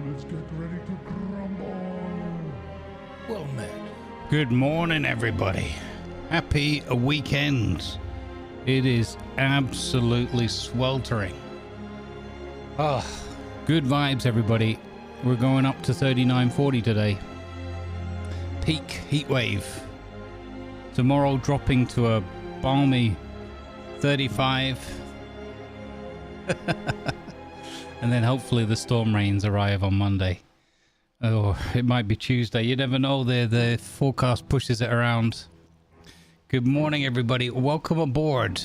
Let's get ready to grumble. Well met. Good morning, everybody. Happy weekend. It is absolutely sweltering. Oh, good vibes, everybody. We're going up to 39-40 today. Peak heat wave. Tomorrow dropping to a balmy 35. And then hopefully the storm rains arrive on Monday. Oh, it might be Tuesday. You never know. The forecast pushes it around. Good morning, everybody. Welcome aboard.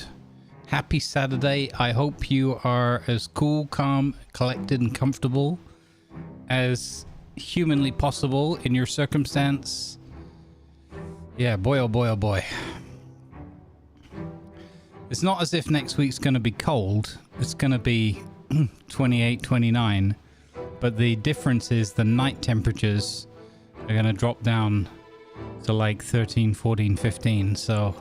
Happy Saturday. I hope you are as cool, calm, collected, and comfortable as humanly possible in your circumstance. Yeah, boy, oh boy, oh boy. It's not as if next week's going to be cold. It's going to be 28, 29. But the difference is the night temperatures are going to drop down to like 13, 14, 15. So,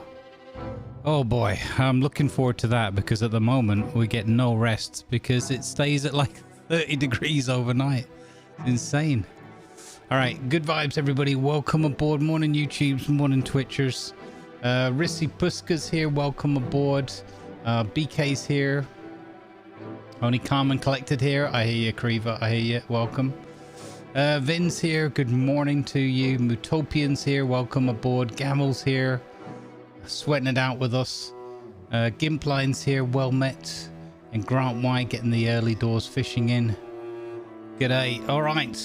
oh boy, I'm looking forward to that because at the moment we get no rest because it stays at like 30 degrees overnight. It's insane. All right, good vibes, everybody. Welcome aboard. Morning, YouTubes, morning, Twitchers. Rissy Puska's here. Welcome aboard. BK's here. Only calm and collected here. I hear you, Kriva. I hear you. Welcome. Vin's here. Good morning to you. Mutopian's here. Welcome aboard. Gamel's here. Sweating it out with us. Gimpline's here. Well met. And Grant White getting the early doors fishing in. G'day. All right.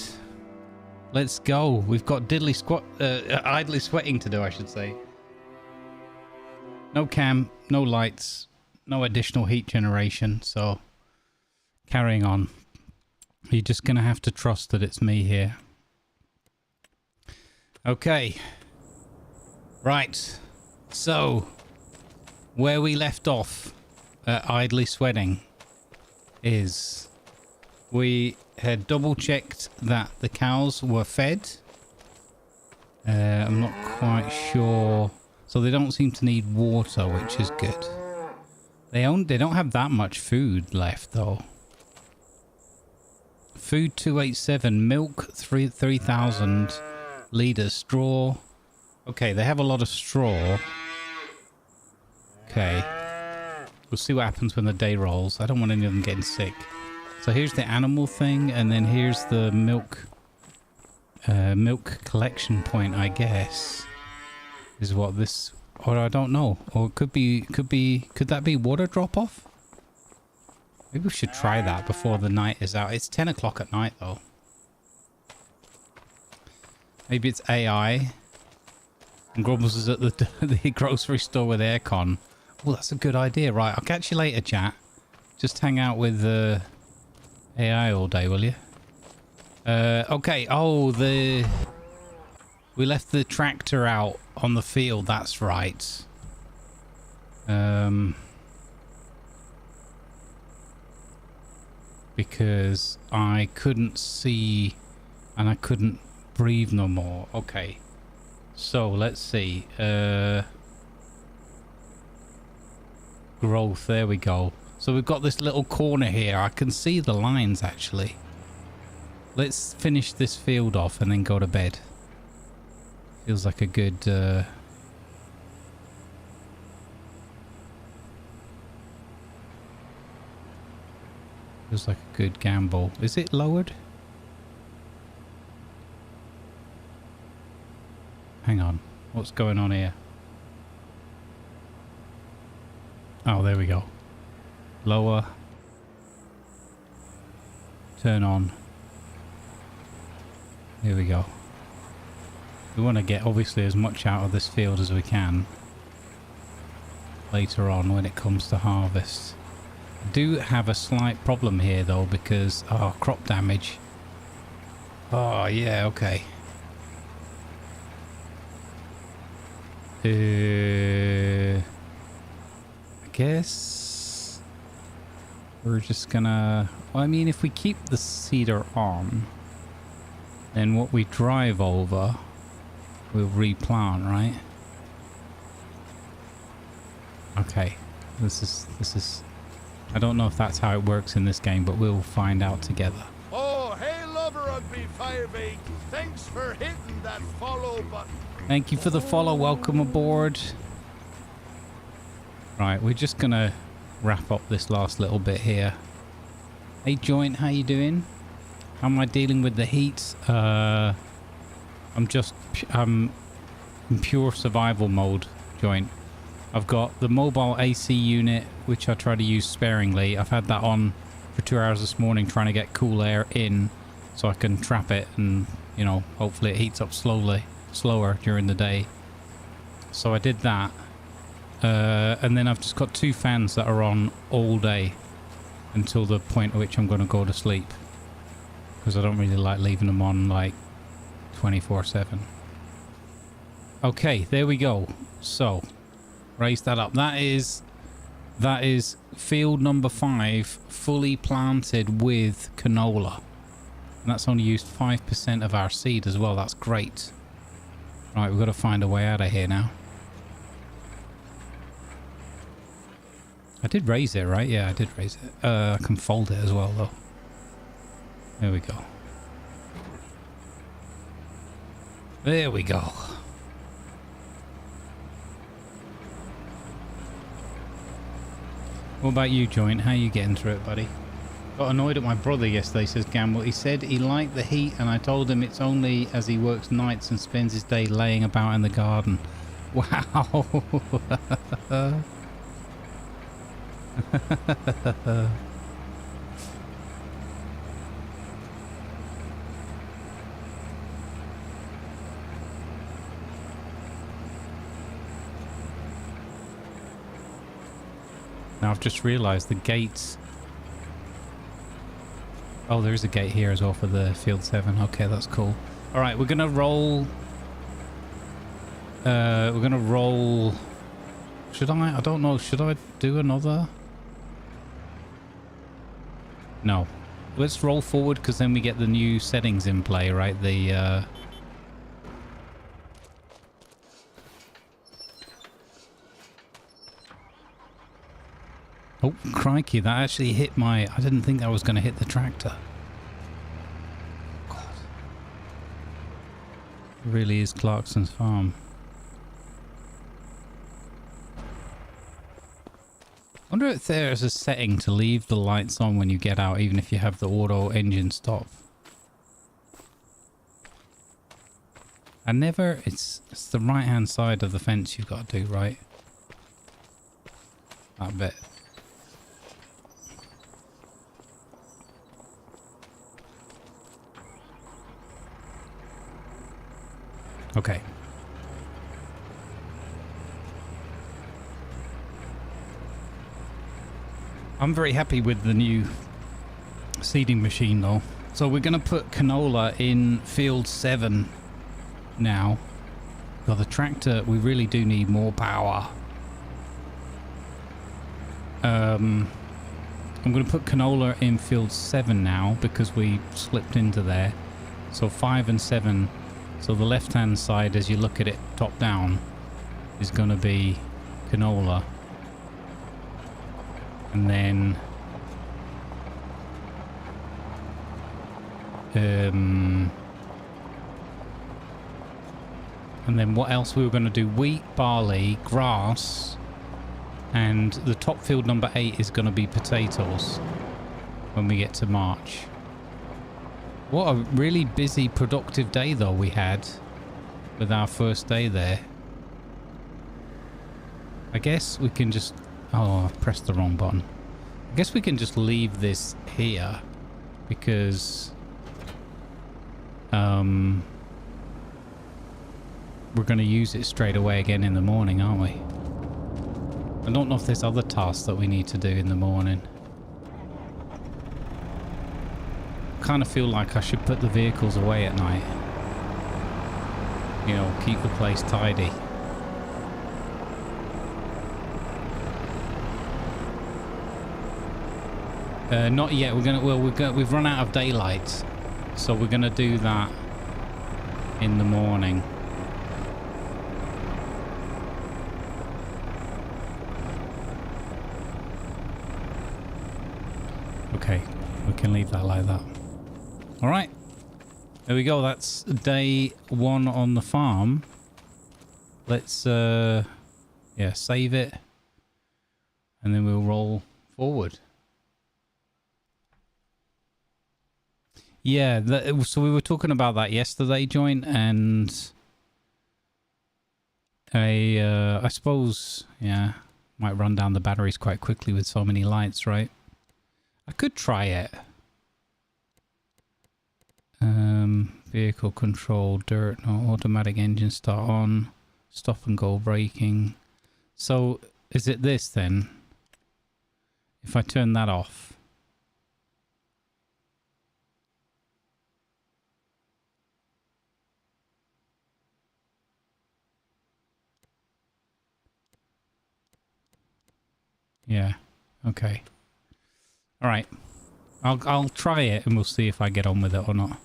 Let's go. We've got idly sweating to do, I should say. No cam, no lights, no additional heat generation, so carrying on. You're just going to have to trust that it's me here. Okay. Right. So, where we left off at Idly Sweating is we had double-checked that the cows were fed. I'm not quite sure... So they don't seem to need water, which is good. They don't have that much food left, though. Food 287, milk 3,000 liters, straw. Okay, they have a lot of straw. Okay. We'll see what happens when the day rolls. I don't want any of them getting sick. So here's the animal thing, and then here's the milk collection point, I guess. Is what this, or I don't know, or could that be water drop off? Maybe we should try that before the night is out. It's 10 o'clock at night though. Maybe it's AI. And Grumbles is at the grocery store with aircon. Well, that's a good idea. Right, I'll catch you later, chat. Just hang out with AI all day, will you? Okay. Oh, we left the tractor out on the field, that's right. Because I couldn't see and I couldn't breathe no more. Okay. So, let's see. Growth, there we go. So we've got this little corner here. I can see the lines, actually. Let's finish this field off and then go to bed. Feels like a good feels like a good gamble. Is it lowered? Hang on. What's going on here? Oh, there we go. Lower. Turn on. Here we go. We want to get obviously as much out of this field as we can later on when it comes to harvest. I do have a slight problem here though because crop damage. Oh yeah, okay. I guess we're just gonna, well, I mean, if we keep the seeder on, then what we drive over we'll replant, right? Okay. This is I don't know if that's how it works in this game, but we'll find out together. Oh, hey lover Rugby 58. Thanks for hitting that follow button. Thank you for the follow. Welcome aboard. Right, we're just gonna wrap up this last little bit here. Hey Joint, how you doing? How am I dealing with the heat? I'm in pure survival mode, Joint. I've got the mobile AC unit, which I try to use sparingly. I've had that on for 2 hours this morning trying to get cool air in so I can trap it and, you know, hopefully it heats up slower during the day. So I did that. And then I've just got 2 fans that are on all day until the point at which I'm going to go to sleep. Because I don't really like leaving them on like 24/7. Okay, there we go. So, raise that up. That is That is field number 5, fully planted with canola. And that's only used 5% of our seed as well. That's great. Right, we've got to find a way out of here now. I did raise it, right? Yeah, I did raise it. I can fold it as well, though. There we go. There we go. What about you, Joint? How you getting through it, buddy? Got annoyed at my brother yesterday, says Gamble. He said he liked the heat, and I told him it's only as he works nights and spends his day laying about in the garden. Wow. Now I've just realised the gates. Oh, there is a gate here as well for the field 7. Okay, that's cool. All right, we're gonna roll. We're gonna roll. Should I? I don't know. Should I do another? No. Let's roll forward because then we get the new settings in play, right? The Oh, crikey, that actually hit my... I didn't think that was going to hit the tractor. God. It really is Clarkson's farm. I wonder if there's a setting to leave the lights on when you get out, even if you have the auto engine stop. I never... It's the right-hand side of the fence you've got to do, right? That bit. Okay. I'm very happy with the new seeding machine though. So we're going to put canola in field 7 now. Well, the tractor, we really do need more power. I'm going to put canola in field 7 now because we slipped into there. So 5 and 7. So the left-hand side, as you look at it top down, is going to be canola. And then... and then what else we were going to do? Wheat, barley, grass, and the top field number 8 is going to be potatoes when we get to March. What a really busy, productive day, though, we had with our first day there. I guess we can just... Oh, I pressed the wrong button. I guess we can just leave this here because... we're going to use it straight away again in the morning, aren't we? I don't know if there's other tasks that we need to do in the morning. Kind of feel like I should put the vehicles away at night. You know, keep the place tidy. Not yet. We've run out of daylight, so we're gonna do that in the morning. Okay, we can leave that like that. All right, there we go. That's day 1 on the farm. Let's yeah, save it, and then we'll roll forward. Yeah, so we were talking about that yesterday, Joint, and I suppose, yeah, might run down the batteries quite quickly with so many lights, right? I could try it. Vehicle control, dirt, no, automatic engine start on, stop and go braking. So is it this then? If I turn that off. Yeah. Okay. All right. I'll try it and we'll see if I get on with it or not.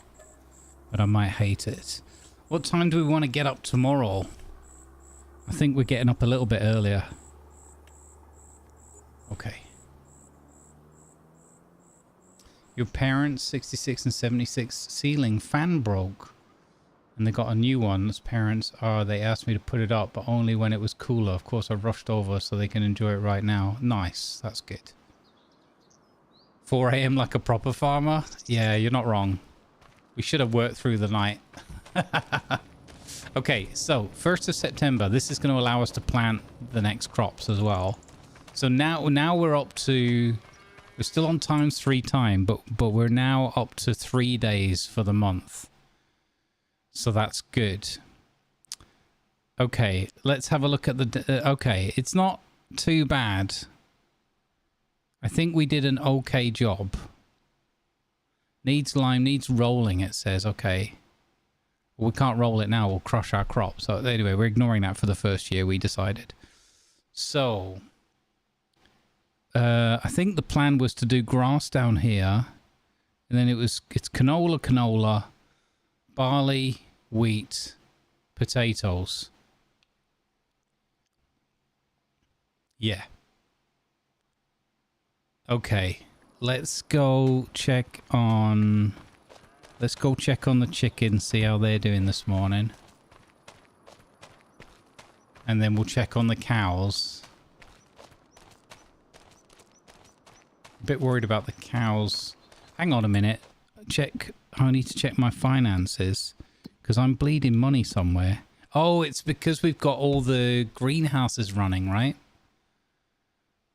But I might hate it. What time do we want to get up tomorrow? I think we're getting up a little bit earlier. Okay. Your parents' 66 and 76 ceiling fan broke. And they got a new one. As parents are, they asked me to put it up, but only when it was cooler. Of course, I rushed over so they can enjoy it right now. Nice. That's good. 4 a.m. like a proper farmer? Yeah, you're not wrong. We should have worked through the night. Okay, so 1st of September. This is going to allow us to plant the next crops as well. So now we're up to... We're still on ×3 time, but we're now up to 3 days for the month. So that's good. Okay, let's have a look at the... okay, it's not too bad. I think we did an okay job. Needs lime, needs rolling, it says. Okay. Well, we can't roll it now. We'll crush our crop. So anyway, we're ignoring that for the first year, we decided. So... I think the plan was to do grass down here. And then it's canola, barley, wheat, potatoes. Yeah. Okay. Let's go check on the chickens, see how they're doing this morning. And then we'll check on the cows. A bit worried about the cows. Hang on a minute. I need to check my finances because I'm bleeding money somewhere. Oh, it's because we've got all the greenhouses running, right?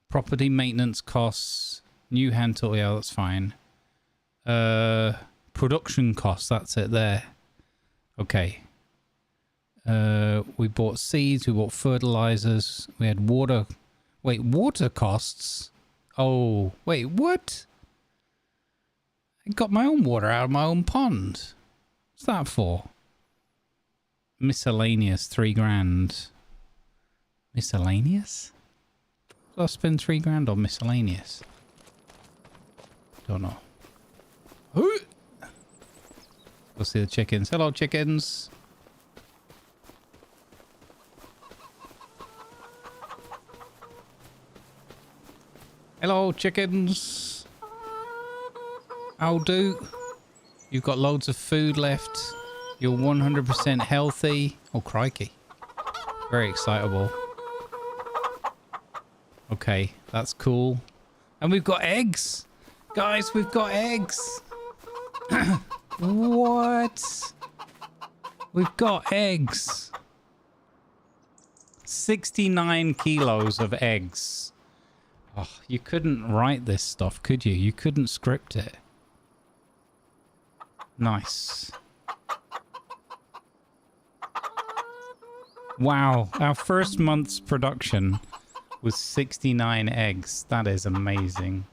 Property maintenance costs, new hand tool. Yeah, that's fine. Production costs. That's it there. Okay. We bought seeds. We bought fertilizers. We had water. Wait, water costs? Oh, wait, what? I got my own water out of my own pond. What's that for? Miscellaneous, 3 grand. Miscellaneous? Did I spend 3 grand on miscellaneous? Don't know. We'll see the chickens. Hello, chickens. Hello, chickens. How do? You've got loads of food left. You're 100% healthy. Oh, crikey. Very excitable. Okay, that's cool. And we've got eggs. Guys, we've got eggs. What? We've got eggs. 69 kilos of eggs. Oh, you couldn't write this stuff, could you? You couldn't script it. Nice. Wow, our first month's production was 69 eggs. That is amazing.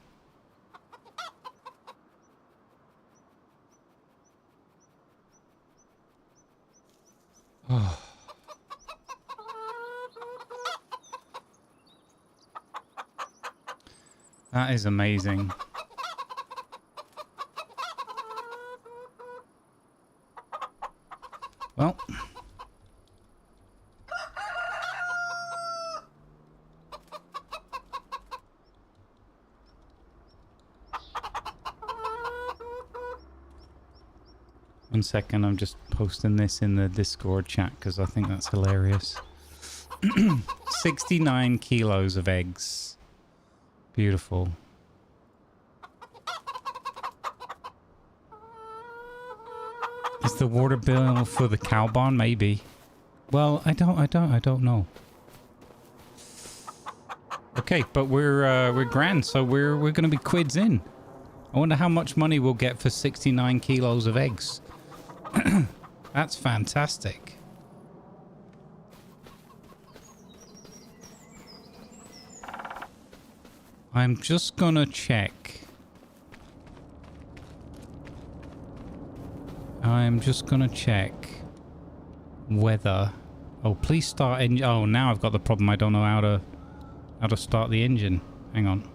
Oh. That is amazing. Well. One second, I'm just posting this in the Discord chat because I think that's hilarious. 69 kilos of eggs. Beautiful. Is the water bill for the cow barn? Maybe. Well, I don't know. Okay, but we're grand, so we're gonna be quids in. I wonder how much money we'll get for 69 kilos of eggs. That's fantastic. I'm just gonna check. I'm just gonna check whether... Oh, please start engine. Oh, now I've got the problem. I don't know how to start the engine. Hang on.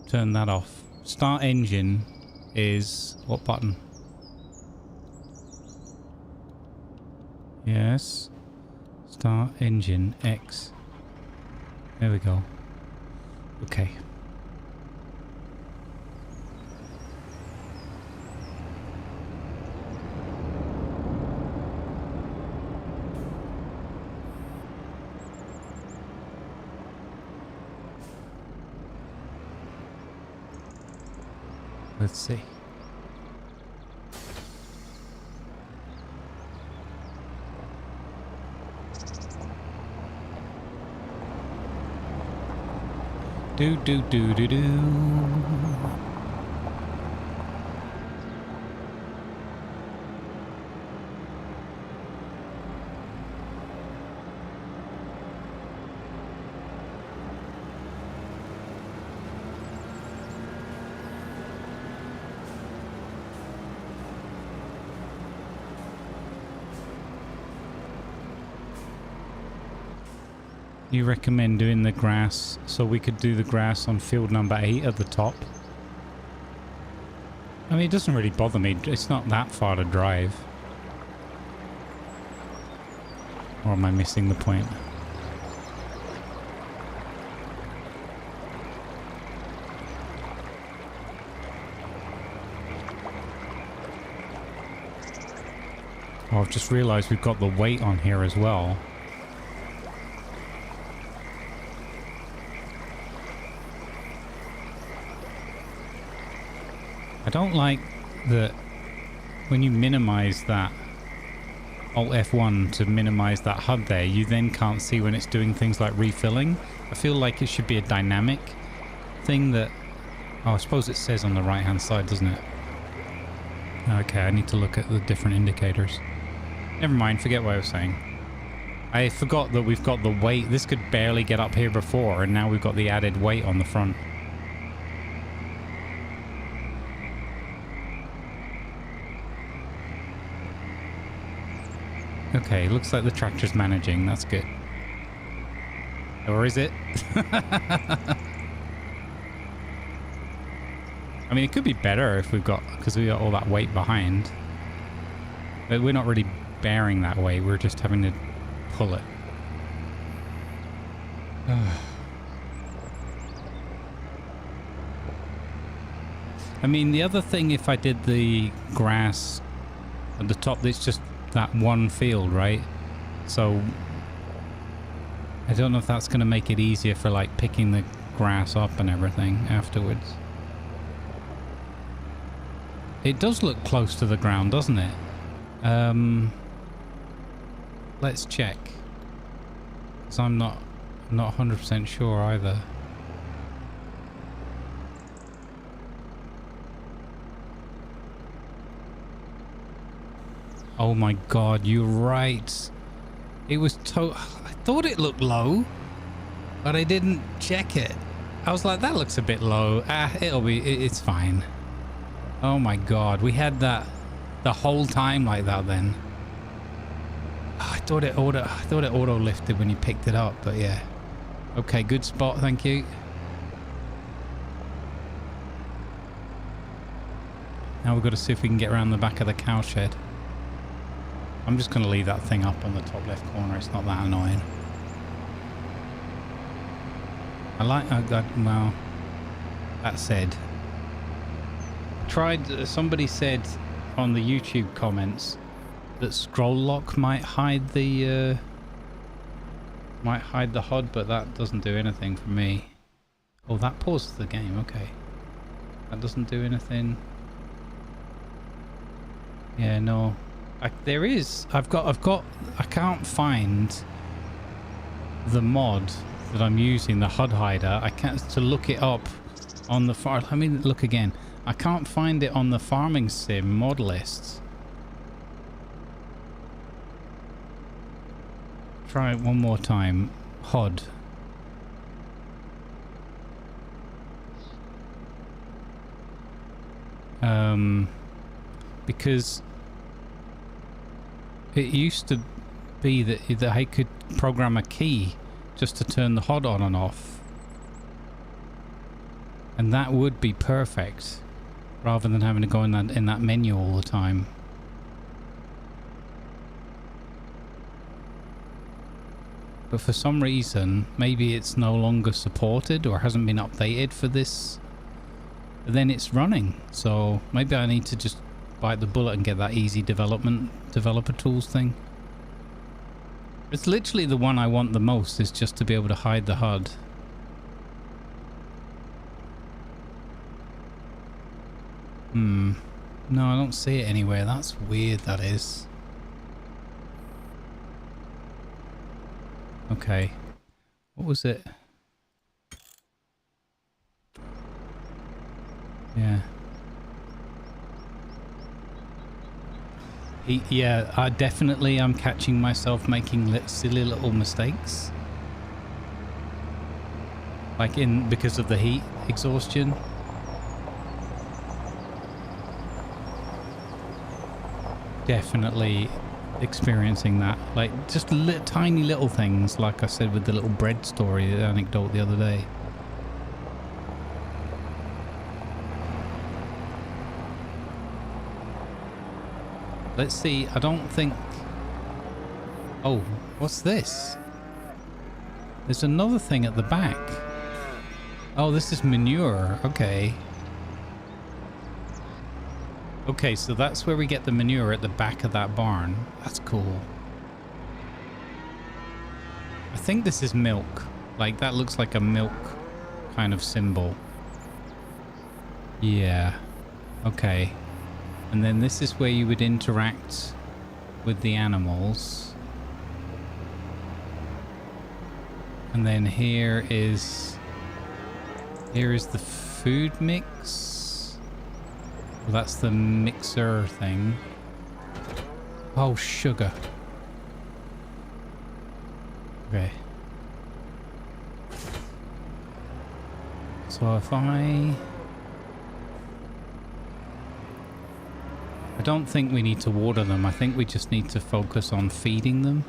Turn that off. Start engine is what button? Yes. Start engine X. There we go. Okay. Let's see. Do do do do do. You recommend doing the grass, so we could do the grass on field number 8 at the top. I mean, it doesn't really bother me. It's not that far to drive. Or am I missing the point? Oh, I've just realized we've got the weight on here as well. I don't like that when you minimize that Alt F1 to minimize that HUD there, you then can't see when it's doing things like refilling. I feel like it should be a dynamic thing that... Oh, I suppose it says on the right hand side, doesn't it? Okay, I need to look at the different indicators. Never mind, forget what I was saying. I forgot that we've got the weight. This could barely get up here before, and now we've got the added weight on the front. Okay, looks like the tractor's managing. That's good. Or is it? I mean, it could be better if we've got... because we got all that weight behind. But we're not really bearing that weight. We're just having to pull it. I mean, the other thing, if I did the grass at the top, it's just that one field, right? So I don't know if that's going to make it easier for like picking the grass up and everything afterwards. It does look close to the ground, doesn't it? Let's check, because I'm not 100% sure either. Oh my god, you're right. It was I thought it looked low, but I didn't check it. I was like, that looks a bit low. It's fine. Oh my god, we had that the whole time like that then. Oh, I thought it auto lifted when you picked it up, but yeah. Okay, good spot, thank you. Now we've got to see if we can get around the back of the cow shed. I'm just going to leave that thing up on the top left corner. It's not that annoying. Well, that said, somebody said on the YouTube comments that scroll lock might hide the HUD, but that doesn't do anything for me. Oh, that pauses the game. Okay, that doesn't do anything. Yeah, no. There is. I can't find the mod that I'm using, the HUD hider. I can't to look it up on the farm. Let me look again. I can't find it on the farming sim mod lists. Try it one more time. HUD. Because it used to be that I could program a key just to turn the HUD on and off. And that would be perfect, rather than having to go in that menu all the time. But for some reason, maybe it's no longer supported or hasn't been updated for this. But then it's running, so maybe I need to just bite the bullet and get that easy developer tools thing. It's literally the one I want the most, is just to be able to hide the HUD. No, I don't see it anywhere. That's weird, that is. Okay. What was it? Yeah. Yeah, I'm catching myself making silly little mistakes. Like because of the heat exhaustion. Definitely experiencing that. Like just tiny little things, like I said with the little bread story, the anecdote the other day. Let's see, I don't think... Oh, what's this? There's another thing at the back. Oh, this is manure. Okay. Okay, so that's where we get the manure, at the back of that barn. That's cool. I think this is milk. Like, that looks like a milk kind of symbol. Yeah. Okay. And then this is where you would interact with the animals. And then here is the food mix. Well, that's the mixer thing. Oh, sugar. Okay. So if I don't think we need to water them. I think we just need to focus on feeding them.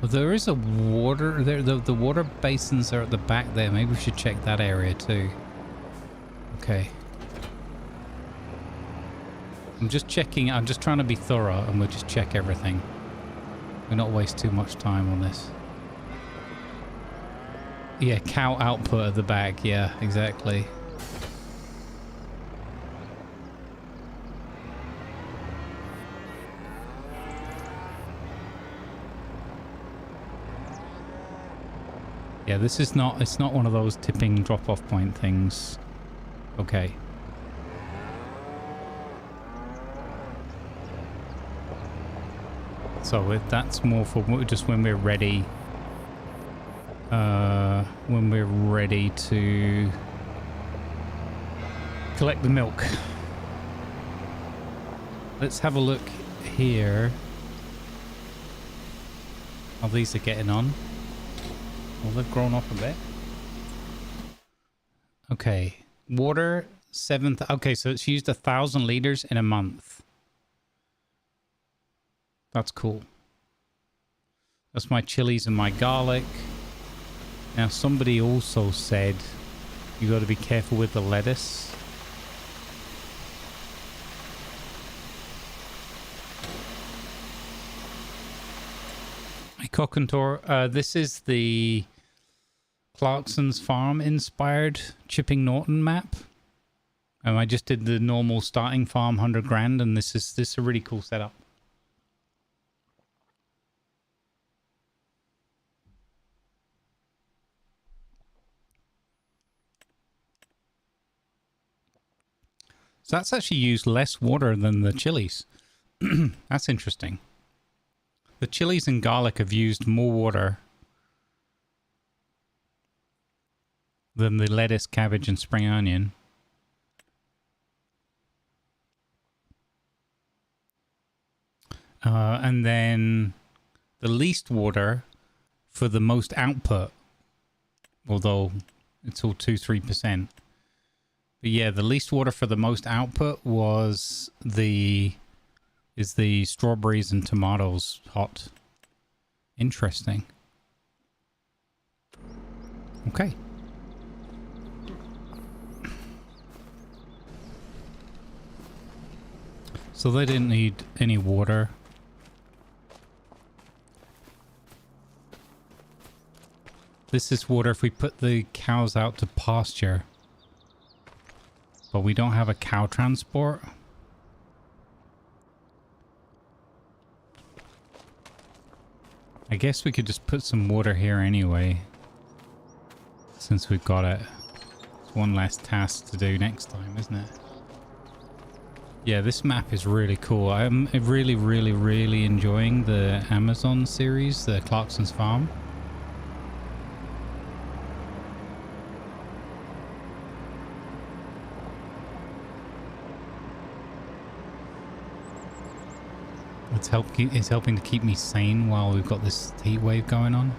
Well, there is a water there. The water basins are at the back there. Maybe we should check that area too. Okay. I'm just checking. I'm just trying to be thorough, and we'll just check everything. We'll not waste too much time on this. Yeah, cow output at the back. Yeah, exactly. Yeah, this is not, it's not one of those tipping drop-off point things. Okay. So that's more for just when we're ready. When we're ready to collect the milk. Let's have a look here. How these are getting on. Well, they've grown up a bit. Okay. Water, 7th. Okay, so it's used 1,000 liters in a month. That's cool. That's my chilies and my garlic. Now, somebody also said you got to be careful with the lettuce. Hey, Cockntor, this is the Clarkson's Farm inspired Chipping Norton map. I just did the normal starting farm 100 grand, and this is a really cool setup. So that's actually used less water than the chilies. That's interesting. The chilies and garlic have used more water than the lettuce, cabbage, and spring onion. And then the least water for the most output, although it's all 2-3%. But yeah, the least water for the most output is the strawberries and tomatoes hot. Interesting. Okay. So they didn't need any water. This is water if we put the cows out to pasture. But we don't have a cow transport. I guess we could just put some water here anyway. Since we've got it. It's one less task to do next time, isn't it? Yeah, this map is really cool. I'm really, really, really enjoying the Amazon series, the Clarkson's Farm. It's helping to keep me sane while we've got this heat wave going on.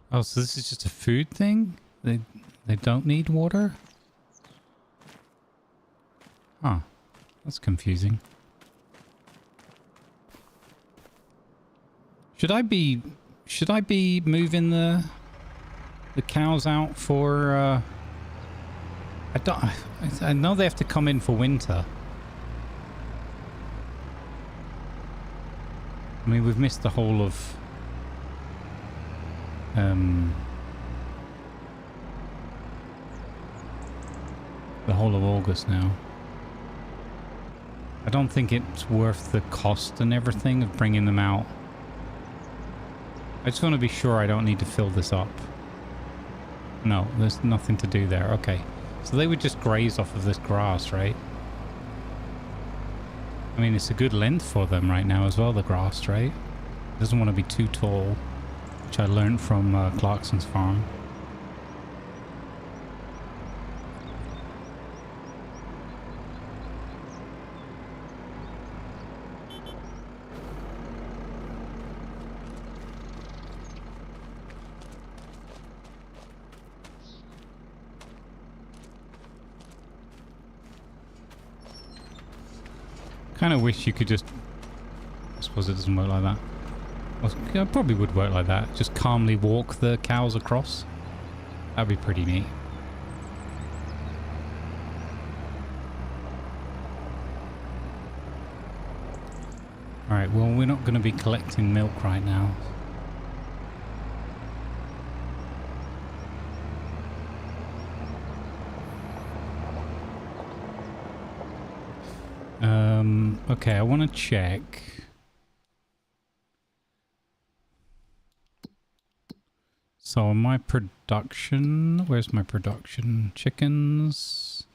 Oh, so this is just a food thing? They don't need water? Huh. That's confusing. Should I be moving the cows out for I know they have to come in for winter. I mean, we've missed the whole of August now. I don't think it's worth the cost and everything of bringing them out. I just want to be sure I don't need to fill this up. No, there's nothing to do there. Okay. So they would just graze off of this grass, right? I mean, it's a good length for them right now as well, the grass, right? It doesn't want to be too tall. Which I learned from Clarkson's farm. Kind of wish you could just... I suppose it doesn't work like that. It probably would work like that. Just calmly walk the cows across. That'd be pretty neat. Alright, well, we're not going to be collecting milk right now. Okay, I want to check... So my production, where's my production? Chickens.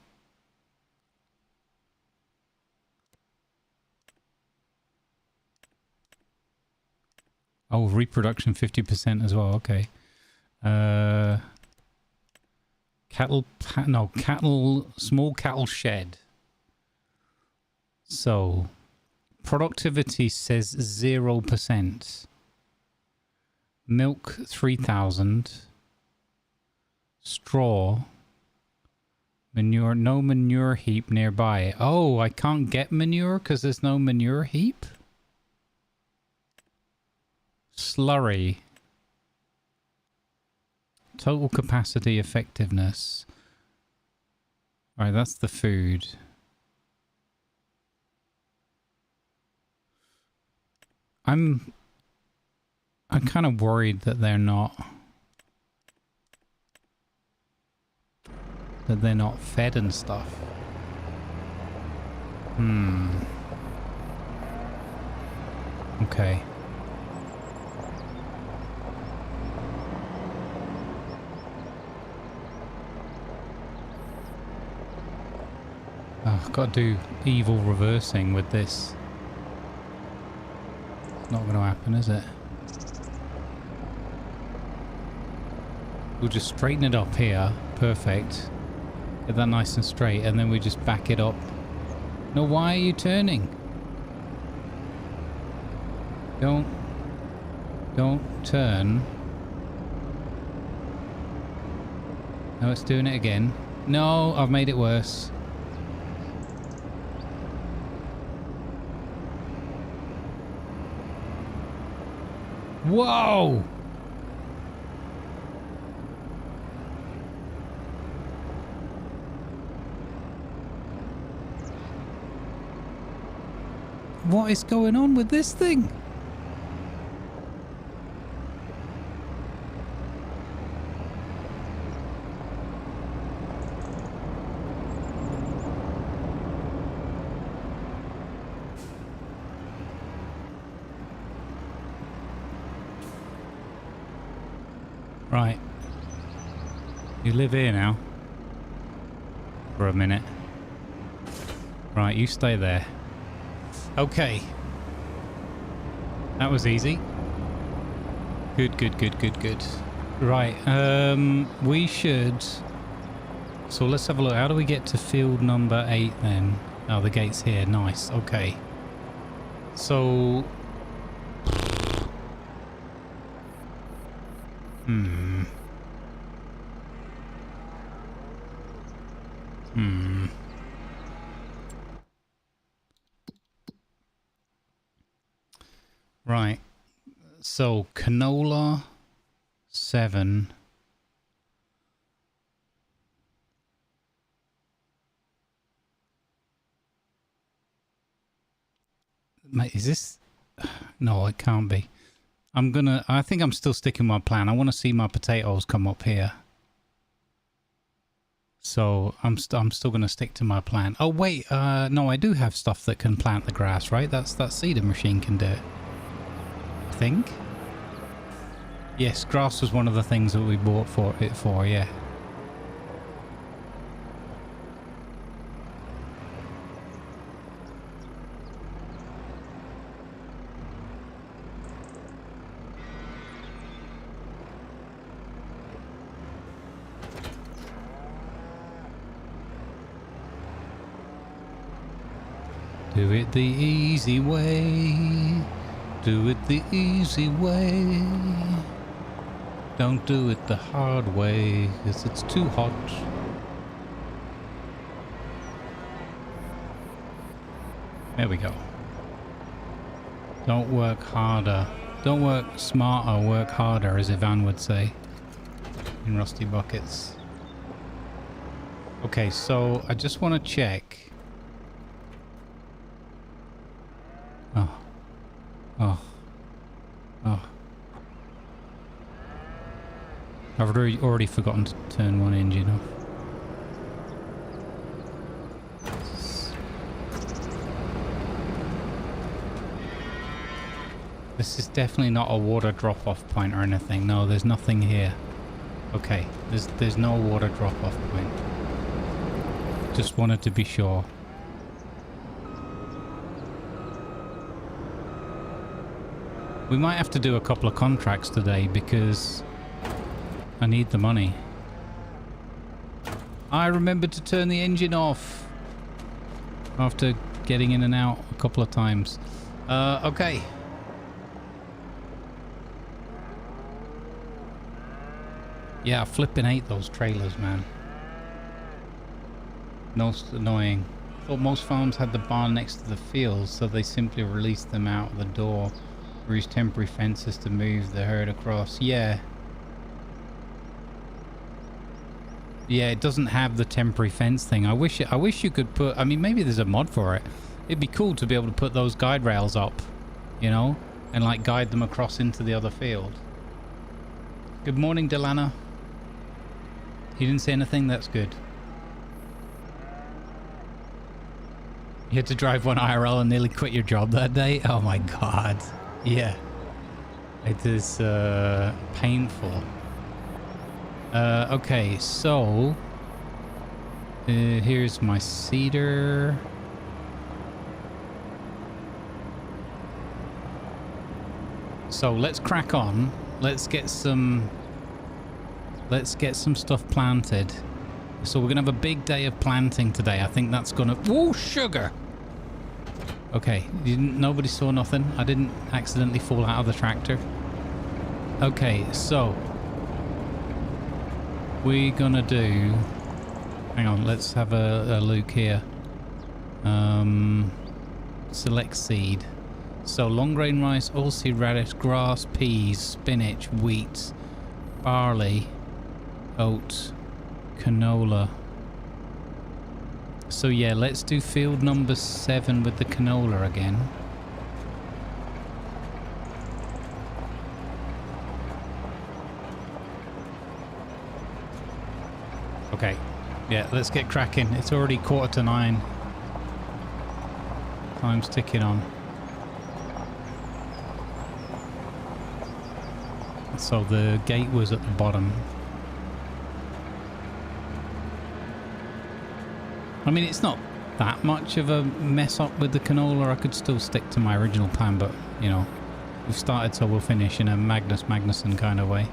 Oh, reproduction 50% as well. Okay. Small cattle shed. So productivity says 0%. Milk 3,000. Straw. Manure, no manure heap nearby. Oh, I can't get manure because there's no manure heap? Slurry. Total capacity effectiveness. Alright, that's the food. I'm kind of worried that they're not fed and stuff. Okay. Oh, I've got to do evil reversing with this. It's not going to happen, is it? We'll just straighten it up here. Perfect. Get that nice and straight, and then we just back it up. No, why are you turning? Don't turn. No, it's doing it again. No, I've made it worse. Whoa! What is going on with this thing? Right. You live here now. For a minute. Right, you stay there. Okay. That was easy. Good, good, good, good, good. Right, we should... So let's have a look. How do we get to field number 8 then? Oh, the gate's here. Nice. Okay. So... Right. So, canola 7. Mate, is this... No, it can't be. I think I'm still sticking my plan. I want to see my potatoes come up here. So I'm still going to stick to my plan. Oh wait, no, I do have stuff that can plant the grass, right? That seeder machine can do it. I think. Yes, grass was one of the things that we bought for, yeah. Do it the easy way. Do it the easy way. Don't do it the hard way, 'cause it's too hot. There we go. Don't work harder. Don't work smarter, work harder, as Ivan would say in Rusty Buckets. Okay, so I just want to check. I've already forgotten to turn one engine off. This is definitely not a water drop-off point or anything. No, there's nothing here. Okay, there's no water drop-off point. Just wanted to be sure. We might have to do a couple of contracts today because I need the money. I remembered to turn the engine off after getting in and out a couple of times. Okay. Yeah, I flipping hate those trailers, man. Most annoying. Thought most farms had the barn next to the fields, so they simply released them out the door or use temporary fences to move the herd across. Yeah. Yeah, it doesn't have the temporary fence thing. I wish you could put... I mean, maybe there's a mod for it. It'd be cool to be able to put those guide rails up, you know, and like guide them across into the other field. Good morning, Delana. You didn't say anything? That's good. You had to drive one IRL and nearly quit your job that day? Oh my god. Yeah. It is painful. Okay, so here's my cedar. So let's crack on. Let's get some let's get some stuff planted. So we're gonna have a big day of planting today. I think that's gonna... Whoa, sugar! Okay, nobody saw nothing. I didn't accidentally fall out of the tractor. Okay, so we're gonna do... Hang on, let's have a look here. Select seed. So long grain rice, oilseed radish, grass, peas, spinach, wheat, barley, oats, canola. So yeah, let's do field number 7 with the canola again. Okay, yeah, let's get cracking. It's already 8:45. Time's ticking on. So the gate was at the bottom. I mean, it's not that much of a mess up with the canola. I could still stick to my original plan, but, you know, we've started so we'll finish in a Magnus Magnusson kind of way.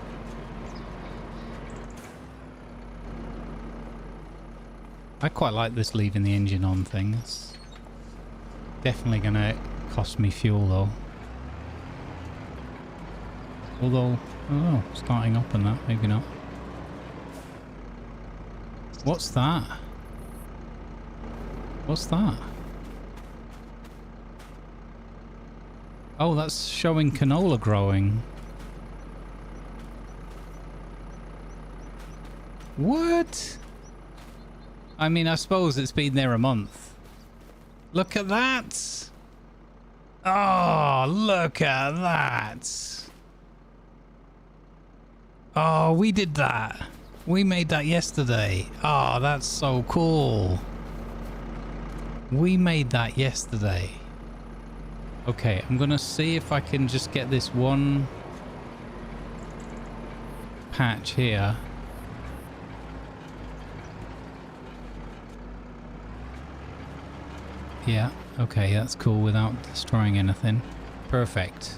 I quite like this leaving the engine on thing. It's definitely going to cost me fuel, though. Although, oh, starting up and that, maybe not. What's that? What's that? Oh, that's showing canola growing. What? I mean, I suppose it's been there a month. Look at that! Oh, look at that! Oh, we did that. We made that yesterday. Oh, that's so cool. We made that yesterday. Okay, I'm gonna see if I can just get this one patch here. Yeah, okay, that's cool without destroying anything. Perfect.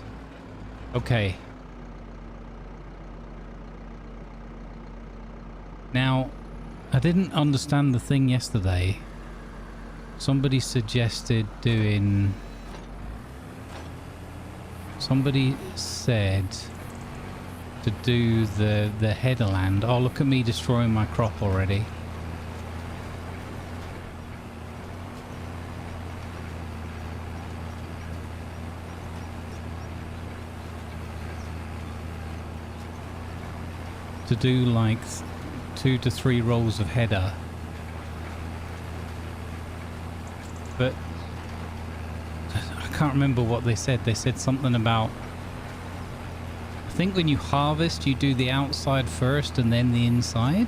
Okay. Now, I didn't understand the thing yesterday. Somebody suggested doing... Somebody said to do the headerland. Oh, look at me destroying my crop already. To do like 2 to 3 rows of header. But I can't remember what they said. They said something about, I think when you harvest you do the outside first and then the inside,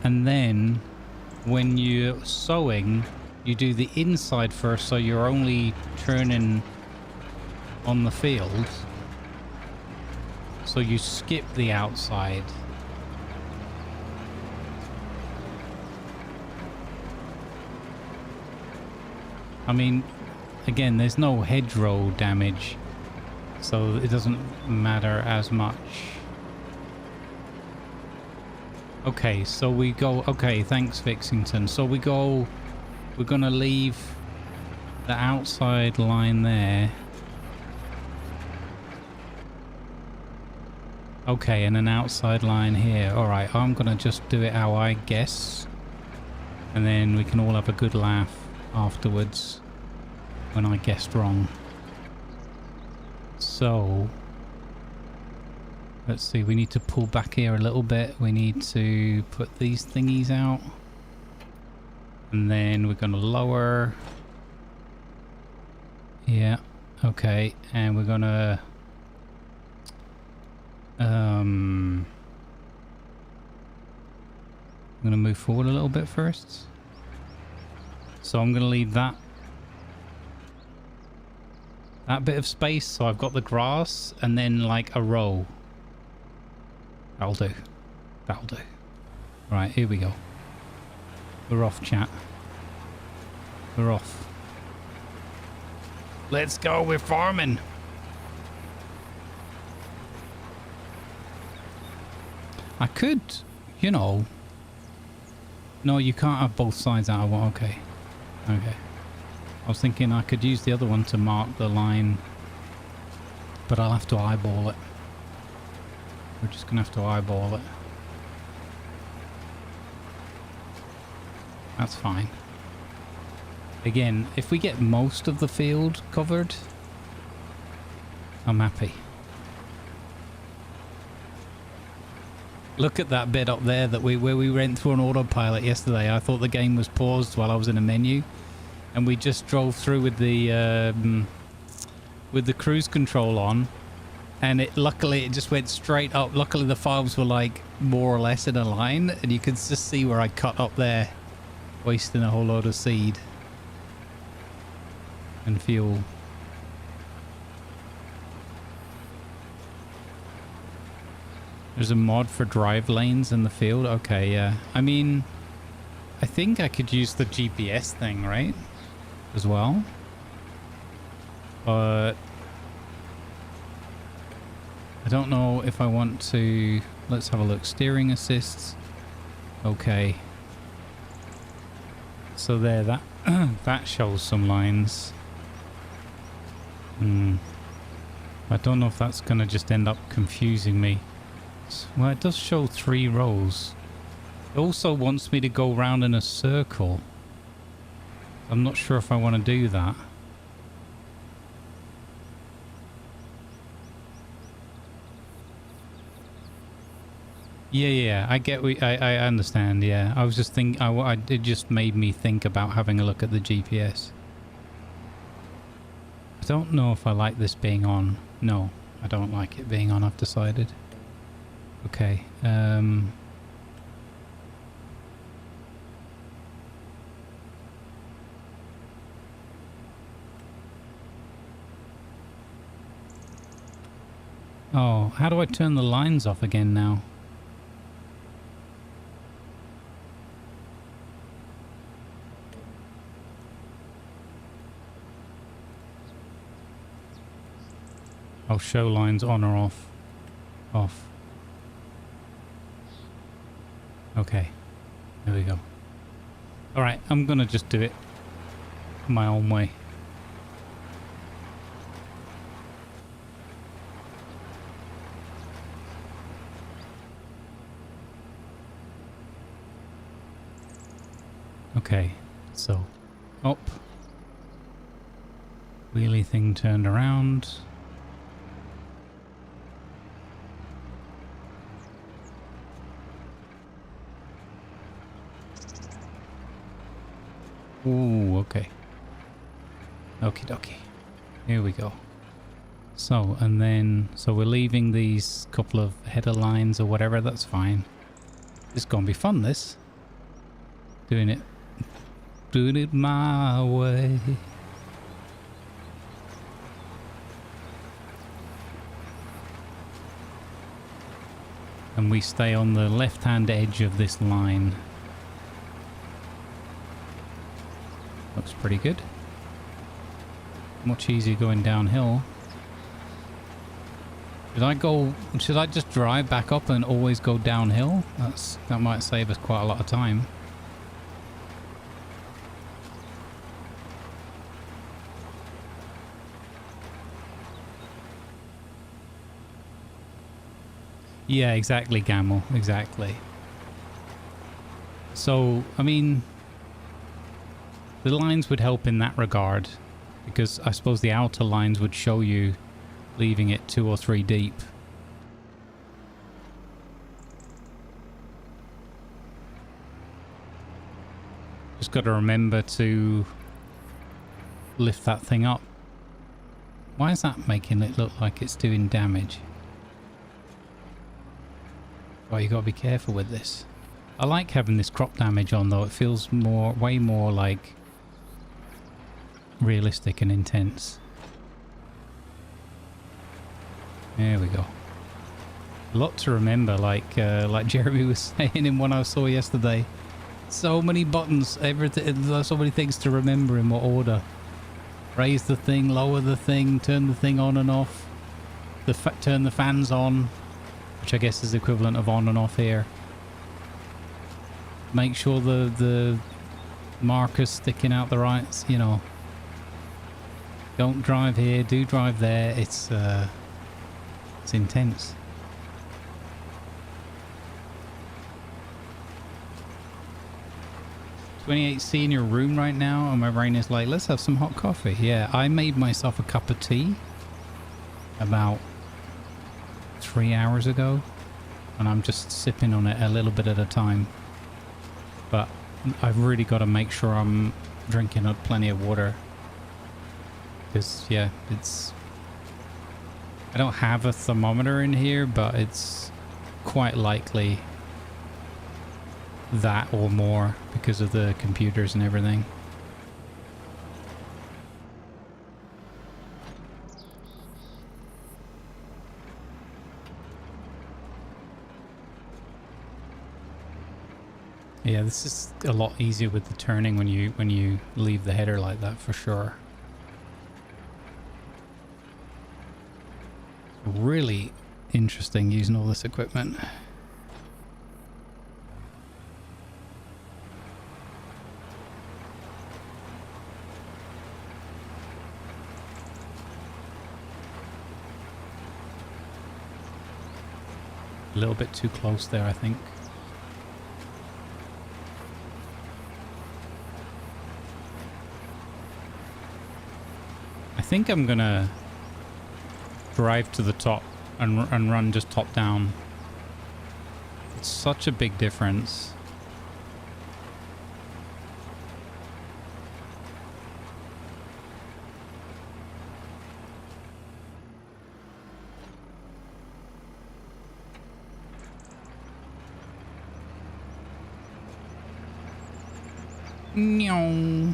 and then when you're sowing you do the inside first, so you're only turning on the field, so you skip the outside. I mean, again, there's no hedgerow damage, so it doesn't matter as much. Okay, so we go... Okay, thanks, Fixington. So we go... We're going to leave the outside line there. Okay, and an outside line here. Alright, I'm going to just do it how I guess. And then we can all have a good laugh afterwards when I guessed wrong. So let's see, we need to pull back here a little bit. We need to put these thingies out, and then we're going to lower. Yeah, okay, and we're going to I'm going to move forward a little bit first. So I'm going to leave that bit of space, so I've got the grass and then like a row. That'll do. That'll do. Right, here we go. We're off, chat. We're off. Let's go, we're farming. I could, you know... No, you can't have both sides out of one. Okay. Okay. I was thinking I could use the other one to mark the line. But I'll have to eyeball it. We're just going to have to eyeball it. That's fine. Again, if we get most of the field covered, I'm happy. Look at that bit up there that where we went through an autopilot yesterday. I thought the game was paused while I was in a menu, and we just drove through with the cruise control on, and luckily it just went straight up. Luckily the files were like more or less in a line, and you could just see where I cut up there, wasting a whole load of seed and fuel. There's a mod for drive lanes in the field. Okay, yeah. I mean, I think I could use the GPS thing, right? As well. But I don't know if I want to... Let's have a look. Steering assists. Okay. So there, that that shows some lines. I don't know if that's going to just end up confusing me. Well, it does show 3 rows. It also wants me to go round in a circle. I'm not sure if I want to do that. Yeah, I get. I understand. Yeah, I was just thinking. It just made me think about having a look at the GPS. I don't know if I like this being on. No, I don't like it being on. I've decided. Okay. Oh, how do I turn the lines off again now? I'll show lines on or off. Off. Okay. There we go. Alright, I'm gonna just do it my own way. Okay, so up. Wheelie thing turned around. Ooh, okay. Okie dokie. Here we go. So, and then, so we're leaving these couple of header lines or whatever, that's fine. It's gonna be fun, this. Doing it my way. And we stay on the left-hand edge of this line. Looks pretty good. Much easier going downhill. Should I just drive back up and always go downhill? That might save us quite a lot of time. Yeah, exactly, Gamel. Exactly. So, I mean, the lines would help in that regard, because I suppose the outer lines would show you leaving it 2 or 3 deep. Just got to remember to lift that thing up. Why is that making it look like it's doing damage? Oh, you got to be careful with this. I like having this crop damage on though. It feels way more like realistic and intense. There we go. A lot to remember, like Jeremy was saying in one I saw yesterday. So many buttons, everything. There's so many things to remember in what order. Raise the thing, lower the thing, turn the thing on and off. Turn the fans on. which I guess is the equivalent of on and off here. Make sure the marker's sticking out the right, you know. Don't drive here, do drive there. It's intense. .28C in your room right now, and my brain is like, let's have some hot coffee. Yeah, I made myself a cup of tea about 3 hours ago, and I'm just sipping on it a little bit at a time. But I've really got to make sure I'm drinking up plenty of water, because yeah, it's, I don't have a thermometer in here, but it's quite likely that or more because of the computers and everything. Yeah, this is a lot easier with the turning when you leave the header like that, for sure. Really interesting using all this equipment. A little bit too close there, I think. I think I'm gonna drive to the top and run just top down. It's such a big difference. Meow.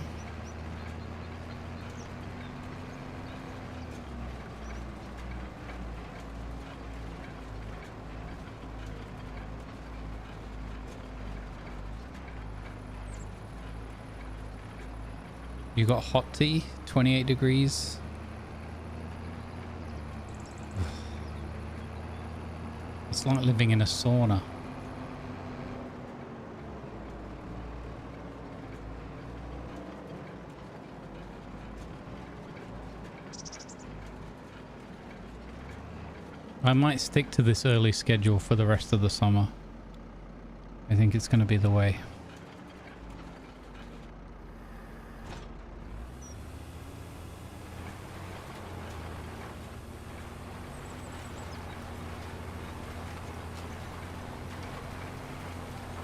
You got hot tea, 28 degrees. It's like living in a sauna. I might stick to this early schedule for the rest of the summer. I think it's going to be the way.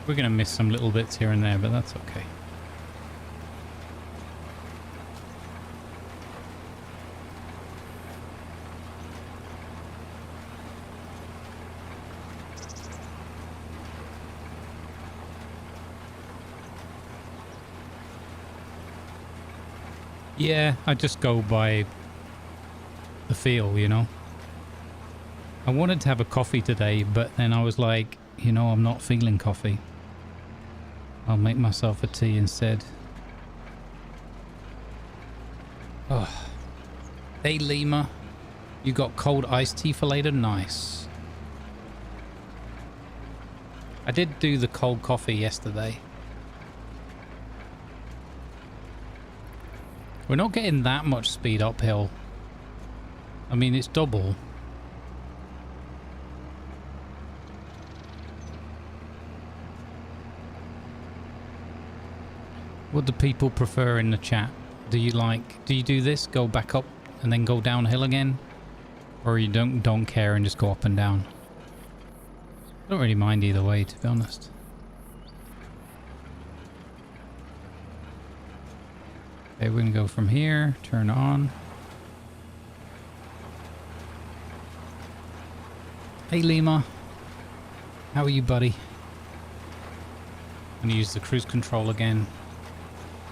We're going to miss some little bits here and there, but that's okay. Yeah, I just go by the feel, you know. I wanted to have a coffee today, but then I was like, you know, I'm not feeling coffee. I'll make myself a tea instead. Oh. Hey Lima, you got cold iced tea for later? Nice. I did do the cold coffee yesterday. We're not getting that much speed uphill. I mean, it's double. What do people prefer in the chat? Do you do this, go back up and then go downhill again? Or you don't care and just go up and down? I don't really mind either way, to be honest. Okay, we're gonna go from here, turn on. Hey Lima, how are you, buddy? I'm gonna use the cruise control again.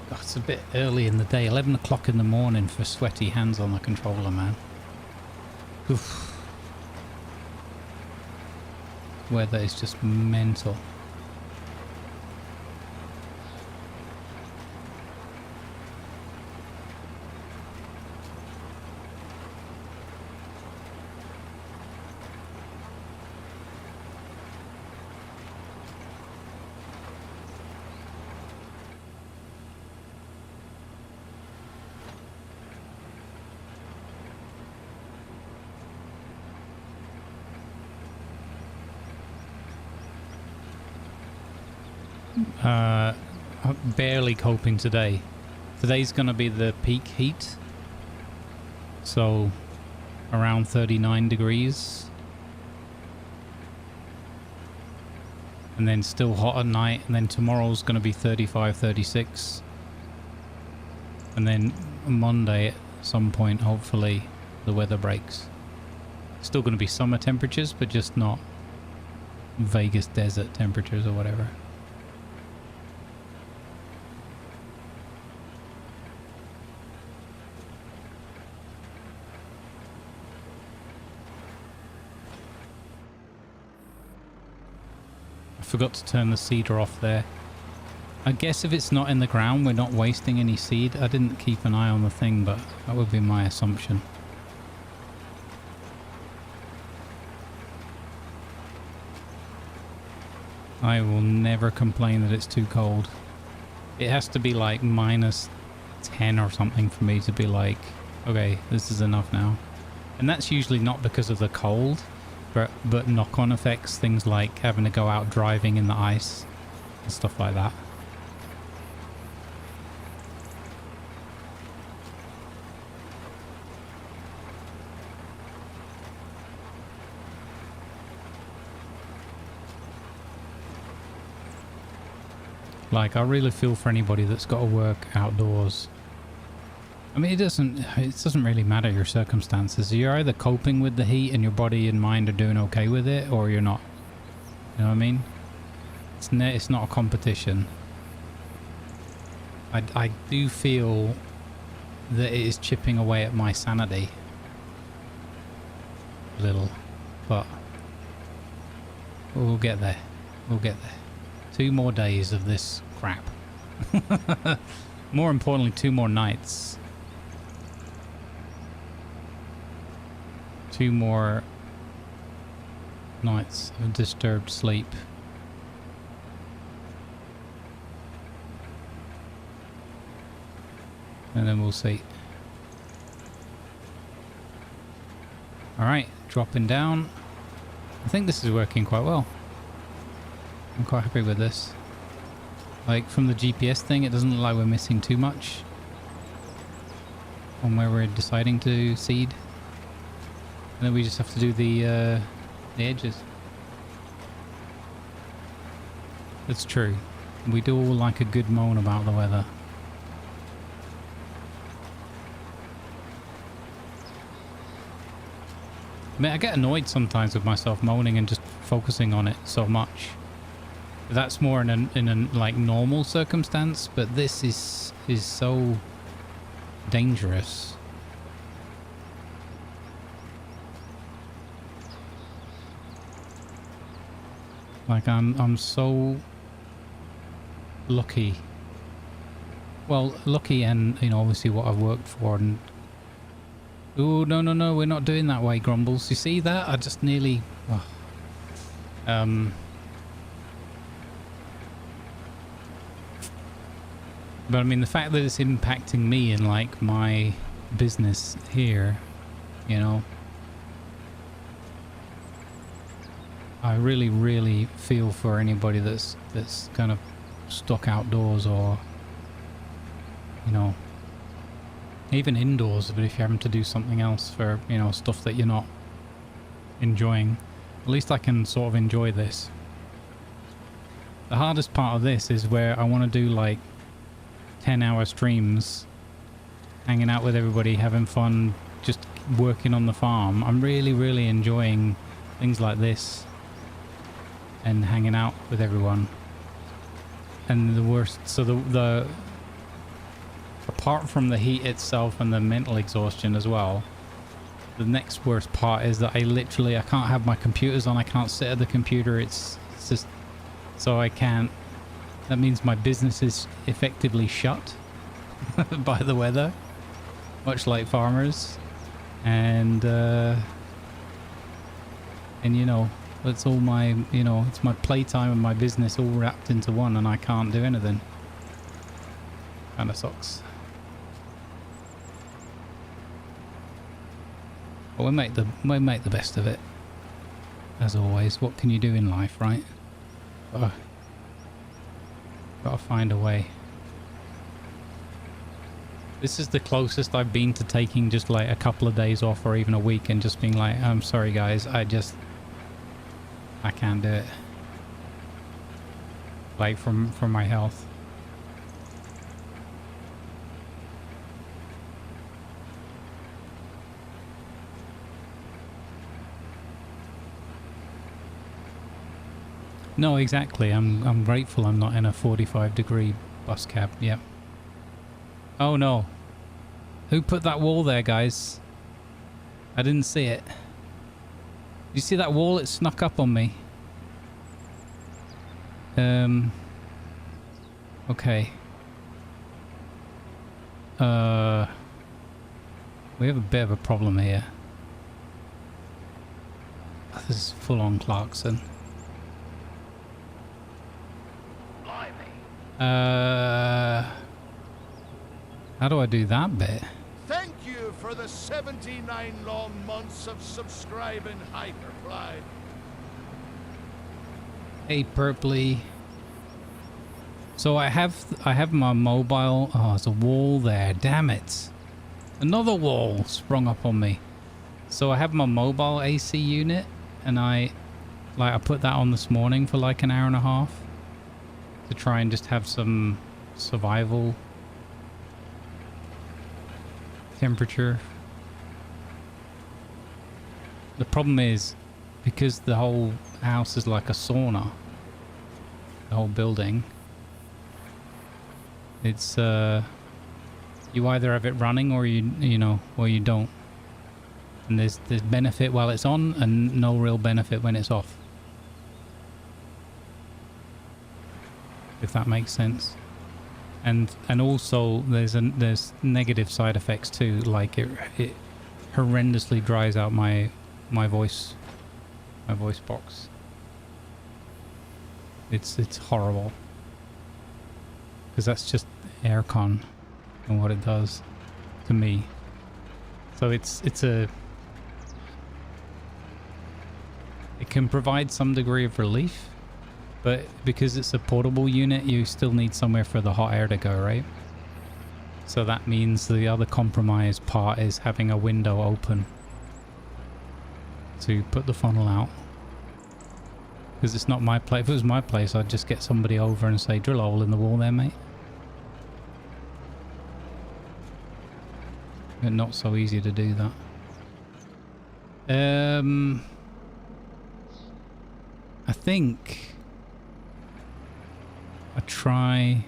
Oh, it's a bit early in the day, 11 o'clock in the morning for sweaty hands on the controller, man. Oof. Weather is just mental. I'm barely coping today. Today's going to be the peak heat. So around 39 degrees. And then still hot at night. And then tomorrow's going to be 35, 36. And then Monday at some point, hopefully, the weather breaks. Still going to be summer temperatures, but just not Vegas desert temperatures or whatever. I forgot to turn the seeder off there. I guess if it's not in the ground, we're not wasting any seed. I didn't keep an eye on the thing, but that would be my assumption. I will never complain that it's too cold. It has to be like minus 10 or something for me to be like, okay, this is enough now. And that's usually not because of the cold, but knock-on effects, things like having to go out driving in the ice and stuff like that. Like, I really feel for anybody that's got to work outdoors. I mean, it doesn't really matter your circumstances. You're either coping with the heat and your body and mind are doing okay with it, or you're not. You know what I mean? It's not a competition. I do feel that it is chipping away at my sanity a little, but we'll get there. We'll get there. 2 more days of this crap. More importantly, 2 more nights. 2 more nights of disturbed sleep. And then we'll see. Alright, dropping down. I think this is working quite well. I'm quite happy with this. Like, from the GPS thing, it doesn't look like we're missing too much on where we're deciding to seed. And then we just have to do the edges. It's true. We do all like a good moan about the weather. I mean, I get annoyed sometimes with myself moaning and just focusing on it so much. That's more in a like normal circumstance, but this is so dangerous. Like, I'm so lucky. Well, lucky, and you know, obviously what I've worked for. And oh, no, we're not doing that way, Grumbles. You see that? I just nearly. Oh. But I mean, the fact that it's impacting me in like my business here, you know, I really, really feel for anybody that's kind of stuck outdoors, or, you know, even indoors. But if you're having to do something else for, you know, stuff that you're not enjoying, at least I can sort of enjoy this. The hardest part of this is where I want to do like 10-hour streams, hanging out with everybody, having fun, just working on the farm. I'm really, really enjoying things like this and hanging out with everyone. And the worst, so the apart from the heat itself and the mental exhaustion as well, the next worst part is that I can't have my computers on. I can't sit at the computer. It's just, so I can't. That means my business is effectively shut by the weather, much like farmers. And you know, it's all my, you know, it's my playtime and my business all wrapped into one, and I can't do anything. Kind of sucks. But we'll make the best of it. As always, what can you do in life, right? Gotta find a way. This is the closest I've been to taking just like a couple of days off or even a week and just being like, I'm sorry guys, I can't do it. Like from my health. No, exactly. I'm grateful I'm not in a 45-degree bus cab. Yep. Oh no. Who put that wall there, guys? I didn't see it. You see that wall? It snuck up on me. Okay. We have a bit of a problem here. This is full on Clarkson. How do I do that bit? Thank you for the 79 long months of subscribing, Hyperfly. Hey, Purpley. So I have my mobile. Oh, there's a wall there. Damn it! Another wall sprung up on me. So I have my mobile AC unit, and I put that on this morning for like an hour and a half to try and just have some survival temperature. The problem is, because the whole house is like a sauna, the whole building, it's you either have it running or you know, or you don't. And there's benefit while it's on and no real benefit when it's off, if that makes sense. And also there's negative side effects too, like it horrendously dries out my voice box. It's horrible, because that's just aircon and what it does to me. So it can provide some degree of relief, but because it's a portable unit, you still need somewhere for the hot air to go, right? So that means the other compromise part is having a window open to put the funnel out. Because it's not my place. If it was my place, I'd just get somebody over and say, drill a hole in the wall there, mate. But not so easy to do that. I think I try.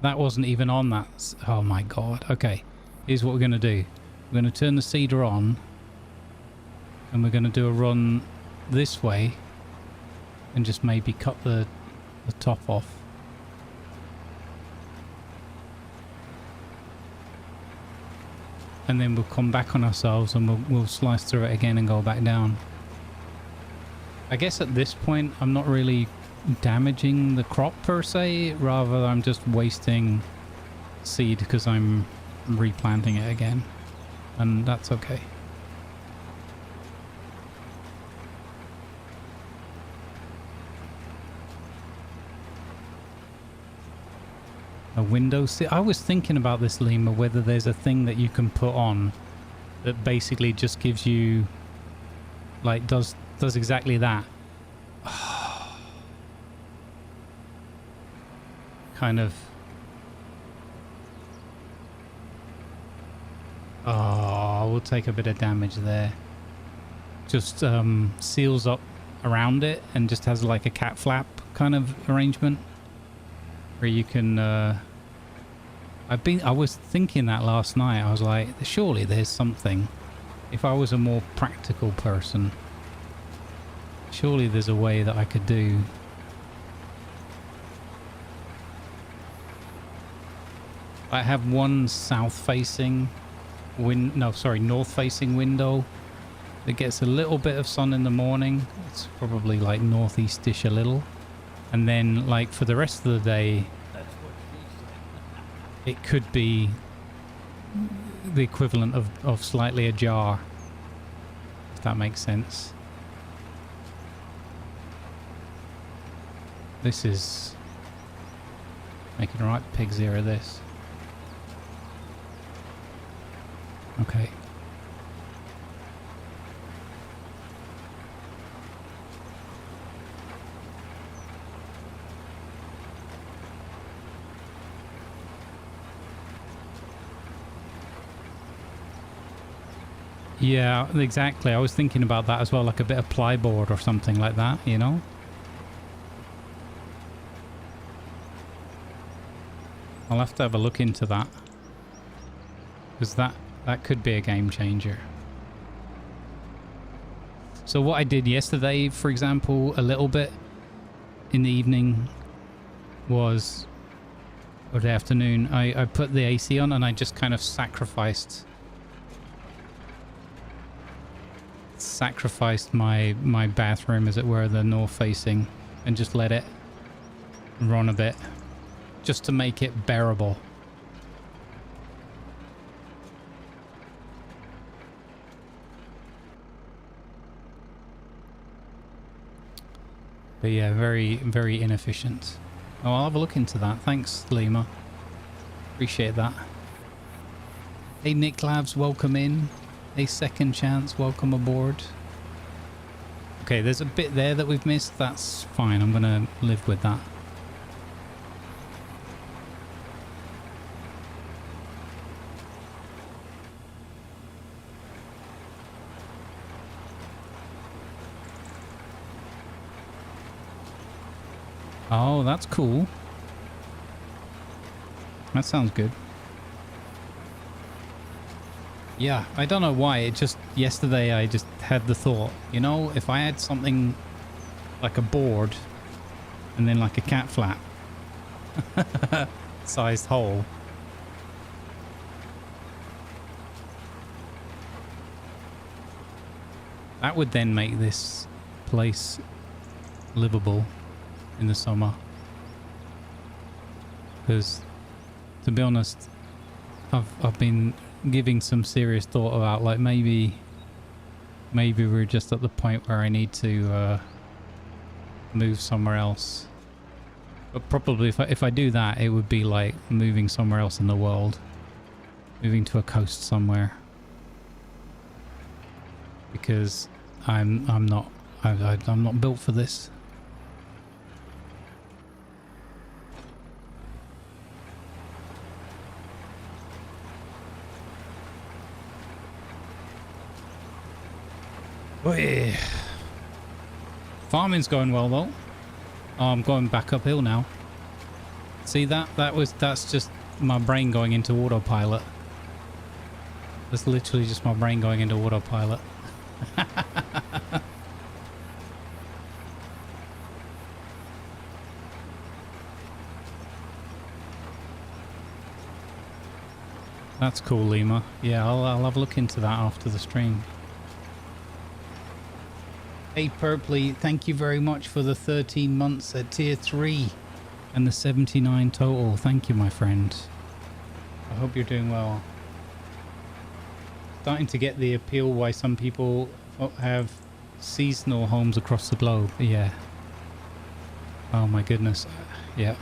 That wasn't even on that. Oh my god. Okay, here's what we're going to do. We're going to turn the seeder on, and we're going to do a run this way and just maybe cut the top off. And then we'll come back on ourselves and we'll slice through it again and go back down. I guess at this point I'm not really damaging the crop per se, rather I'm just wasting seed because I'm replanting it again, and that's okay. A window seat. I was thinking about this, Lima, whether there's a thing that you can put on that basically just gives you, like, does exactly that. Kind of. Oh, we'll take a bit of damage there. Just seals up around it and just has like a cat flap kind of arrangement where you can I was thinking that last night. I was like, surely there's something. If I was a more practical person, surely there's a way that I could do. I have one north-facing window that gets a little bit of sun in the morning. It's probably like northeastish a little, and then like for the rest of the day, it could be the equivalent of slightly ajar, if that makes sense. This is making right pig's ear of this. Okay. Yeah, exactly. I was thinking about that as well, like a bit of plyboard or something like that, you know? I'll have to have a look into that. Because that could be a game changer. So what I did yesterday, for example, a little bit in the evening was, or the afternoon, I put the AC on and I just kind of sacrificed my bathroom, as it were, the north facing, and just let it run a bit just to make it bearable. But yeah, very, very inefficient. Oh, I'll have a look into that. Thanks, Lima. Appreciate that. Hey, Nick Labs, welcome in. Hey, Second Chance, welcome aboard. Okay, there's a bit there that we've missed. That's fine. I'm going to live with that. Oh, that's cool. That sounds good. Yeah, I don't know why. It just, yesterday I just had the thought, you know, if I had something like a board and then like a cat flap sized hole. That would then make this place livable in the summer. Because, to be honest, I've been giving some serious thought about, like, maybe we're just at the point where I need to move somewhere else. But probably if I do that, it would be like moving somewhere else in the world, moving to a coast somewhere. Because I'm not built for this. Wait. Farming's going well though. Oh, I'm going back uphill now. See that? That's just my brain going into autopilot. That's literally just my brain going into autopilot. That's cool, Lima. Yeah, I'll have a look into that after the stream. Hey Purpley, thank you very much for the 13 months at tier 3 and the 79 total. Thank you, my friend. I hope you're doing well. Starting to get the appeal why some people have seasonal homes across the globe. Yeah. Oh my goodness. Yeah.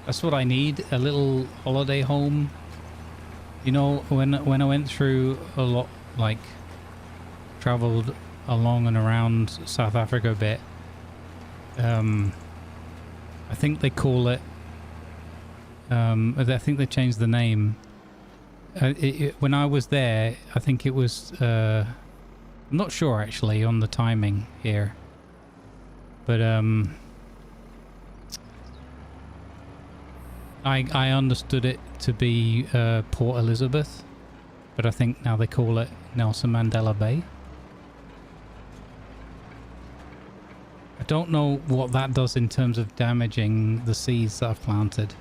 That's what I need, a little holiday home. You know, when I went through a lot, like, traveled along and around South Africa a bit, I think they call it, I think they changed the name. When I was there, I think it was, I'm not sure actually on the timing here, but I understood it to be Port Elizabeth, but I think now they call it Nelson Mandela Bay. I don't know what that does in terms of damaging the seeds that I've planted.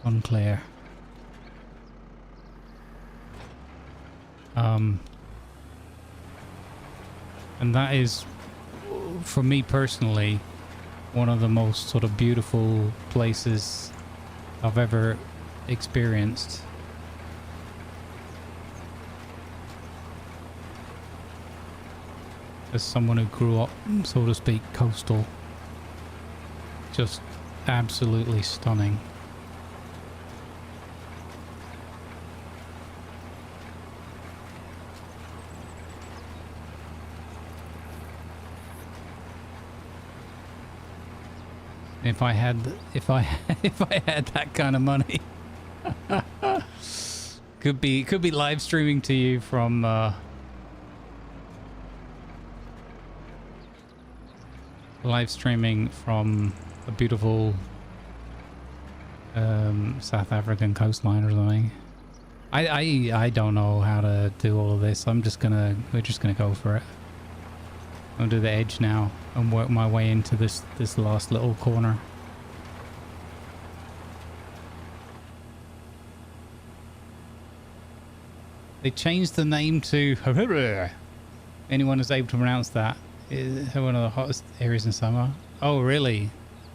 Unclear. And that is, for me personally, one of the most sort of beautiful places I've ever experienced. as someone who grew up, so to speak, coastal. Just absolutely stunning. If I had that kind of money, could be live streaming to you from a beautiful South African coastline or something. I don't know how to do all of this. We're just gonna go for it. I'll do the edge now and work my way into this last little corner. They changed the name to anyone who's able to pronounce that. Is one of the hottest areas in summer. Oh really?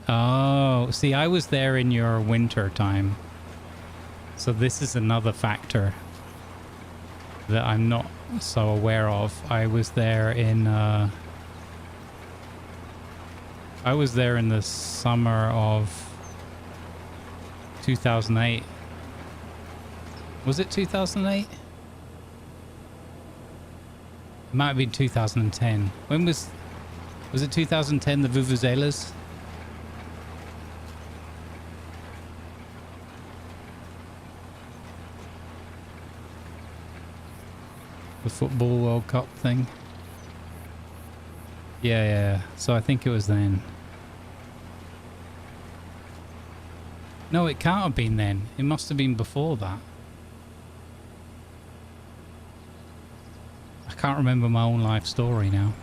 Oh, see, I was there in your winter time, so this is another factor that I'm not so aware of. I was there in the summer of 2008. Was it 2008? It might have been 2010. When was it 2010, the Vuvuzelas? The football World Cup thing? Yeah. So I think it was then. No, it can't have been then. It must have been before that. I can't remember my own life story now.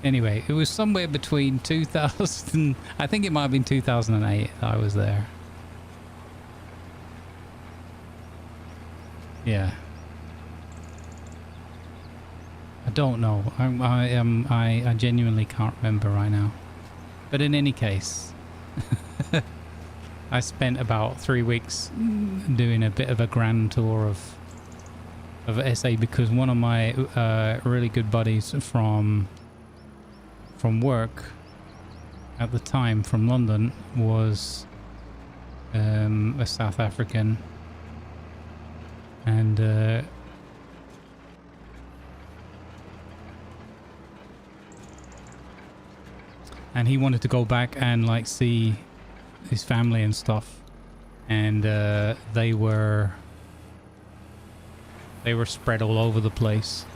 Anyway, it was somewhere between 2000... I think it might have been 2008 that I was there. Yeah. I don't know. I genuinely can't remember right now. But in any case, I spent about 3 weeks doing a bit of a grand tour of SA because one of my really good buddies from work at the time from London was a South African, and he wanted to go back and like see his family and stuff, and they were spread all over the place,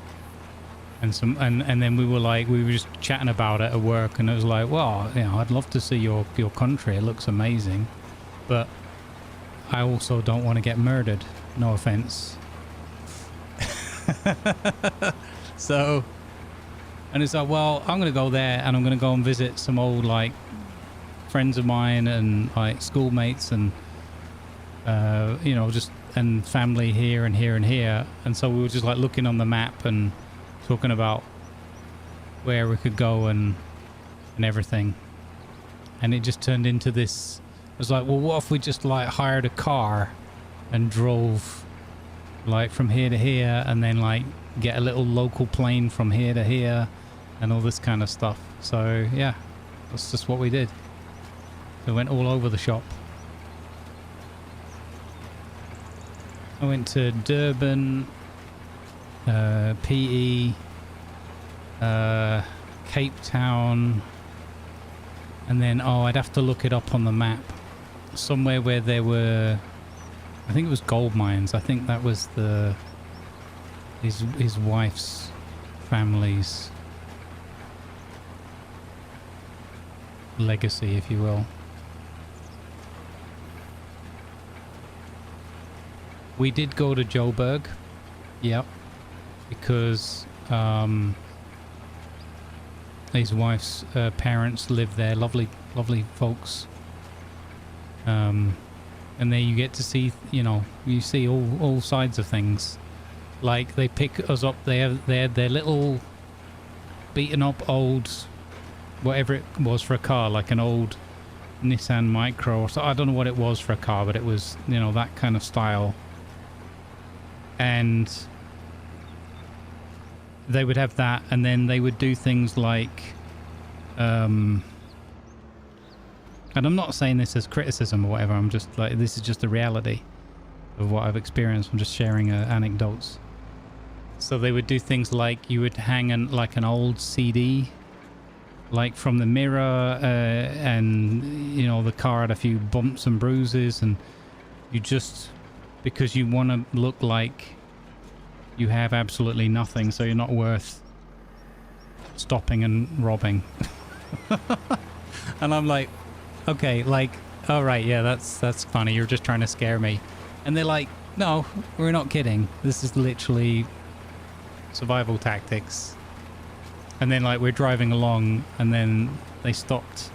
and then we were just chatting about it at work, and it was like, well, you know, I'd love to see your country, it looks amazing, but I also don't want to get murdered, no offense. So, and it's like, well, I'm gonna go there and I'm gonna go and visit some old like friends of mine and like schoolmates and you know, just and family here and here and here. And so we were just like looking on the map and talking about where we could go and everything. And it just turned into this. I was like, well, what if we just like hired a car and drove like from here to here, and then like get a little local plane from here to here and all this kind of stuff. So yeah, that's just what we did. We went all over the shop. I went to Durban, PE, Cape Town, and then, I'd have to look it up on the map. Somewhere where there were, I think it was gold mines. I think that was his wife's family's legacy, if you will. We did go to Joburg, yep, because his wife's parents live there, lovely folks. And there you get to see, you know, you see all sides of things. Like they pick us up, they had their little beaten up old, whatever it was for a car, like an old Nissan Micro, or so I don't know what it was for a car, but it was, you know, that kind of style. And they would have that, and then they would do things like, and I'm not saying this as criticism or whatever, I'm just like, this is just the reality of what I've experienced. I'm just sharing anecdotes. So they would do things like you would hang like an old CD, like from the mirror, and you know, the car had a few bumps and bruises, and you just, because you want to look like you have absolutely nothing, so you're not worth stopping and robbing. And I'm like, okay, like, all right, yeah, that's funny, you're just trying to scare me. And they're like, no, we're not kidding, this is literally survival tactics. And then like we're driving along, and then they stopped,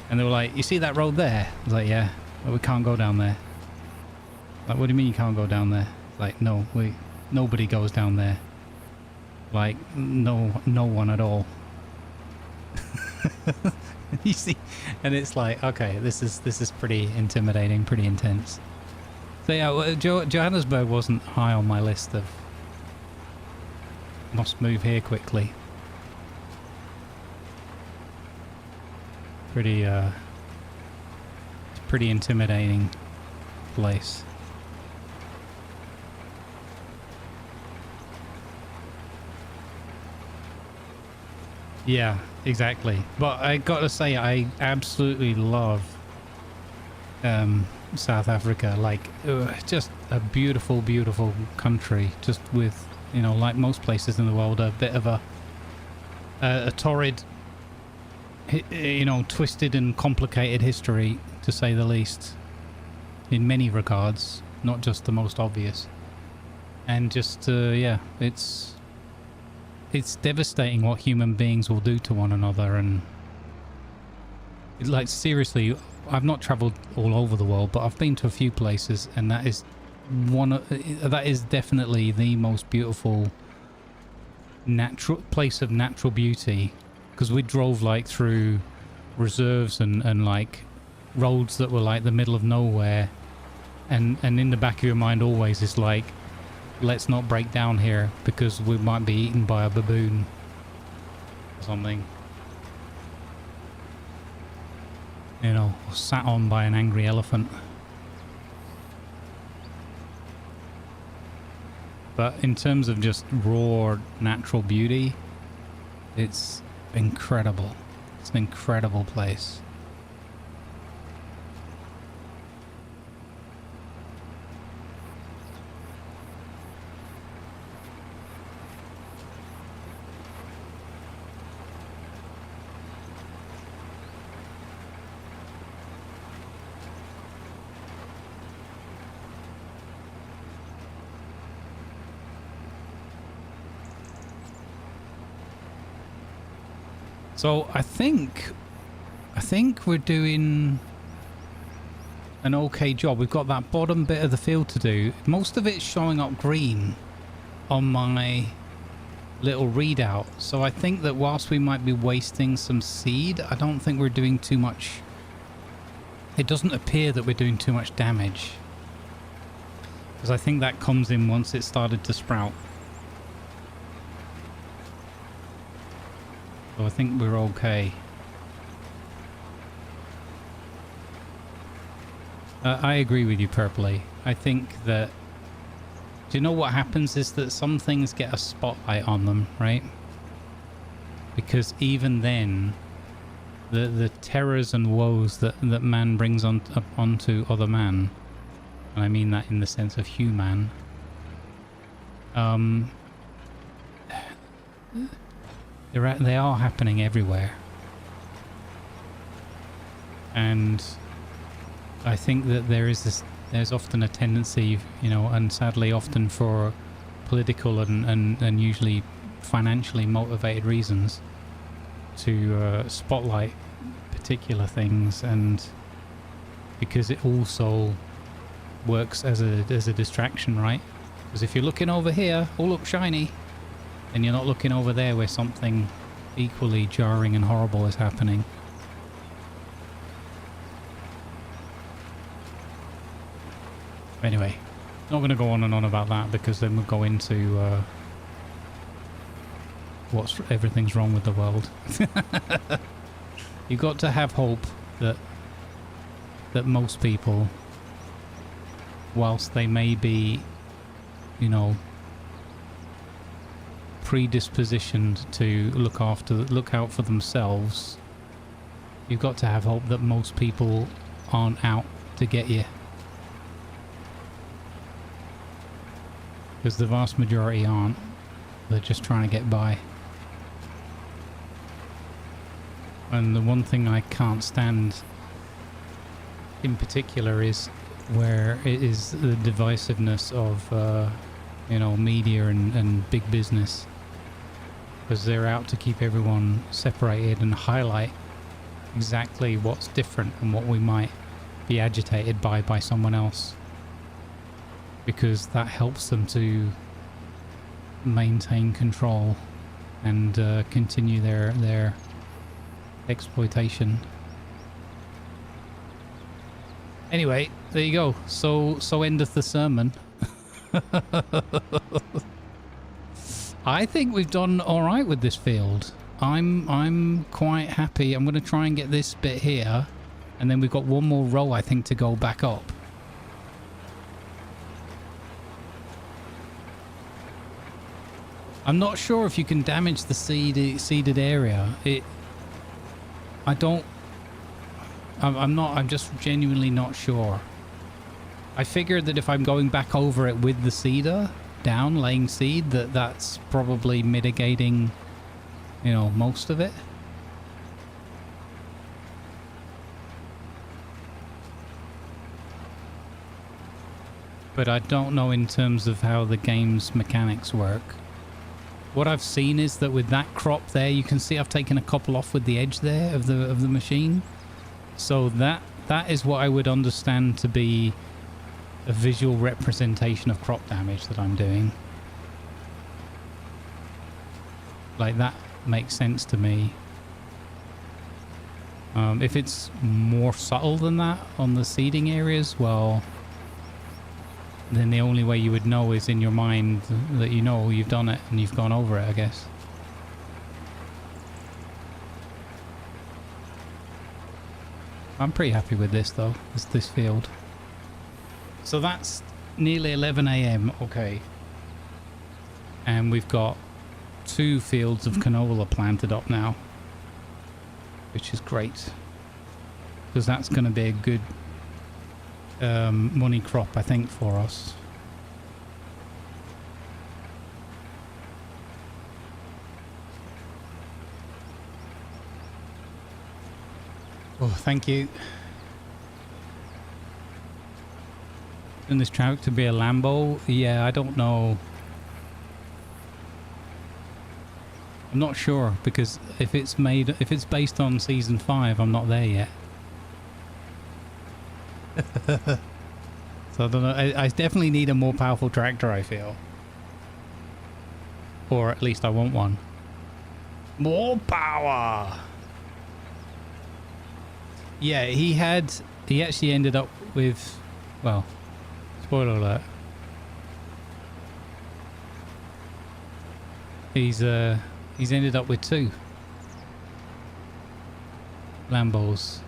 and they were like, you see that road there? I was like, yeah. Well, we can't go down there. Like, what do you mean you can't go down there? Like, no, nobody goes down there. Like, no one at all. You see, and it's like, okay, this is pretty intimidating, pretty intense. So yeah, well, Johannesburg wasn't high on my list of must move here quickly. Pretty intimidating place. Yeah, exactly. But I gotta say, I absolutely love South Africa. Like, just a beautiful, beautiful country. Just with, you know, like most places in the world, a bit of a torrid, you know, twisted and complicated history, to say the least, in many regards, not just the most obvious. And just, yeah, it's devastating what human beings will do to one another. And like, seriously, I've not traveled all over the world, but I've been to a few places, and that is definitely the most beautiful place of natural beauty, because we drove like through reserves and like roads that were like the middle of nowhere, and in the back of your mind always is like, let's not break down here because we might be eaten by a baboon or something, you know, or sat on by an angry elephant. But in terms of just raw natural beauty, it's incredible. It's an incredible place. So I think we're doing an okay job. We've got that bottom bit of the field to do. Most of it's showing up green on my little readout. So I think that whilst we might be wasting some seed, I don't think we're doing too much. It doesn't appear that we're doing too much damage, because I think that comes in once it started to sprout. So I think we're okay. I agree with you, Purpley. I think that, do you know what happens is that some things get a spotlight on them, right? Because even then, the terrors and woes that man brings onto other man, and I mean that in the sense of human, they are happening everywhere. And I think that there's often a tendency, you know, and sadly often for political and usually financially motivated reasons, to spotlight particular things, and because it also works as a distraction, right? Because if you're looking over here, oh look, shiny, and you're not looking over there where something equally jarring and horrible is happening. Anyway, not going to go on and on about that, because then we'll go into everything's wrong with the world. You've got to have hope that most people, whilst they may be, you know, predispositioned to look out for themselves, you've got to have hope that most people aren't out to get you. Because the vast majority aren't. They're just trying to get by. And the one thing I can't stand in particular is where it is the divisiveness of, you know, media and big business. Because they're out to keep everyone separated and highlight exactly what's different and what we might be agitated by someone else. Because that helps them to maintain control and continue their exploitation. Anyway, there you go. So endeth the sermon. I think we've done all right with this field. I'm quite happy. I'm going to try and get this bit here, and then we've got one more row, I think, to go back up. I'm not sure if you can damage the seeded area. I'm just genuinely not sure. I figured that if I'm going back over it with the seeder down, laying seed, that's probably mitigating, you know, most of it. But I don't know in terms of how the game's mechanics work. What I've seen is that with that crop there, you can see I've taken a couple off with the edge there of the machine. So that is what I would understand to be a visual representation of crop damage that I'm doing. Like, that makes sense to me. If it's more subtle than that on the seeding areas, well, then the only way you would know is in your mind that you know you've done it and you've gone over it, I guess. I'm pretty happy with this though, this field. So that's nearly 11 AM, okay. And we've got 2 fields of canola planted up now, which is great. Because that's going to be a good money crop, I think, for us. Oh, thank you. And this trout to be a Lambo? Yeah, I don't know. I'm not sure, because if it's based on season 5, I'm not there yet. So I don't know. I definitely need a more powerful tractor, I feel. Or at least I want one. More power! Yeah, he actually ended up with, well, spoiler alert. He's ended up with 2 Lambos.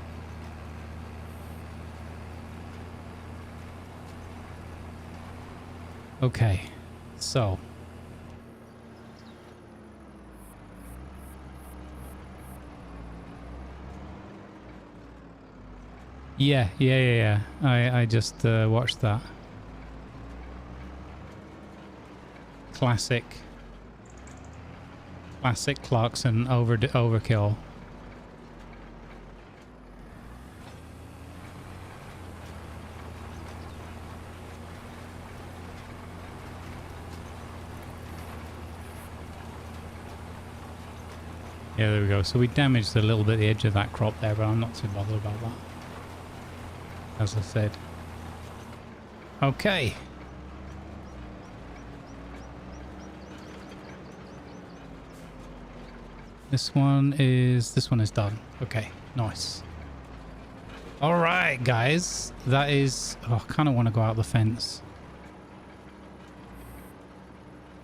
Okay, so yeah. I just watched that. Classic Clarkson overkill. Yeah, there we go. So we damaged a little bit the edge of that crop there, but I'm not too bothered about that, as I said. Okay. This one is done. Okay, nice. All right, guys. That is... Oh, I kind of want to go out the fence.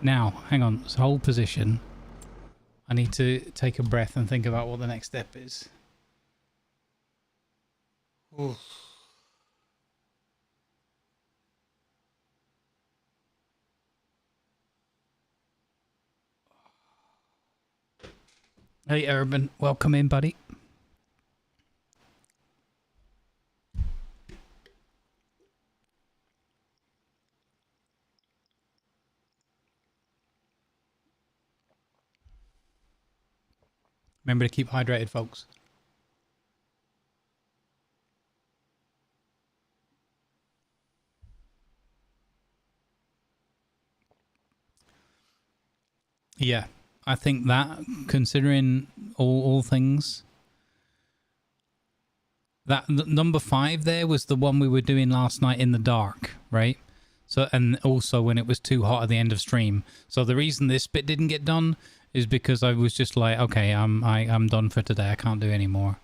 Now, hang on. So hold position. I need to take a breath and think about what the next step is. Oof. Hey, Urban. Welcome in, buddy. Remember to keep hydrated, folks. Yeah, I think that, considering all things, that number 5 there was the one we were doing last night in the dark, right? So, and also when it was too hot at the end of stream. So the reason this bit didn't get done is because I was just like, okay, I'm done for today. I can't do any more.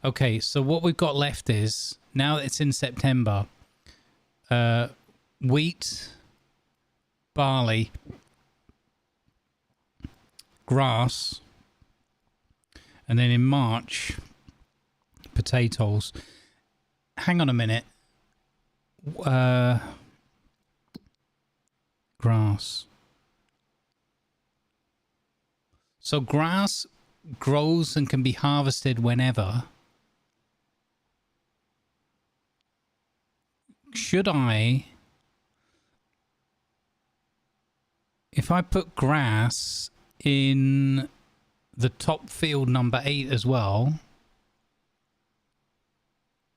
Okay, so what we've got left is, now that it's in September, wheat, barley, grass, and then in March, potatoes. Hang on a minute. Grass. So grass grows and can be harvested whenever. Should I, if I put grass in the top field number 8 as well,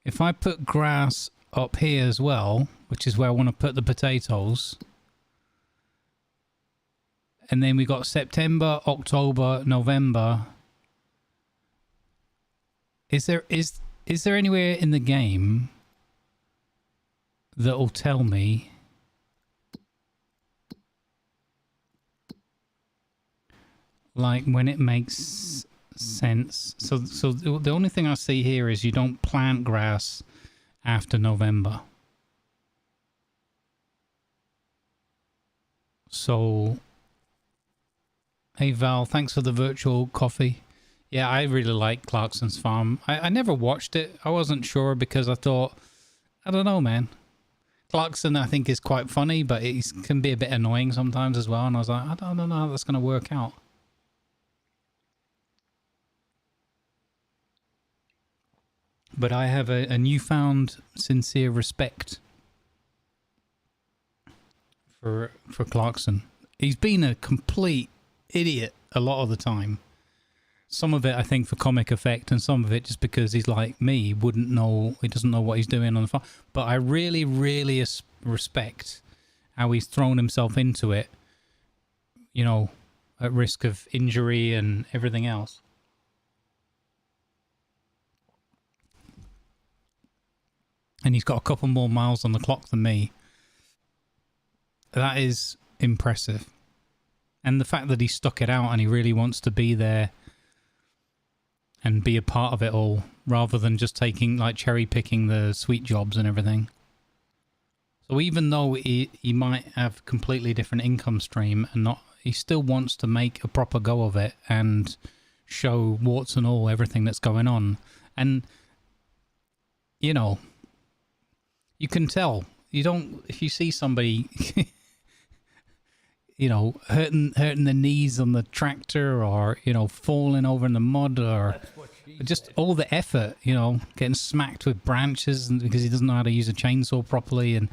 if I put grass up here as well, which is where I want to put the potatoes, and then we got September, October, November. Is there anywhere in the game that will tell me like when it makes sense? So the only thing I see here is you don't plant grass after November. So, hey Val, thanks for the virtual coffee. Yeah, I really like Clarkson's Farm. I never watched it. I wasn't sure because I thought, I don't know, man. Clarkson, I think, is quite funny, but he can be a bit annoying sometimes as well. And I was like, I don't know how that's going to work out. But I have a newfound sincere respect for Clarkson. He's been a complete idiot a lot of the time. Some of it, I think, for comic effect, and some of it just because he's like me, wouldn't know, he doesn't know what he's doing on the farm. But I really, really respect how he's thrown himself into it, you know, at risk of injury and everything else. And he's got a couple more miles on the clock than me. That is impressive. And the fact that he stuck it out and he really wants to be there and be a part of it all, rather than just taking, like, cherry picking the sweet jobs and everything. So even though he might have a completely different income stream and not, he still wants to make a proper go of it and show warts and all everything that's going on. And, you know, you can tell. You don't, if you see somebody you know, hurting the knees on the tractor, or, you know, falling over in the mud, or just all the effort, you know, getting smacked with branches because he doesn't know how to use a chainsaw properly, and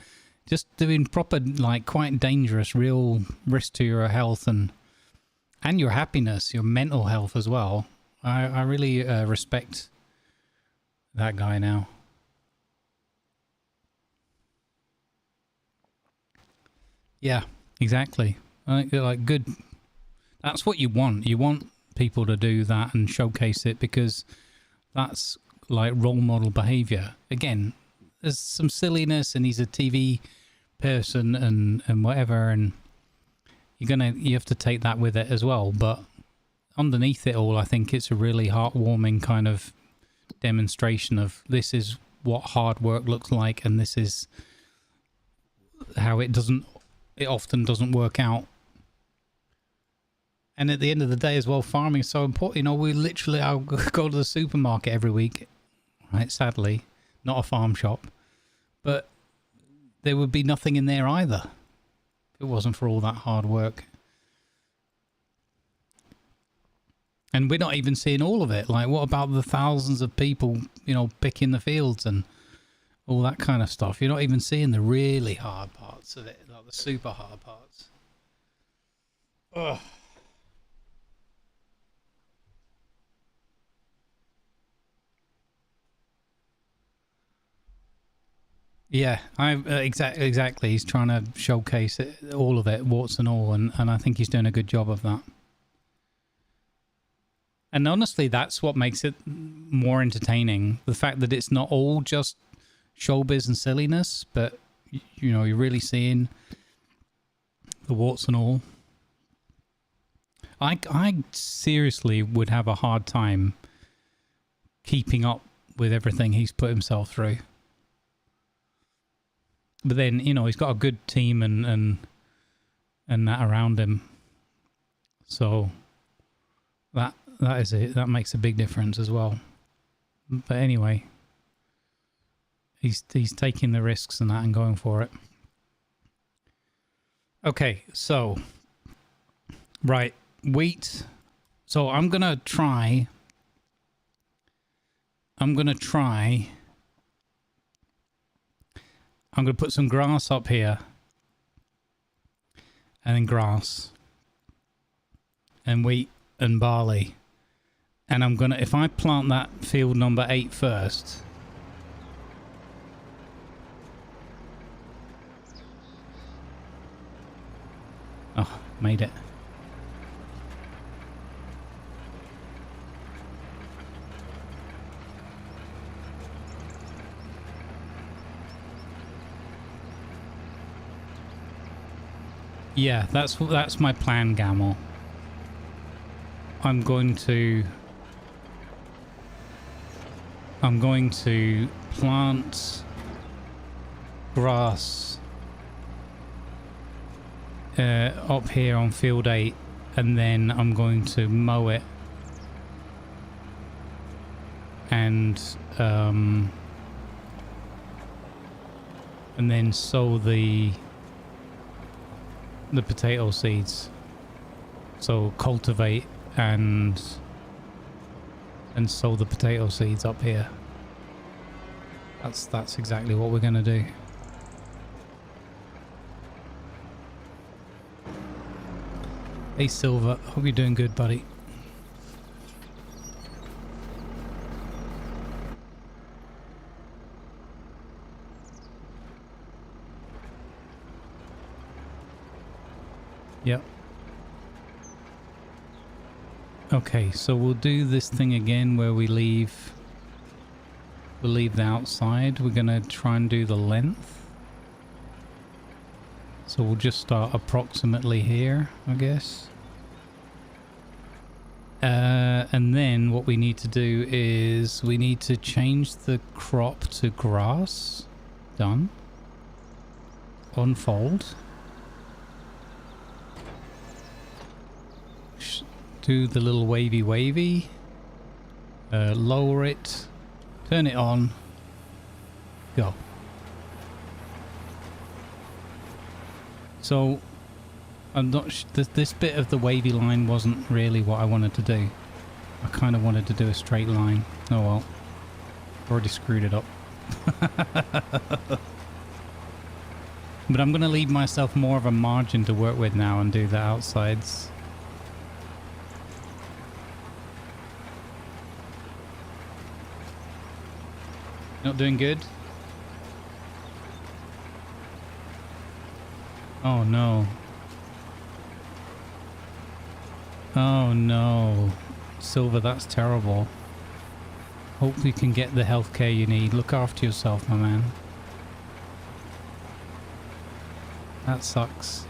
just doing proper, like, quite dangerous, real risk to your health and your happiness, your mental health as well. I really respect that guy now. Yeah, exactly. Like, good. That's what you want. You want people to do that and showcase it, because that's like role model behavior. Again, there's some silliness, and he's a TV person and whatever, and you have to take that with it as well. But underneath it all, I think it's a really heartwarming kind of demonstration of, this is what hard work looks like, and this is how it often doesn't work out. And at the end of the day as well, farming is so important. You know, we literally, I'll go to the supermarket every week, right? Sadly, not a farm shop, but there would be nothing in there either if it wasn't for all that hard work. And we're not even seeing all of it. Like, what about the thousands of people, you know, picking the fields and all that kind of stuff? You're not even seeing the really hard parts of it, like the super hard parts. Ugh. Yeah, exactly. He's trying to showcase it, all of it, warts and all, and I think he's doing a good job of that. And honestly, that's what makes it more entertaining. The fact that it's not all just showbiz and silliness, but, you know, you're really seeing the warts and all. I seriously would have a hard time keeping up with everything he's put himself through. But then, you know, he's got a good team and that around him. So that is it. That makes a big difference as well. But anyway, he's taking the risks and that and going for it. Okay, so right, wheat. So I'm gonna try. I'm gonna put some grass up here, and then grass, and wheat and barley. And I'm gonna, if I plant that field number 8 first. Oh, made it. Yeah, that's my plan, Gamel. I'm going to plant grass up here on field 8, and then I'm going to mow it and then sow the potato seeds. So cultivate and sow the potato seeds up here. That's exactly what we're gonna do. Hey Silver, hope you're doing good, buddy. Yep. Okay, so we'll do this thing again where we'll leave the outside. We're gonna try and do the length. So we'll just start approximately here, I guess. And then what we need to do is we need to change the crop to grass. Done. Unfold. Do the little wavy, lower it, turn it on, go. So I'm not this bit of the wavy line wasn't really what I wanted to do. I kind of wanted to do a straight line. Oh well, already screwed it up. But I'm going to leave myself more of a margin to work with now and do the outsides. Not doing good? Oh no. Oh no. Silver, that's terrible. Hope you can get the healthcare you need. Look after yourself, my man. That sucks.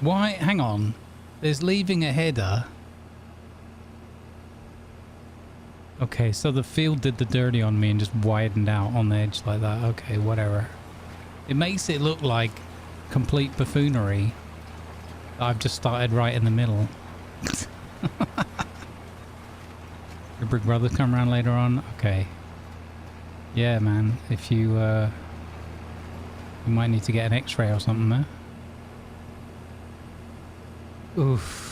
Why? Hang on. There's leaving a header. Okay, so the field did the dirty on me and just widened out on the edge like that. Okay, whatever. It makes it look like complete buffoonery. I've just started right in the middle. Your big brother come around later on? Okay. Yeah, man. If you, you might need to get an x-ray or something there. Oof.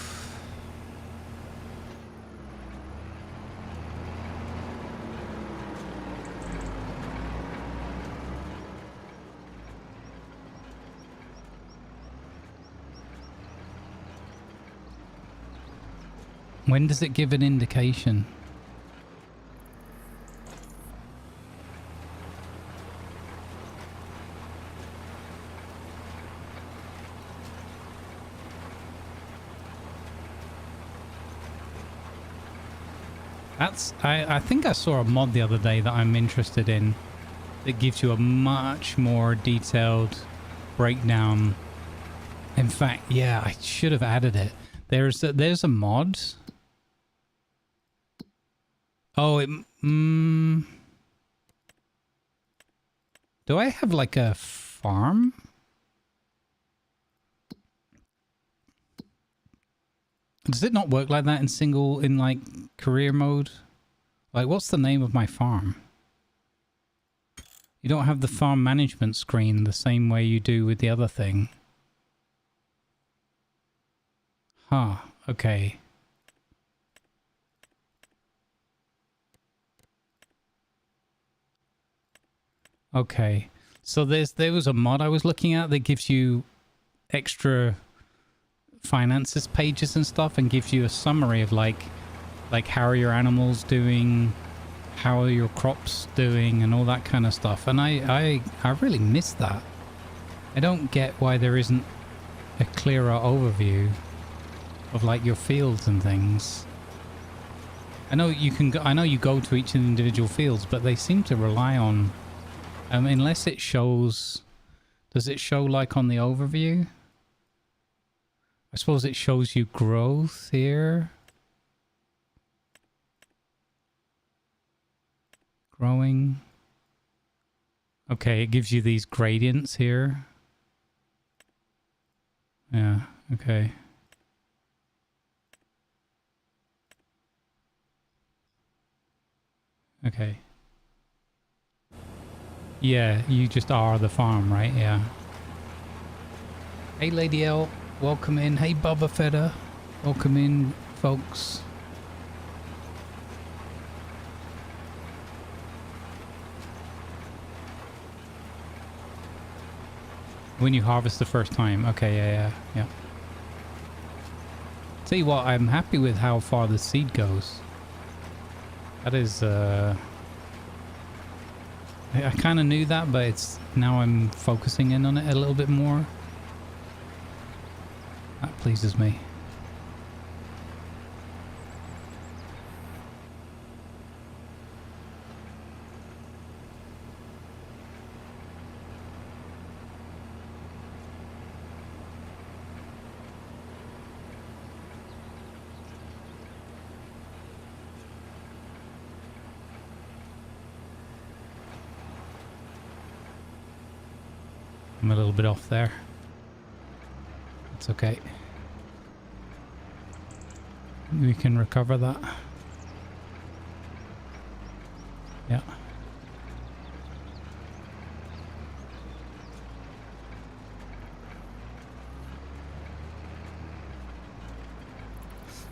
When does it give an indication? That's, I think I saw a mod the other day that I'm interested in that gives you a much more detailed breakdown. In fact, yeah, I should have added it. There's a mod. Oh, it, do I have like a farm? Does it not work like that in like career mode? Like, what's the name of my farm? You don't have the farm management screen the same way you do with the other thing. Huh, okay. Okay. So there was a mod I was looking at that gives you extra finances pages and stuff and gives you a summary of like how are your animals doing, how are your crops doing, and all that kind of stuff. And I really miss that. I don't get why there isn't a clearer overview of like your fields and things. I know you can go, I know you go to each of the individual fields, but they seem to rely on unless it shows, does it show like on the overview? I suppose it shows you growth here. Growing. Okay, it gives you these gradients here. Yeah, okay. Okay. Yeah, you just are the farm, right? Yeah. Hey, Lady L, welcome in. Hey, Bubba Fedder, welcome in, folks. When you harvest the first time. Okay, yeah. Tell you what, I'm happy with how far the seed goes. That is, I kind of knew that, but it's now I'm focusing in on it a little bit more. That pleases me. I'm a little bit off there. It's okay. We can recover that. Yeah.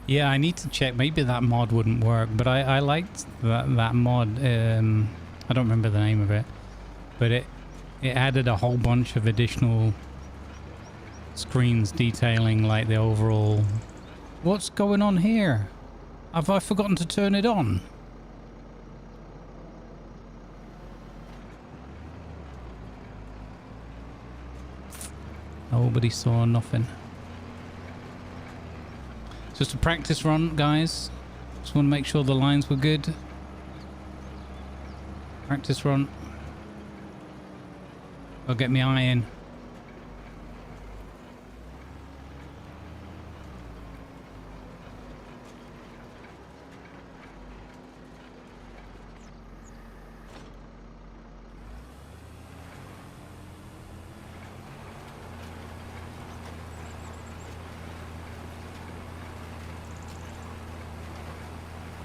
Yeah, I need to check. Maybe that mod wouldn't work, but I liked that mod. I don't remember the name of it, but it added a whole bunch of additional screens detailing like the overall. What's going on here? Have I forgotten to turn it on? Nobody saw nothing. Just a practice run, guys. Just want to make sure the lines were good. Practice run. I'll get my eye in.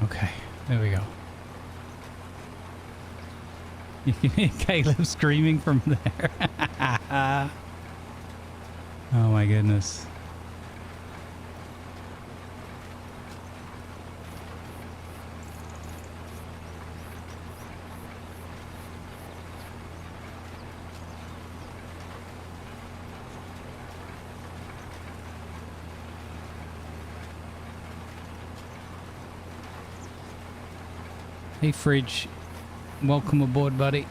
Okay, there we go. You can hear Caleb screaming from there. Oh my goodness. Hey Fridge, welcome aboard, buddy.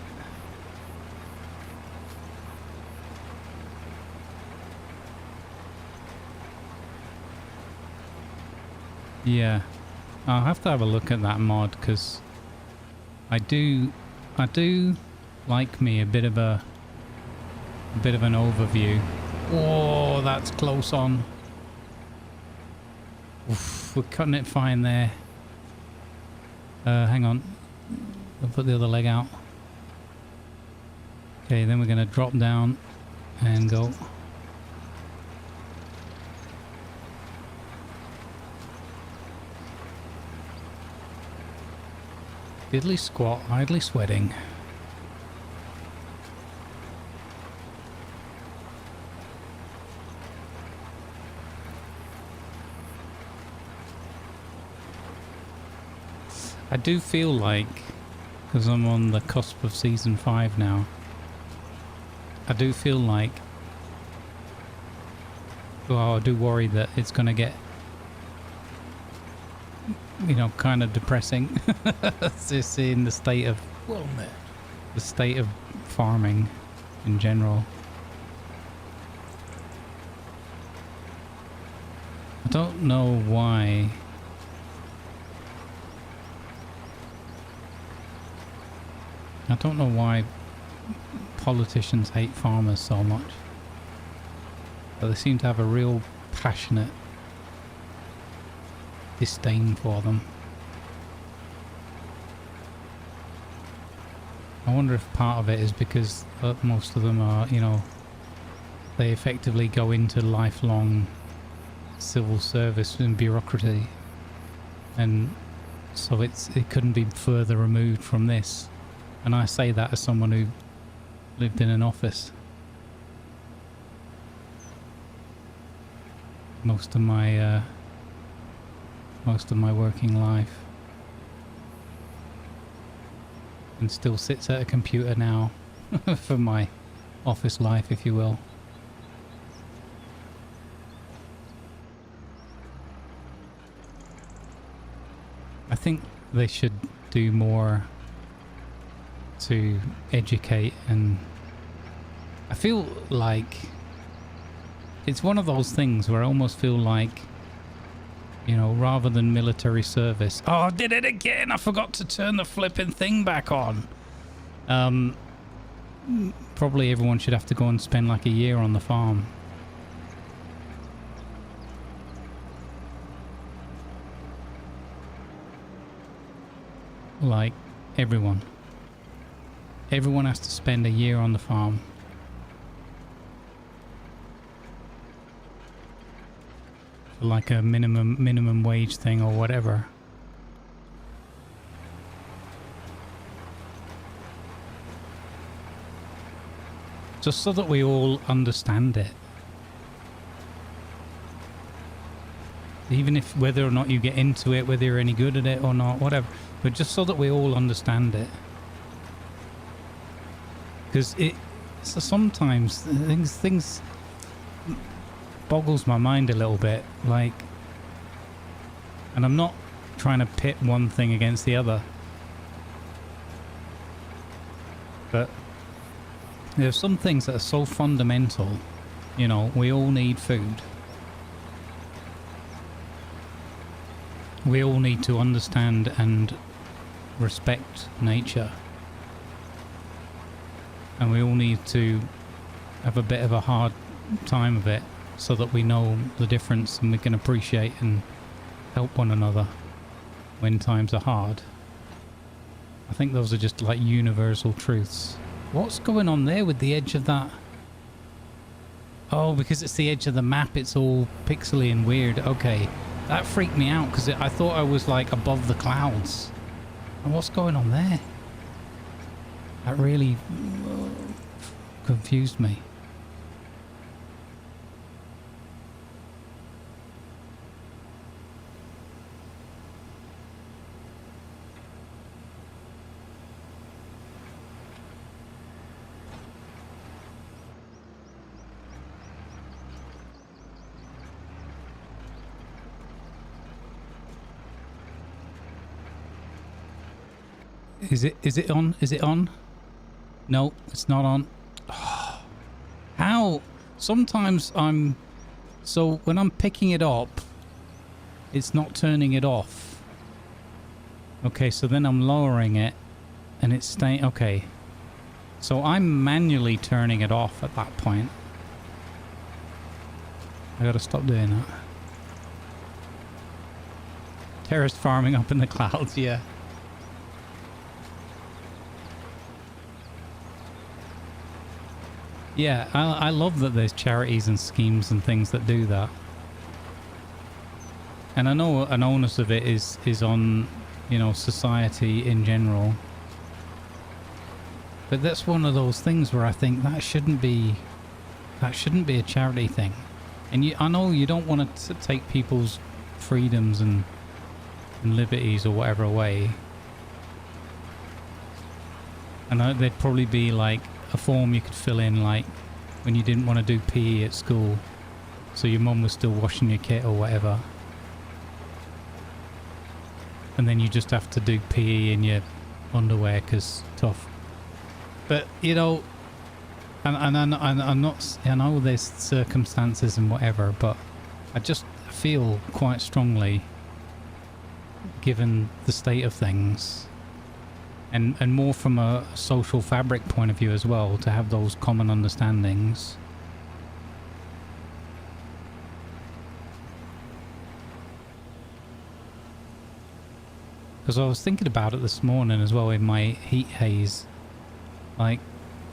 Yeah, I'll have to have a look at that mod because I do like me a bit of an overview. Oh, that's close on. Oof, we're cutting it fine there. Hang on. I'll put the other leg out. Okay, then we're going to drop down and go. Idly squat, idly sweating. I do feel like, because I'm on the cusp of season 5 now, I do feel like, well, I do worry that it's going to get, you know, kind of depressing. Just seeing the state of, well, the state of farming in general. I don't know why. I don't know why politicians hate farmers so much, but they seem to have a real passionate disdain for them. I wonder if part of it is because most of them are, you know, they effectively go into lifelong civil service and bureaucracy, and so it couldn't be further removed from this. And I say that as someone who lived in an office most of my working life, and still sits at a computer now for my office life, if you will. I think they should do more to educate, and I feel like it's one of those things where I almost feel like, you know, rather than military service. Oh, I did it again! I forgot to turn the flipping thing back on. Probably everyone should have to go and spend like a year on the farm. Like, everyone. Everyone has to spend a year on the farm. For like a minimum wage thing or whatever. Just so that we all understand it. Even if whether or not you get into it, whether you're any good at it or not, whatever. But just so that we all understand it. Because so sometimes things boggles my mind a little bit, like, and I'm not trying to pit one thing against the other, but there's some things that are so fundamental. You know, we all need food. We all need to understand and respect nature. And we all need to have a bit of a hard time of it so that we know the difference and we can appreciate and help one another when times are hard. I think those are just like universal truths. What's going on there with the edge of that? Oh, because it's the edge of the map, it's all pixely and weird. Okay, That freaked me out because I thought I was like above the clouds. And what's going on there? That really confused me. Is it on? Is it on? No, it's not on. Oh, how? Sometimes so when I'm picking it up, it's not turning it off. Okay, so then I'm lowering it and it's staying. Okay. So I'm manually turning it off at that point. I gotta stop doing that. Terraced farming up in the clouds, yeah. Yeah, I love that there's charities and schemes and things that do that. And I know an onus of it is on, you know, society in general. But that's one of those things where I think that shouldn't be a charity thing. And I know you don't want to take people's freedoms and liberties or whatever away. And there'd probably be like a form you could fill in, like when you didn't want to do PE at school, so your mum was still washing your kit or whatever, and then you just have to do PE in your underwear because tough. But you know, and I'm not, I know there's circumstances and whatever, but I just feel quite strongly, given the state of things, and more from a social fabric point of view as well, to have those common understandings. Because I was thinking about it this morning as well in my heat haze. Like,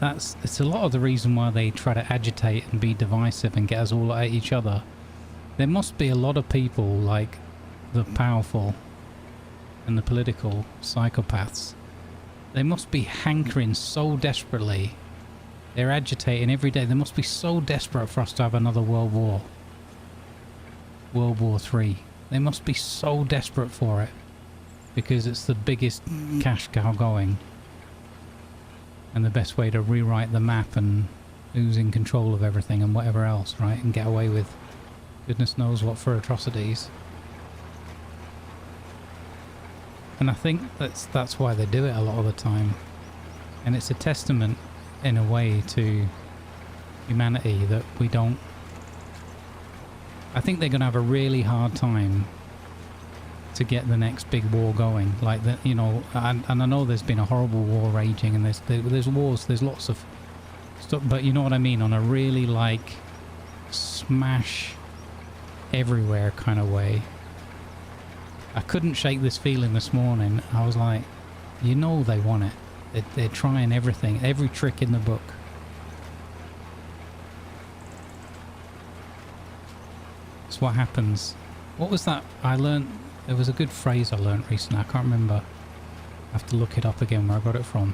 it's a lot of the reason why they try to agitate and be divisive and get us all at each other. There must be a lot of people, like the powerful and the political psychopaths. They must be hankering so desperately. They're agitating every day. They must be so desperate for us to have another World War. World War III. They must be so desperate for it. Because it's the biggest cash cow going. And the best way to rewrite the map and losing control of everything and whatever else, right? And get away with goodness knows what for atrocities. And I think that's why they do it a lot of the time. And it's a testament, in a way, to humanity that we don't... I think they're going to have a really hard time to get the next big war going. Like, that, you know, and I know there's been a horrible war raging, and there's wars, there's lots of stuff, but you know what I mean, on a really, like, smash everywhere kind of way. I couldn't shake this feeling this morning. I was like, you know they want it. They're trying everything, every trick in the book. It's what happens. What was that I learned? There was a good phrase I learned recently. I can't remember. I have to look it up again where I got it from.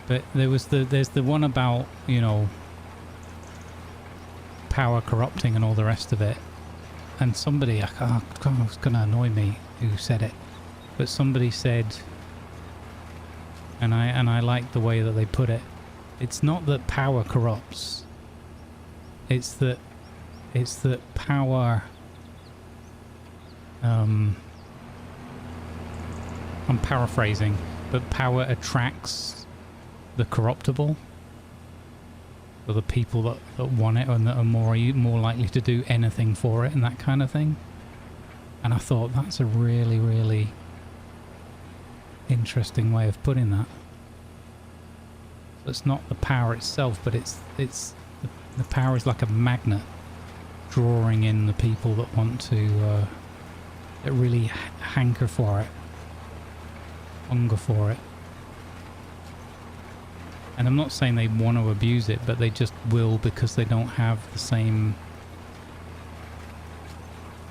But there's the one about, you know, power corrupting and all the rest of it. And somebody, it's going to annoy me who said it, but somebody said, and I like the way that they put it, it's not that power corrupts, it's that power, I'm paraphrasing, but power attracts the corruptible, or the people that want it and that are more likely to do anything for it and that kind of thing. And I thought that's a really, really interesting way of putting that. So it's not the power itself, but it's the power is like a magnet drawing in the people that want to that really hanker for it, hunger for it. And I'm not saying they want to abuse it, but they just will, because they don't have the same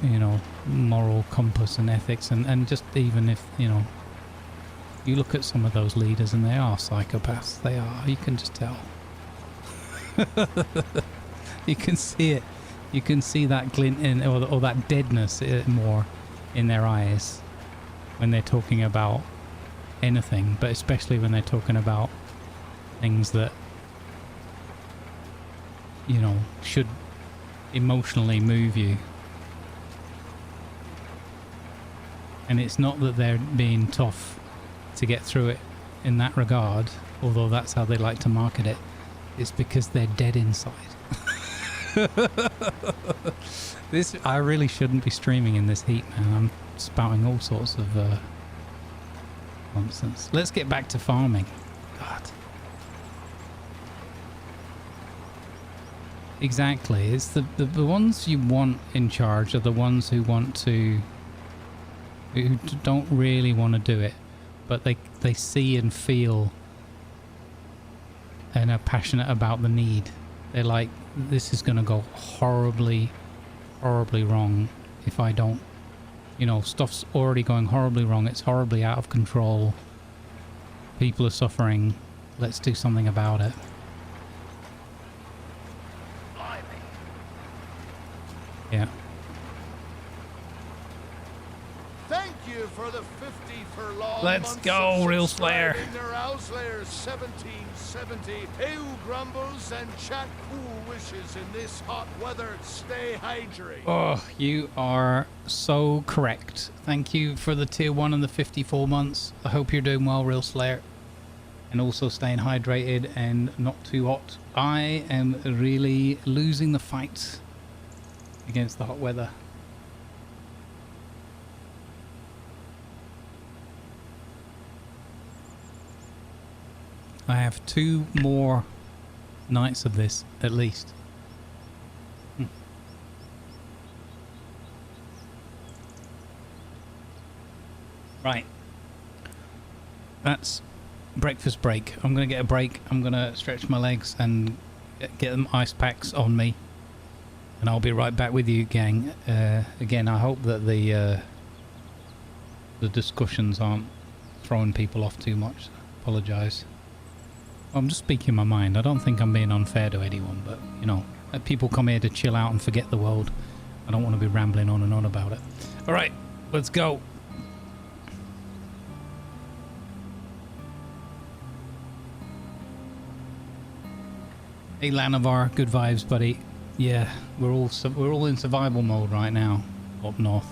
you know, moral compass and ethics, and just even if, you know, you look at some of those leaders and they are psychopaths. They are. You can just tell. You can see it. You can see that glint in, or that deadness more in their eyes when they're talking about anything, but especially when they're talking about things that, you know, should emotionally move you. And it's not that they're being tough to get through it in that regard, although that's how they like to market it. It's because they're dead inside. I really shouldn't be streaming in this heat, man. I'm spouting all sorts of nonsense. Let's get back to farming. God. Exactly. It's the ones you want in charge are the ones who don't really want to do it, but they see and feel and are passionate about the need. They're like, this is going to go horribly, horribly wrong if I don't, you know, stuff's already going horribly wrong. It's horribly out of control. People are suffering. Let's do something about it. Yeah. Thank you for the 50 furlong. Let's go, Real Slayer. Slayer 1770. Ew, Grumbles, and chat cool wishes in this hot weather. Stay hydrated. Oh, you are so correct. Thank you for the tier 1 and the 54 months. I hope you're doing well, Real Slayer. And also staying hydrated and not too hot. I am really losing the fight against the hot weather. I have 2 more nights of this, at least. Right. That's breakfast break. I'm going to get a break. I'm going to stretch my legs and get them ice packs on me. And I'll be right back with you, gang. Again, I hope that the discussions aren't throwing people off too much. Apologise. I'm just speaking my mind. I don't think I'm being unfair to anyone, but, you know, people come here to chill out and forget the world. I don't want to be rambling on and on about it. All right, let's go. Hey, Lanavar, good vibes, buddy. Yeah, we're all in survival mode right now up north.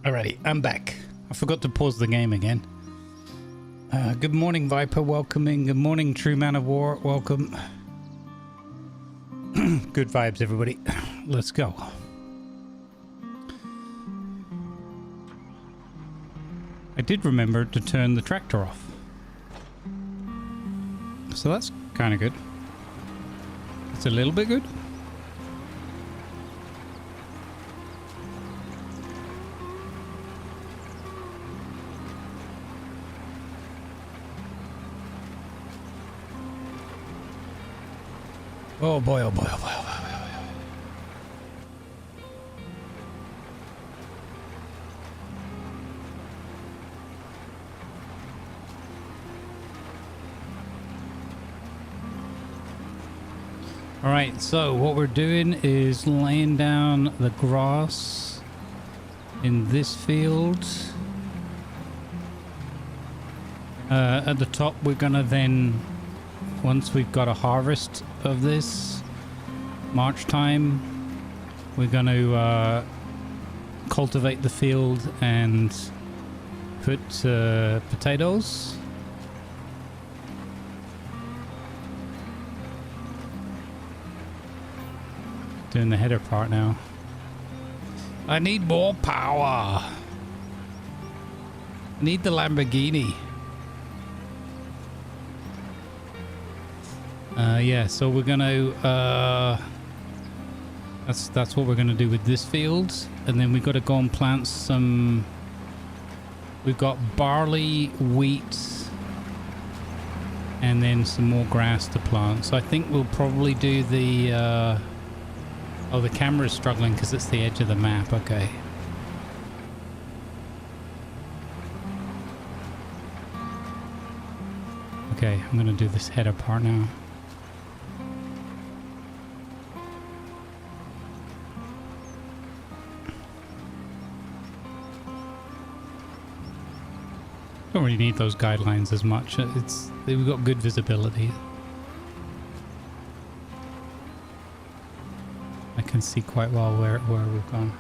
Alrighty, I'm back. I forgot to pause the game again. Good morning, Viper. Welcoming. Good morning, True Man of War. Welcome. Good vibes, everybody. Let's go. I did remember to turn the tractor off. So that's kind of good. It's a little bit good. Oh boy, oh boy, oh boy, oh boy, oh boy. All right, so what we're doing is laying down the grass in this field. At the top, we're gonna then, once we've got a harvest of this March time, we're gonna cultivate the field and put potatoes. Doing the header part now. I need more power. I need the Lamborghini. Yeah, so we're gonna that's what we're gonna do with this field, and then we've got to go and plant some. We've got barley, wheat, and then some more grass to plant. So I think we'll probably do the oh, the camera's struggling because it's the edge of the map. Okay. Okay, I'm gonna do this header part now. Don't really need those guidelines as much. We've got good visibility. I can see quite well where we've gone.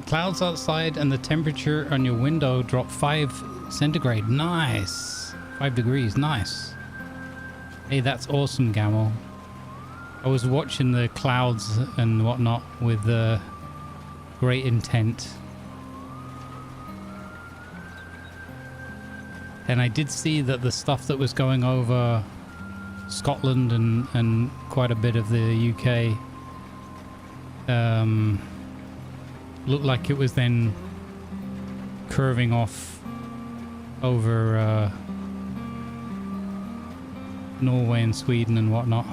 Clouds outside and the temperature on your window dropped 5 centigrade. Nice. 5 degrees. Nice. Hey, that's awesome, Gamo. I was watching the clouds and whatnot with great intent. And I did see that the stuff that was going over Scotland and quite a bit of the UK looked like it was then curving off over Norway and Sweden and whatnot.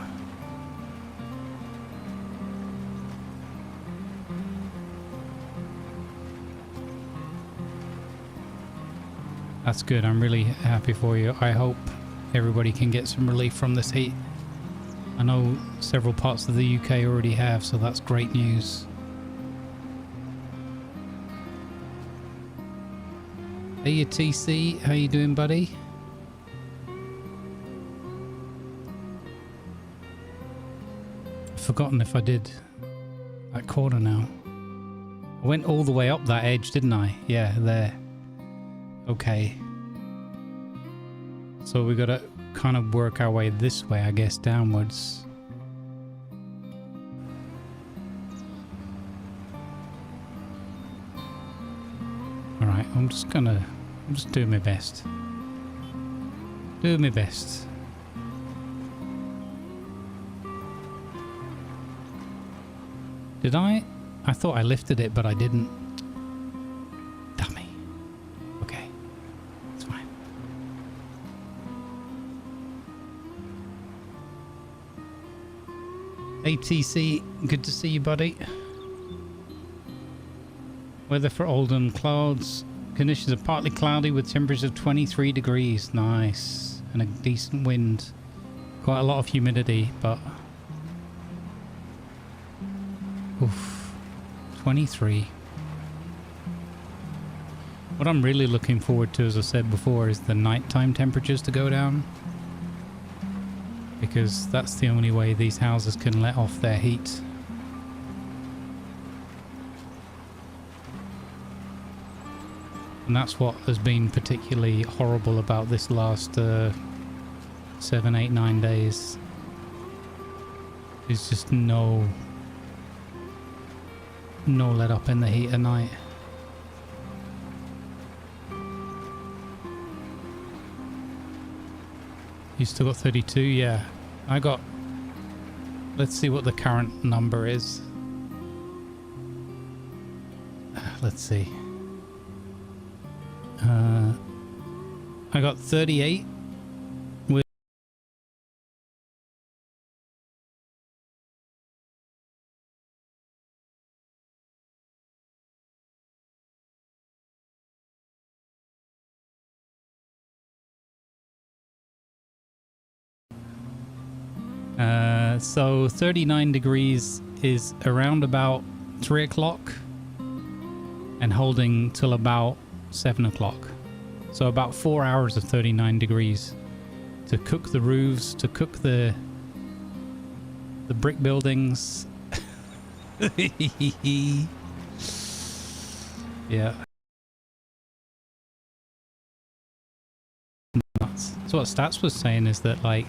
That's good. I'm really happy for you. I hope everybody can get some relief from this heat. I know several parts of the UK already have, so that's great news. Hey, you TC, how you doing, buddy? I've forgotten if I did that corner now. I went all the way up that edge, didn't I? Yeah, there. Okay. So we got to kind of work our way this way, I guess, downwards. Alright, I'm just doing my best. Doing my best. Did I? I thought I lifted it, but I didn't. Dummy. Okay. It's fine. ATC, good to see you, buddy. Weather for Oldham, clouds. Conditions are partly cloudy with temperatures of 23 degrees. Nice. And a decent wind. Quite a lot of humidity, but... Oof. 23. What I'm really looking forward to, as I said before, is the nighttime temperatures to go down. Because that's the only way these houses can let off their heat. And that's what has been particularly horrible about this last 7, 8, 9 days. There's just no let up in the heat at night. You still got 32? Yeah. I got... Let's see what the current number is. Let's see. I got 38 with so 39 degrees is around about 3 o'clock and holding till about 7 o'clock. So about 4 hours of 39 degrees to cook the roofs, to cook the brick buildings. Yeah. Nuts. So what Stats was saying is that like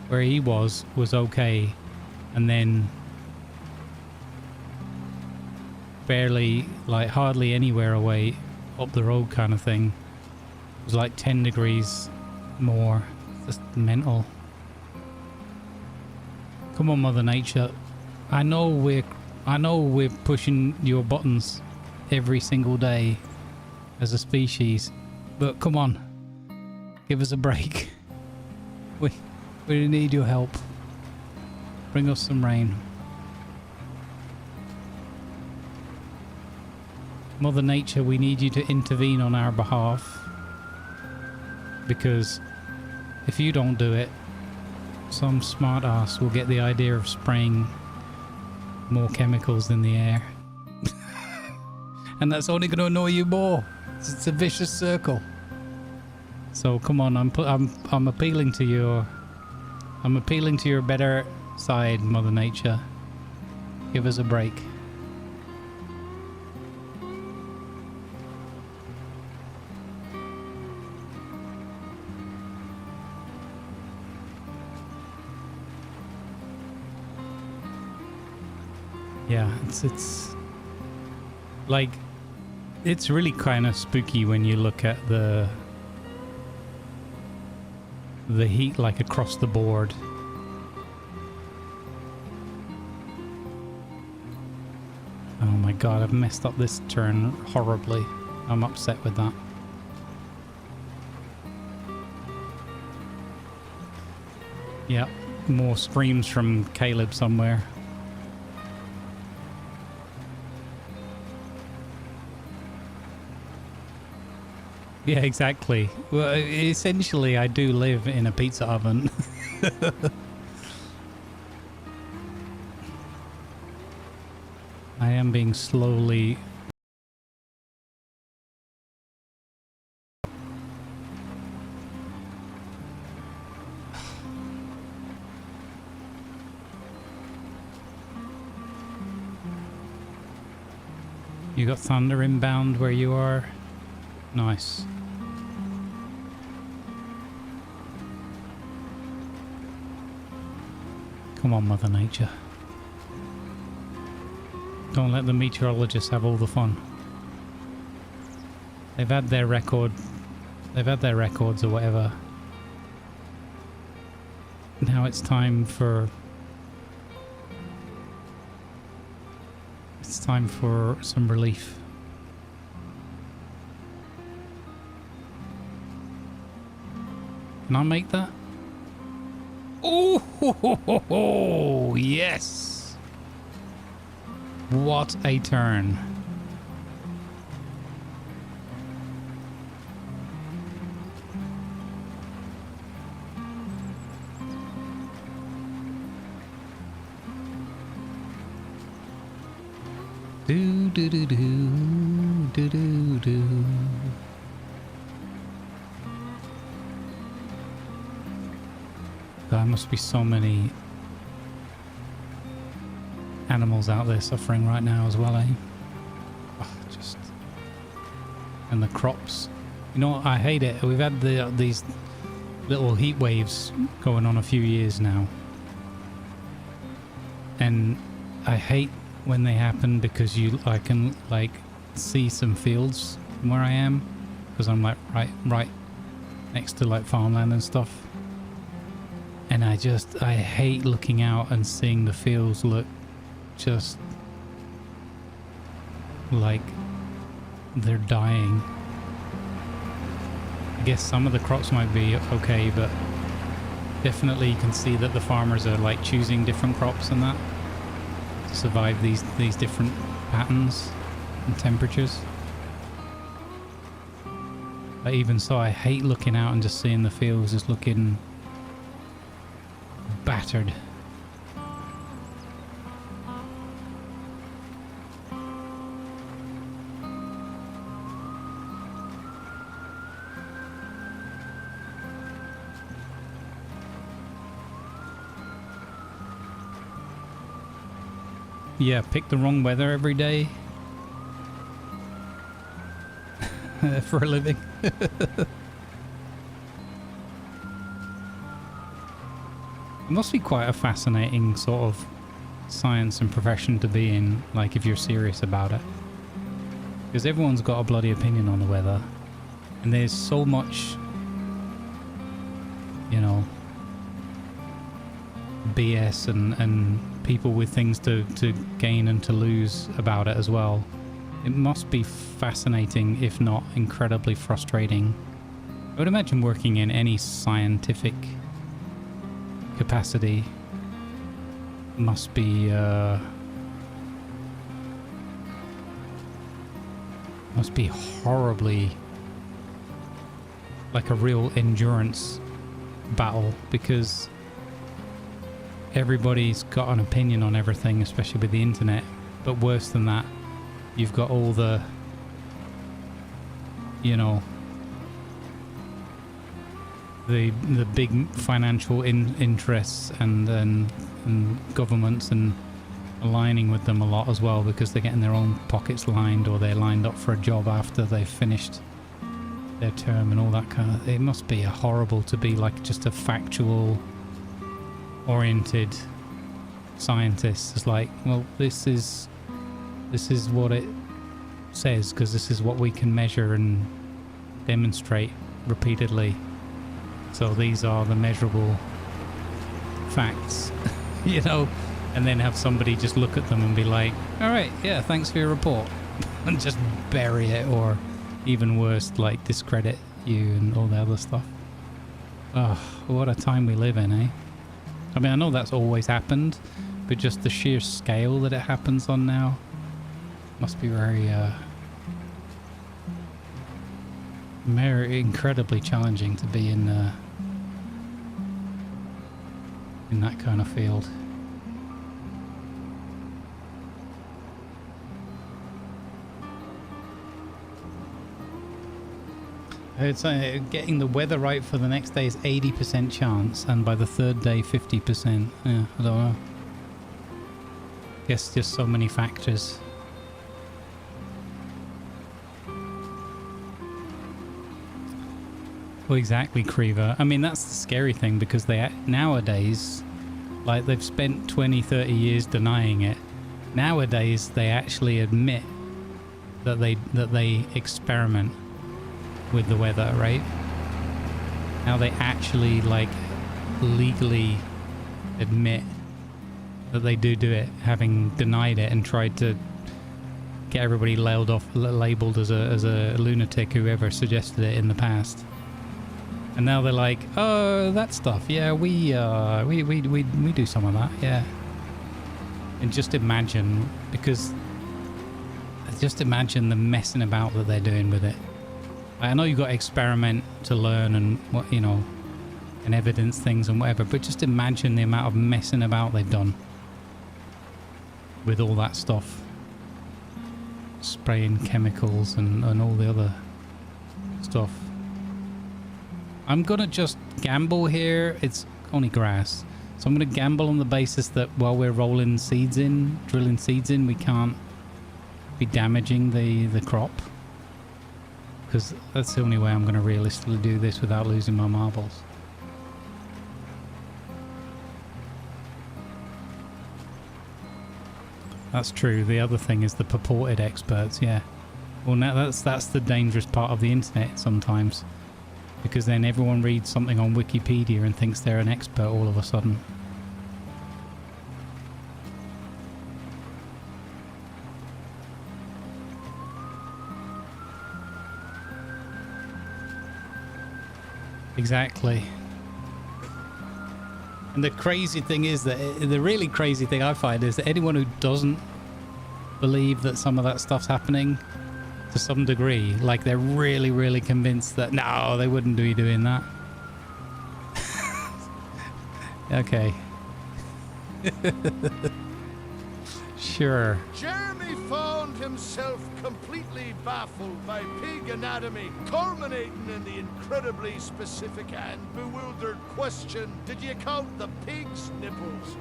where he was okay, and then barely, like hardly anywhere away up the road kind of thing was like 10 degrees more. Just mental. Come on, Mother Nature. I know we're pushing your buttons every single day as a species, but come on, give us a break. We need your help. Bring us some rain. Mother Nature, we need you to intervene on our behalf, because if you don't do it, some smart ass will get the idea of spraying more chemicals in the air. And that's only going to annoy you more. It's a vicious circle. So come on, I'm appealing to your better side, Mother Nature. Give us a break. Yeah, it's like, it's really kind of spooky when you look at the heat like across the board. Oh my god, I've messed up this turn horribly. I'm upset with that. Yeah, more screams from Caleb somewhere. Yeah, exactly. Well, essentially, I do live in a pizza oven. I am being slowly... You got thunder inbound where you are? Nice. Come on, Mother Nature. Don't let the meteorologists have all the fun. They've had their record. They've had their records or whatever. Now it's time for... It's time for some relief. Can I make that? Oh, ho, ho, ho, ho, yes! What a turn. Do do do do do do do. There must be so many animals out there suffering right now as well, eh? Oh, just and the crops. You know, I hate it. We've had these little heat waves going on a few years now, and I hate when they happen because I can like see some fields from where I am, because I'm like right next to like farmland and stuff, and I hate looking out and seeing the fields look just like they're dying. I guess some of the crops might be okay, but definitely you can see that the farmers are like choosing different crops and that to survive these different patterns and temperatures. But even so, I hate looking out and just seeing the fields just looking battered. Yeah, pick the wrong weather every day for a living. It must be quite a fascinating sort of science and profession to be in, like if you're serious about it. Because everyone's got a bloody opinion on the weather. And there's so much, you know, BS and people with things to gain and to lose about it as well. It must be fascinating, if not incredibly frustrating. I would imagine working in any scientific capacity must be horribly like a real endurance battle, because everybody's got an opinion on everything, especially with the internet. But worse than that, you've got all the, you know, the big financial interests and governments, and aligning with them a lot as well, because they're getting their own pockets lined, or they're lined up for a job after they've finished their term and all that kind of. It must be horrible to be like just a factual oriented scientist. It's like, well, this is what it says, because this is what we can measure and demonstrate repeatedly, so these are the measurable facts. You know, and then have somebody just look at them and be like, all right, yeah, thanks for your report, and just bury it, or even worse, like discredit you and all the other stuff. Oh, what a time we live in, eh? I mean, I know that's always happened, but just the sheer scale that it happens on now must be very incredibly challenging to be in that kind of field. It's getting the weather right for the next day is 80% chance, and by the third day 50%. Yeah, I don't know. Guess just so many factors. Well, exactly, Creever. I mean, that's the scary thing, because they nowadays, like, they've spent 20, 30 years denying it. Nowadays, they actually admit that they experiment with the weather, right? Now they actually, like, legally admit that they do it, having denied it and tried to get everybody labeled as a lunatic, whoever suggested it in the past. And now they're like, oh, that stuff, yeah, we do some of that, yeah. And just imagine, because just imagine the messing about that they're doing with it. I know you've got to experiment to learn and what, you know, and evidence things and whatever, but just imagine the amount of messing about they've done with all that stuff, spraying chemicals and all the other stuff. I'm gonna just gamble here. It's only grass, so I'm gonna gamble on the basis that while we're drilling seeds in, we can't be damaging the crop. because that's the only way I'm going to realistically do this without losing my marbles. That's true. The other thing is the purported experts, yeah. Well, now that's the dangerous part of the internet sometimes, because then everyone reads something on Wikipedia and thinks they're an expert all of a sudden. Exactly. And the crazy thing is that the really crazy thing I find is that anyone who doesn't believe that some of that stuff's happening to some degree, like they're really, really convinced that no, they wouldn't be doing that. Okay. Sure. Jeremy found himself completely baffled by pig anatomy, culminating in the incredibly specific and bewildered question, did you count the pig's nipples?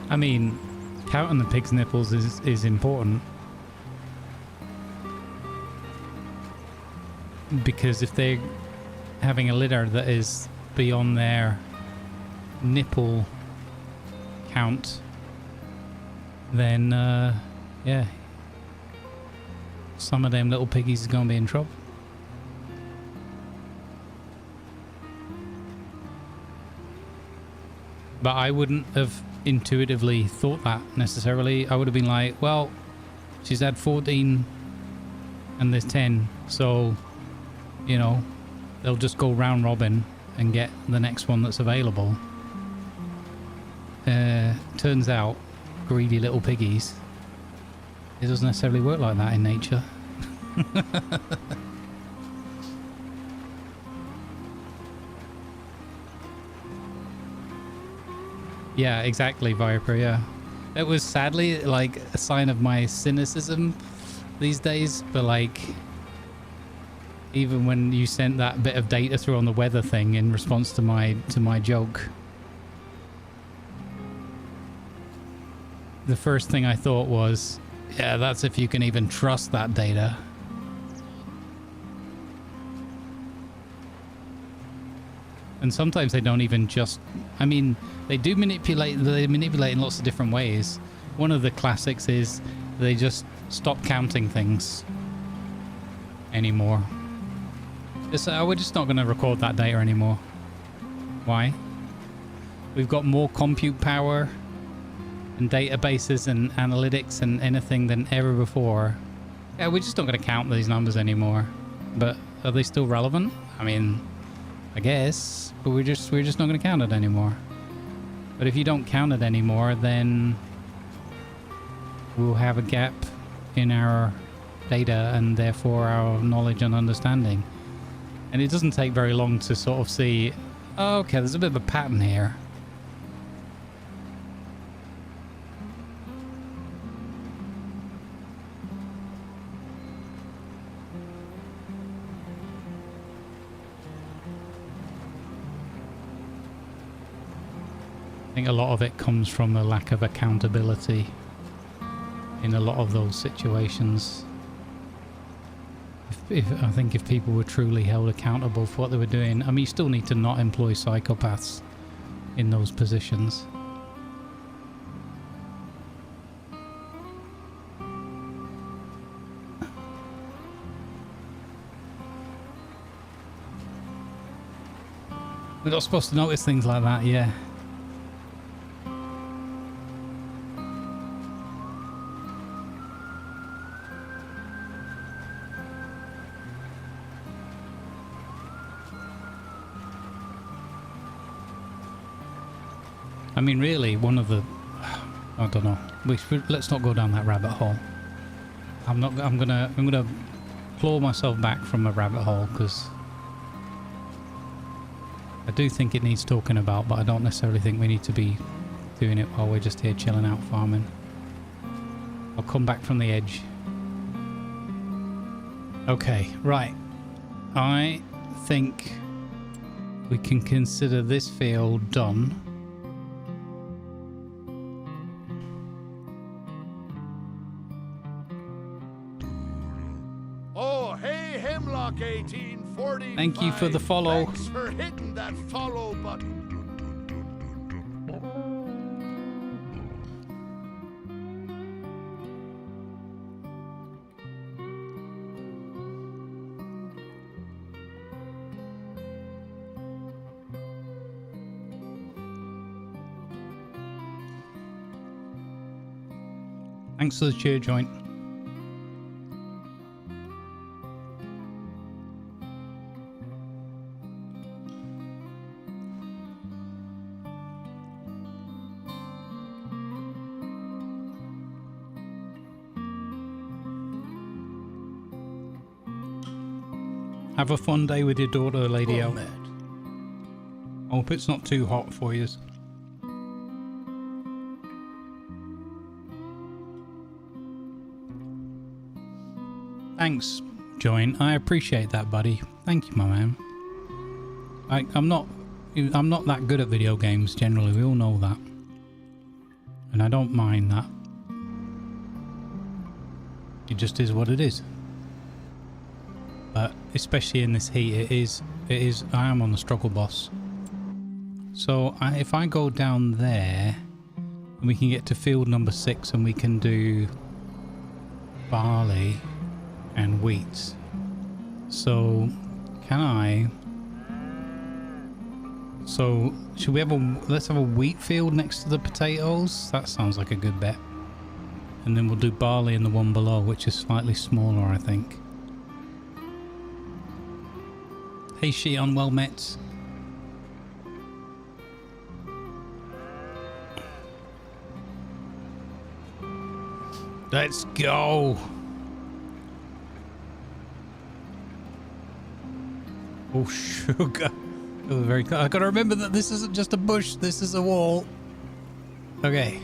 I mean, counting the pig's nipples is important. Because if they're having a litter that is beyond their nipple count, then, yeah, some of them little piggies is going to be in trouble. But I wouldn't have intuitively thought that necessarily. I would have been like, well, she's had 14 and there's 10, so, you know, they'll just go round robin and get the next one that's available. Turns out, greedy little piggies, it doesn't necessarily work like that in nature. Yeah, exactly, Viper, yeah. It was sadly like a sign of my cynicism these days, but like even when you sent that bit of data through on the weather thing in response to my joke, the first thing I thought was, yeah, that's if you can even trust that data. And sometimes they don't even just, I mean, they manipulate in lots of different ways. One of the classics is they just stop counting things anymore. We're just not going to record that data anymore. Why? We've got more compute power and databases and analytics and anything than ever before. Yeah, we're just not going to count these numbers anymore. But are they still relevant? I mean, I guess, but we're just not going to count it anymore. But if you don't count it anymore, then we'll have a gap in our data and therefore our knowledge and understanding. And it doesn't take very long to sort of see, oh, okay, there's a bit of a pattern here. I think a lot of it comes from the lack of accountability in a lot of those situations. I think if people were truly held accountable for what they were doing, I mean, you still need to not employ psychopaths in those positions. We're not supposed to notice things like that, yeah. I mean, really, one of the, I don't know. Let's not go down that rabbit hole. I'm gonna claw myself back from a rabbit hole because I do think it needs talking about, but I don't necessarily think we need to be doing it while we're just here chilling out farming. I'll come back from the edge Okay, right. I think we can consider this field done. Oh, hey, Hemlock 1845. Thank you for the follow. Thanks for hitting that follow button. Thanks for the cheer joint. Have a fun day with your daughter, Lady L. I hope it's not too hot for you. Thanks, Join. I appreciate that, buddy. Thank you, my man. I'm not that good at video games generally. We all know that, and I don't mind that. It just is what it is. But especially in this heat, it is. I am on the struggle boss. So if I go down there, and we can get to field number 6, and we can do barley and wheat. So can I? So should we have let's have a wheat field next to the potatoes. That sounds like a good bet. And then we'll do barley in the one below, which is slightly smaller, I think. Hey Shion, well met. Let's go. Oh sugar. Oh, very good. I gotta remember that this isn't just a bush, this is a wall. Okay.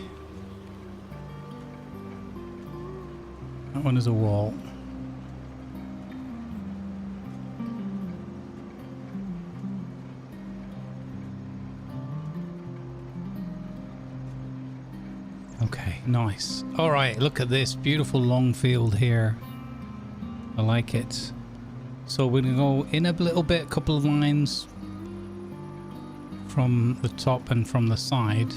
That one is a wall. Okay, nice. Alright, look at this beautiful long field here. I like it. So we're going to go in a little bit, a couple of lines from the top and from the side.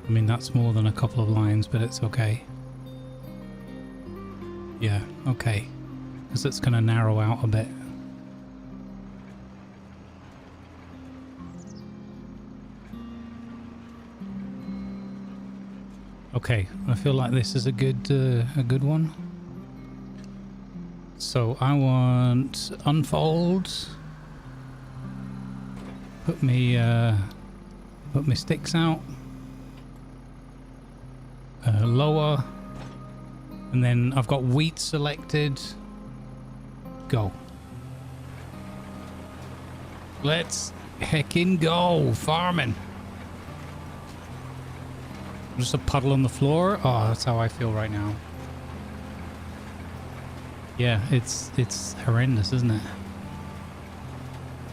I mean, that's more than a couple of lines, but it's okay. Yeah, okay. Because it's going to narrow out a bit. Okay, I feel like this is a good one. So I want unfold. Put me sticks out. Lower, and then I've got wheat selected. Go. Let's heckin' go farming. Just a puddle on the floor. Oh, that's how I feel right now. Yeah, it's horrendous, isn't it?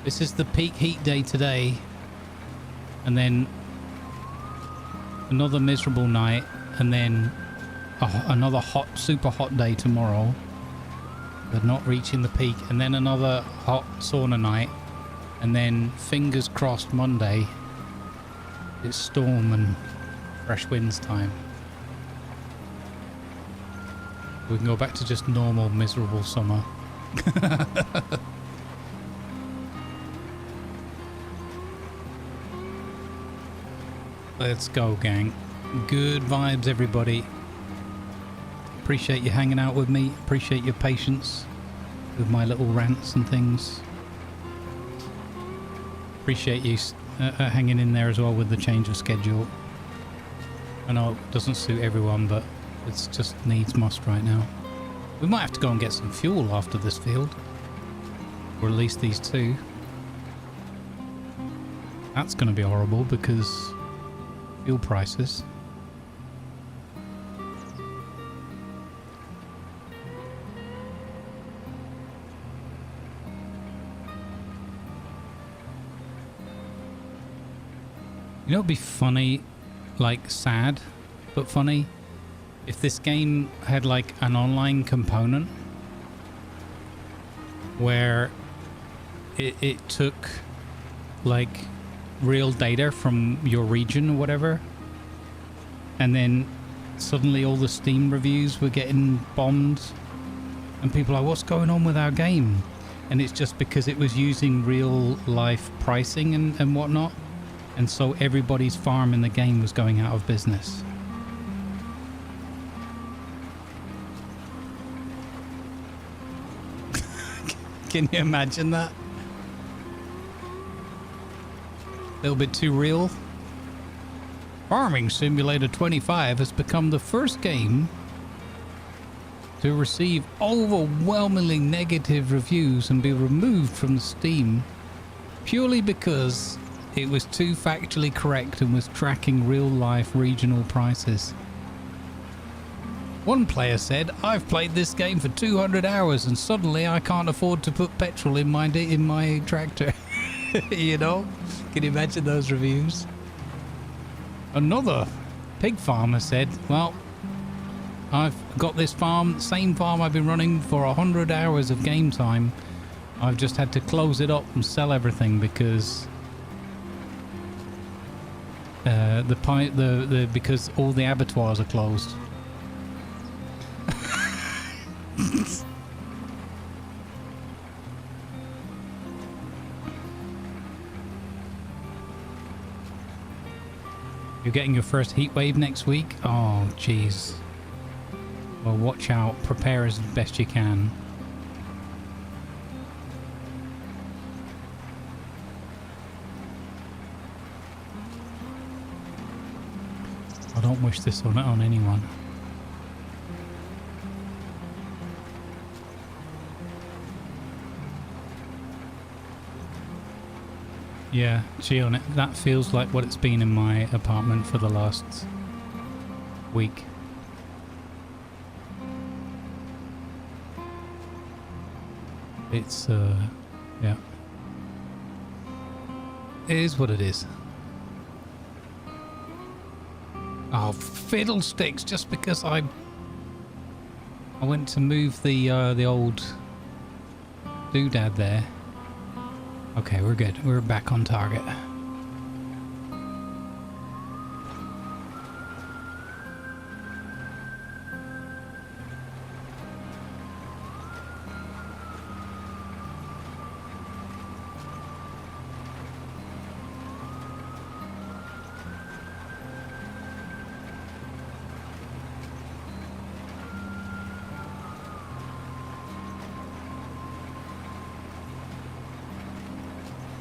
This is the peak heat day today, and then another miserable night, and then another hot, super hot day tomorrow. But not reaching the peak, and then another hot sauna night, and then fingers crossed Monday it's storm and fresh winds time. We can go back to just normal miserable summer. Let's go, gang. Good vibes, everybody. Appreciate you hanging out with me. Appreciate your patience with my little rants and things. Appreciate you hanging in there as well with the change of schedule. I know it doesn't suit everyone, but it's just needs must right now. We might have to go and get some fuel after this field. Or at least these two. That's going to be horrible because fuel prices. You know, it'd be funny, like sad, but funny, if this game had like an online component where it took like real data from your region or whatever, and then suddenly all the Steam reviews were getting bombed and people are like, what's going on with our game? And it's just because it was using real life pricing and whatnot, and so everybody's farm in the game was going out of business. Can you imagine that? A little bit too real. Farming Simulator 25 has become the first game to receive overwhelmingly negative reviews and be removed from Steam purely because it was too factually correct and was tracking real-life regional prices. One player said, I've played this game for 200 hours and suddenly I can't afford to put petrol in my tractor. You know? Can you imagine those reviews? Another pig farmer said, well, I've got this farm, same farm I've been running for 100 hours of game time. I've just had to close it up and sell everything because because all the abattoirs are closed. You're getting your first heat wave next week? Oh, jeez. Well, watch out. Prepare as best you can. I don't wish this on anyone. Yeah, gee on it. That feels like what it's been in my apartment for the last week. It's, yeah. It is what it is. Oh, fiddlesticks! Just because I went to move the old doodad there. Okay, we're good. We're back on target.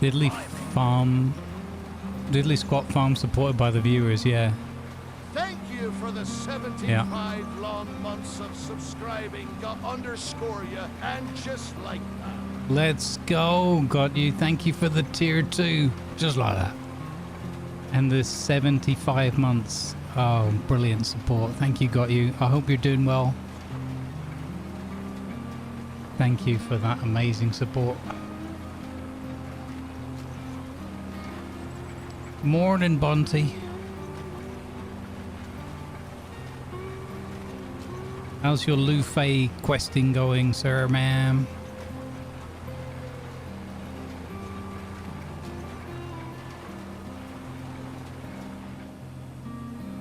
Idly Squat Farm supported by the viewers, yeah. Thank you for the 75 long months of subscribing. Got underscore you, and just like that. Let's go. Got you. Thank you for the tier 2. Just like that. And the 75 months. Oh, brilliant support. Thank you, got you. I hope you're doing well. Thank you for that amazing support. Morning, Bunty. How's your Lufay questing going, sir, ma'am?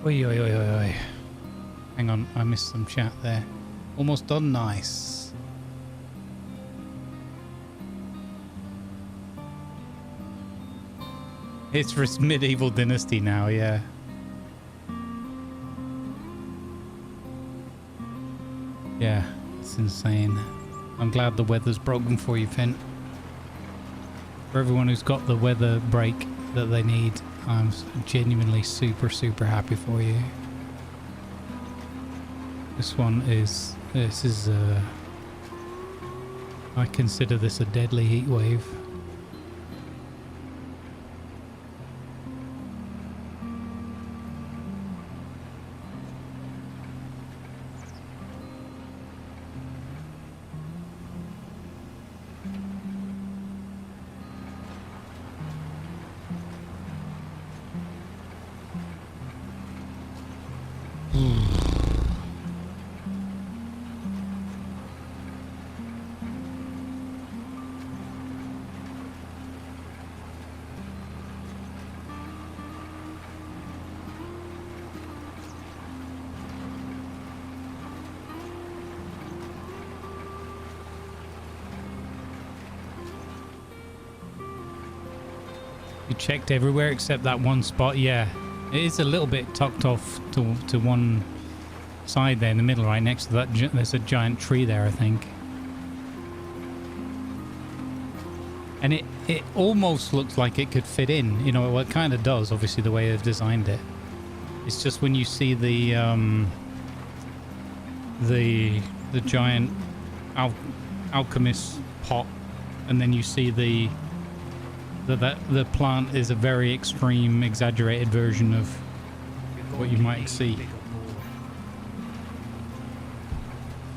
Oi, oi, oi, oi, oi. Hang on, I missed some chat there. Almost done, nice. It's for medieval dynasty now, yeah. Yeah, it's insane. I'm glad the weather's broken for you, Finn. For everyone who's got the weather break that they need, I'm genuinely super, super happy for you. This is I consider this a deadly heat wave. You checked everywhere except that one spot. Yeah, it is a little bit tucked off to one side there in the middle, right next to that. There's a giant tree there, I think. And it almost looks like it could fit in. You know, well, it kind of does, obviously, the way they've designed it. It's just when you see the giant alchemist pot, and then you see the plant is a very extreme, exaggerated version of what you might see.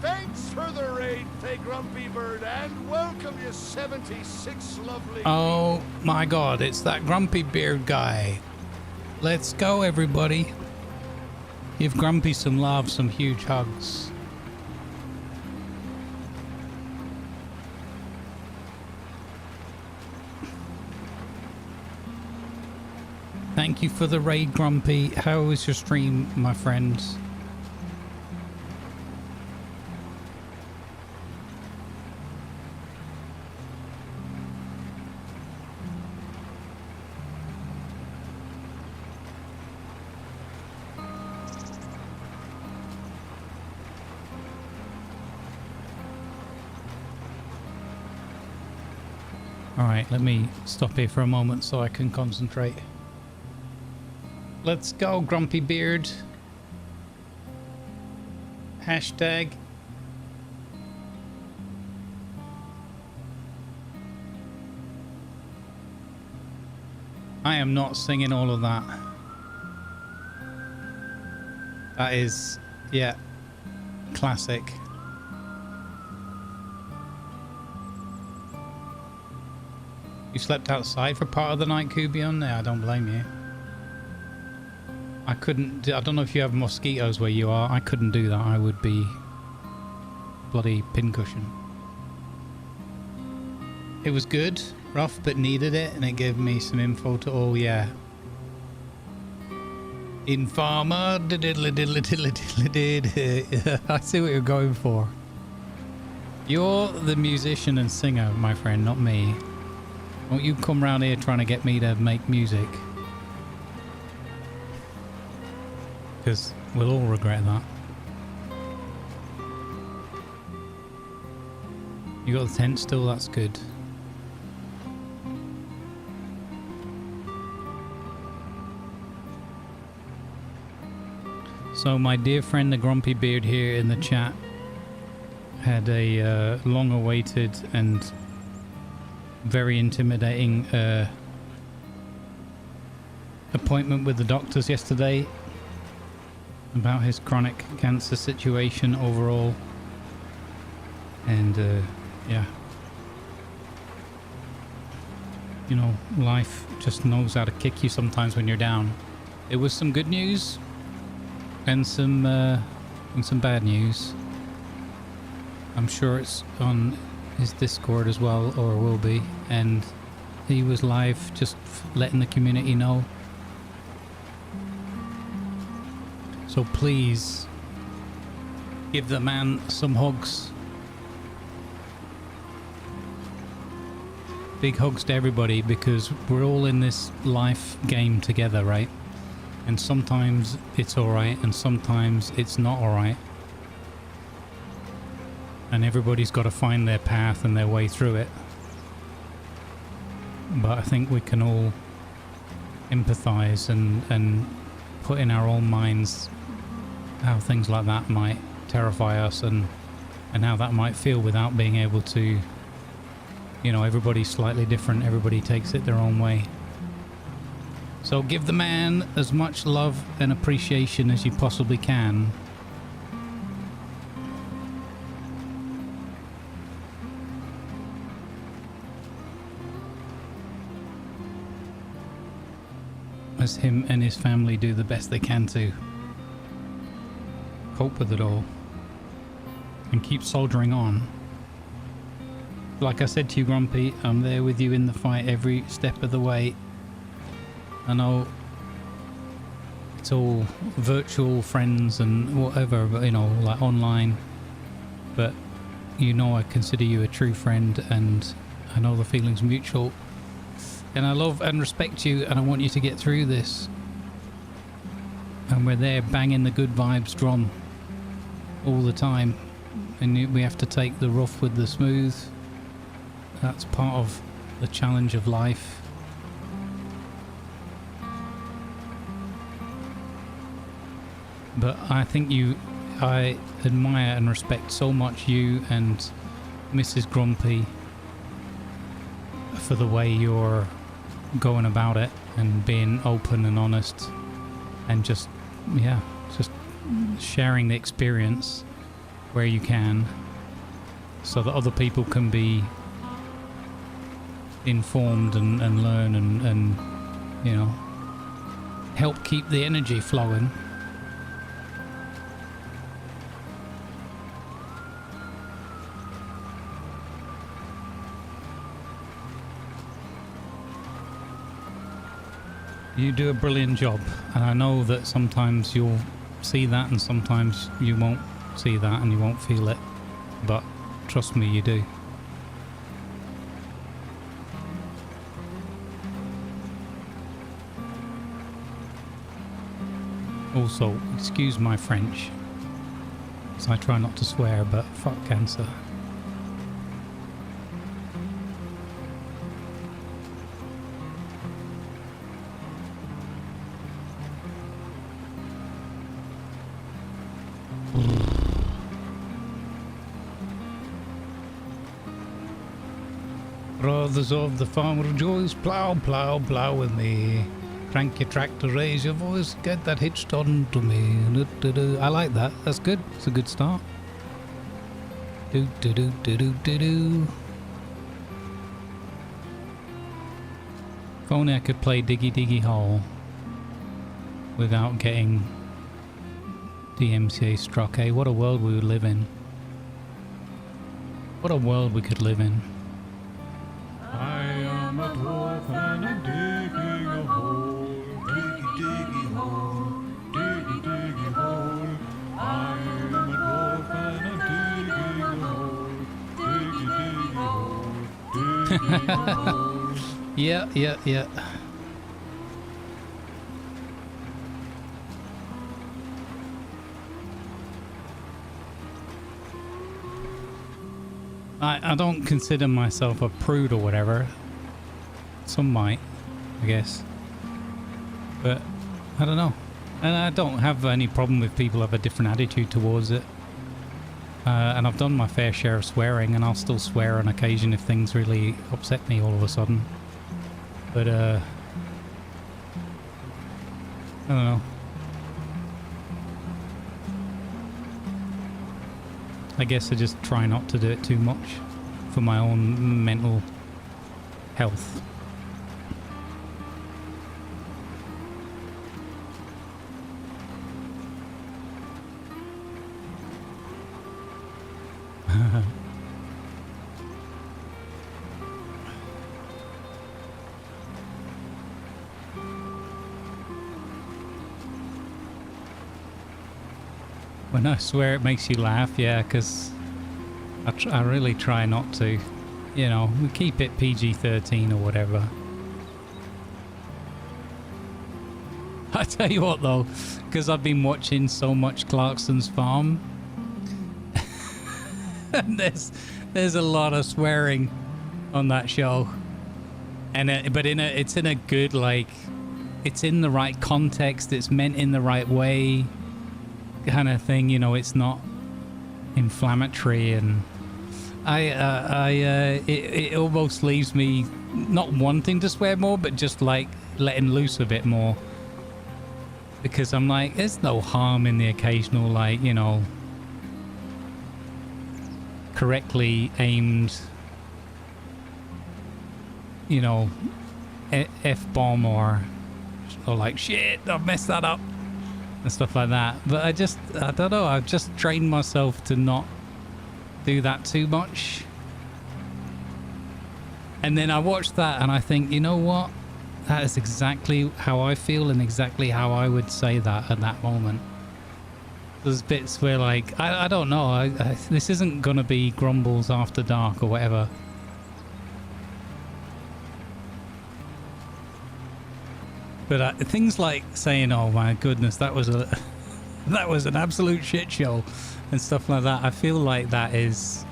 Thanks for the raid, Fay Grumpy Bird, and welcome you 76 lovely. Oh my god, it's that Grumpy Beard guy. Let's go, everybody. Give Grumpy some love, some huge hugs. Thank you for the raid, Grumpy. How was your stream, my friends? Alright, let me stop here for a moment so I can concentrate. Let's go, Grumpy Beard. Hashtag. I am not singing all of that. That is, yeah, classic. You slept outside for part of the night, Kubion? Yeah, I don't blame you. I couldn't, I don't know if you have mosquitoes where you are. I couldn't do that. I would be bloody pincushion. It was good, rough, but needed it, and it gave me some info to, oh yeah. Informer, diddly diddly diddly diddly did. I see what you're going for. You're the musician and singer, my friend, not me. Don't you come round here trying to get me to make music. Because we'll all regret that. You got the tent still? That's good. So my dear friend the Grumpy Beard here in the chat had a long-awaited and very intimidating appointment with the doctors yesterday about his chronic cancer situation overall, and yeah, you know, life just knows how to kick you sometimes when you're down. It was some good news and some bad news. I'm sure it's on his Discord as well, or will be, and he was live just letting the community know. So please give the man some hugs. Big hugs to everybody, because we're all in this life game together, right? And sometimes it's alright and sometimes it's not alright. And everybody's got to find their path and their way through it. But I think we can all empathize and put in our own minds how things like that might terrify us, and how that might feel without being able to, you know, everybody's slightly different, everybody takes it their own way. So give the man as much love and appreciation as you possibly can. As him and his family do the best they can to cope with it all and keep soldiering on. Like I said to you, Grumpy, I'm there with you in the fight every step of the way. I know it's all virtual friends and whatever, but, you know, like online, but you know I consider you a true friend, and I know the feeling's mutual. And I love and respect you, and I want you to get through this. And we're there banging the good vibes drum all the time. And we have to take the rough with the smooth. That's part of the challenge of life. But I think I admire and respect so much you and Mrs. Grumpy for the way you're going about it and being open and honest and just sharing the experience where you can so that other people can be informed and learn and you know, help keep the energy flowing. You do a brilliant job, and I know that sometimes you'll see that and sometimes you won't see that and you won't feel it, but trust me, you do. Also, excuse my French, because I try not to swear, but fuck cancer. Brothers of the farm rejoice, plough, plough, plough with me. Crank your tractor, raise your voice, get that hitched on to me. I like that, that's good, it's a good start. Do do do do do do do. If only I could play Diggy Diggy Hole without getting DMCA struck, eh? What a world we would live in. What a world we could live in. I am a dwarf and I'm digging a hole, diggy diggy hole, diggy diggy hole. I am a dwarf and I'm digging a hole, diggy diggy hole, diggy hole. Yeah. I don't consider myself a prude or whatever. Some might, I guess. But I don't know. And I don't have any problem with people who have a different attitude towards it. And I've done my fair share of swearing, and I'll still swear on occasion if things really upset me all of a sudden. But I don't know. I guess I just try not to do it too much for my own mental health. When I swear it makes you laugh, yeah, because I really try not to. You know, we keep it PG-13 or whatever. I tell you what though, because I've been watching so much Clarkson's Farm, and there's a lot of swearing on that show, and it's in a good, like, it's in the right context, it's meant in the right way, kind of thing. You know, it's not inflammatory, and it almost leaves me not wanting to swear more, but just like letting loose a bit more, because I'm like, there's no harm in the occasional, like, you know, correctly aimed, you know, F-bomb or like, shit, I've messed that up and stuff like that. But I don't know, I've just trained myself to not do that too much. And then I watch that and I think, you know what, that is exactly how I feel and exactly how I would say that at that moment. There's bits where, like, I don't know, this isn't gonna be Grumbles After Dark or whatever, But things like saying, "Oh my goodness, that was a that was an absolute shit show," and stuff like that, I feel like that is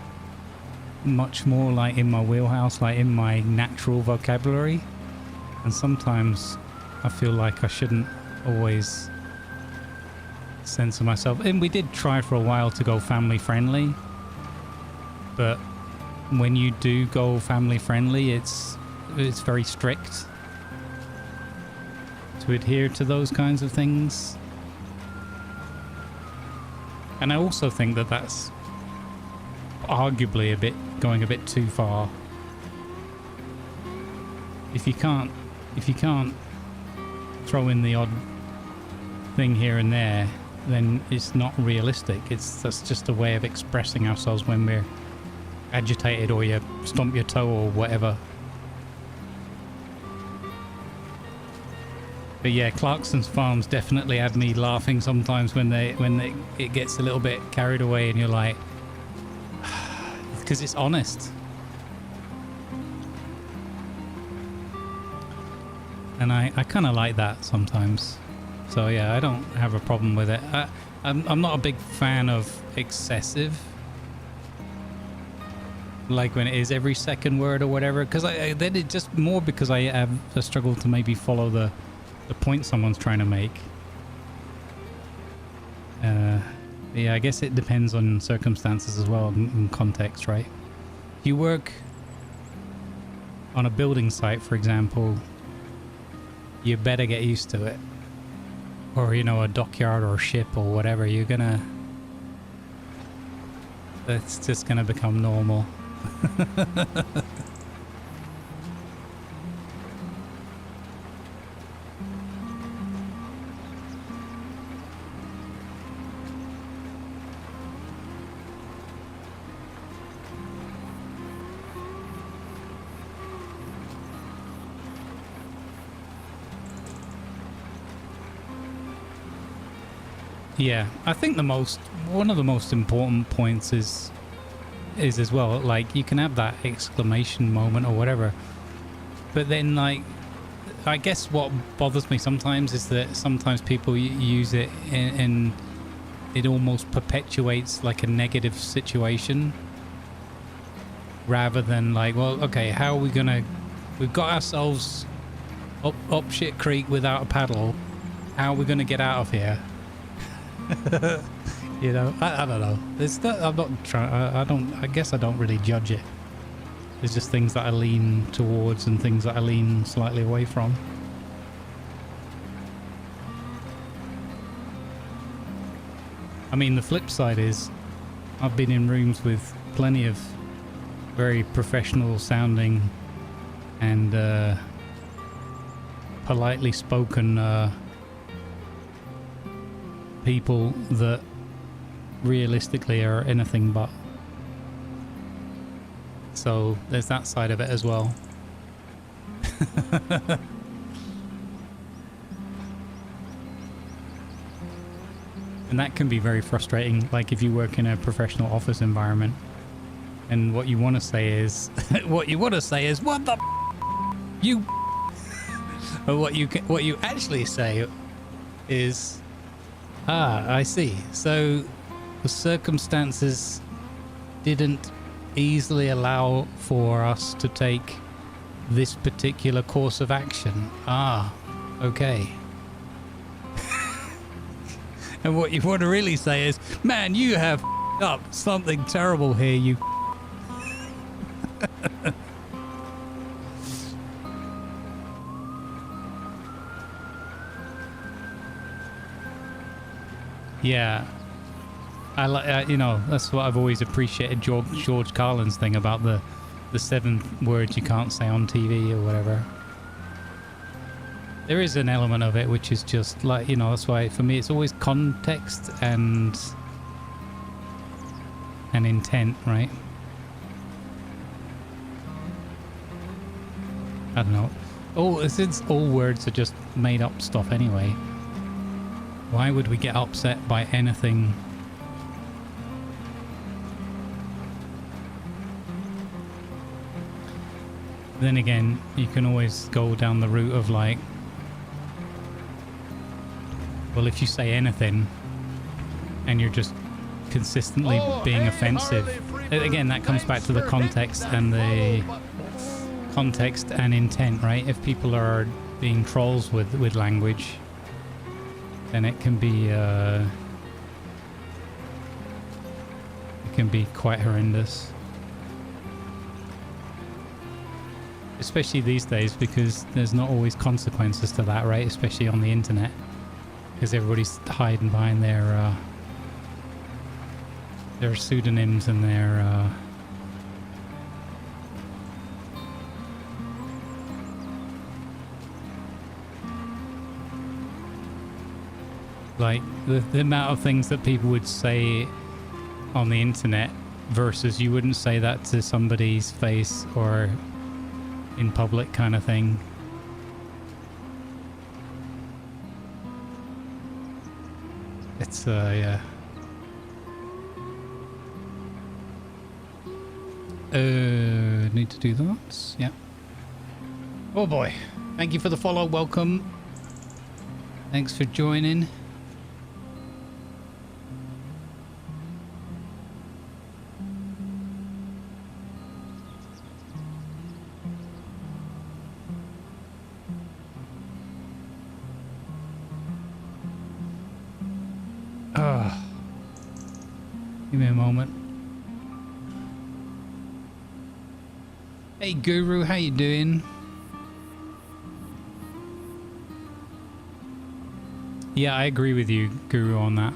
much more like in my wheelhouse, like in my natural vocabulary. And sometimes I feel like I shouldn't always censor myself. And we did try for a while to go family friendly, but when you do go family friendly, it's very strict to adhere to those kinds of things. And I also think that that's arguably going a bit too far. If you can't throw in the odd thing here and there, then it's not realistic. That's just a way of expressing ourselves when we're agitated, or you stomp your toe or whatever. But yeah, Clarkson's Farms definitely had me laughing sometimes when it gets a little bit carried away, and you're like, because it's honest. And I kind of like that sometimes. So yeah, I don't have a problem with it. I'm not a big fan of excessive, like when it is every second word or whatever, because then it just more because I have a struggle to maybe follow the point someone's trying to make. Yeah, I guess it depends on circumstances as well, and context, right? If you work on a building site, for example, you better get used to it. Or, you know, a dockyard or a ship or whatever, that's just gonna become normal. Yeah, I think one of the most important points is as well, like, you can have that exclamation moment or whatever, but then, like, I guess what bothers me sometimes is that sometimes people use it and it almost perpetuates like a negative situation, rather than like, well, okay, how are we gonna, we've got ourselves up shit creek without a paddle, how are we gonna get out of here? You know, I don't know. It's not, I'm not trying. I guess I don't really judge it. There's just things that I lean towards and things that I lean slightly away from. I mean, the flip side is I've been in rooms with plenty of very professional sounding and politely spoken people that realistically are anything but. So there's that side of it as well. And that can be very frustrating, like if you work in a professional office environment and what you want to say is what the you or what you actually say is, I see. So the circumstances didn't easily allow for us to take this particular course of action. Okay. And what you want to really say is, man, you have up something terrible here, you. Yeah, I like, you know, that's what I've always appreciated George Carlin's thing about the 7 words you can't say on TV or whatever. There is an element of it which is just like, you know, that's why for me it's always context and intent, right? I don't know. Since all words are just made up stuff anyway, why would we get upset by anything? Then again, you can always go down the route of like, Well, if you say anything and you're just consistently being offensive, again, that comes back to the context and intent, right? If people are being trolls with language, then it can be quite horrendous. Especially these days, because there's not always consequences to that, right? Especially on the internet, because everybody's hiding behind their pseudonyms and their like the amount of things that people would say on the internet versus you wouldn't say that to somebody's face or in public, kind of thing. It's yeah. Need to do that. Yeah. Oh boy. Thank you for the follow. Welcome. Thanks for joining. Give me a moment. Hey Guru, how you doing? Yeah, I agree with you, Guru, on that.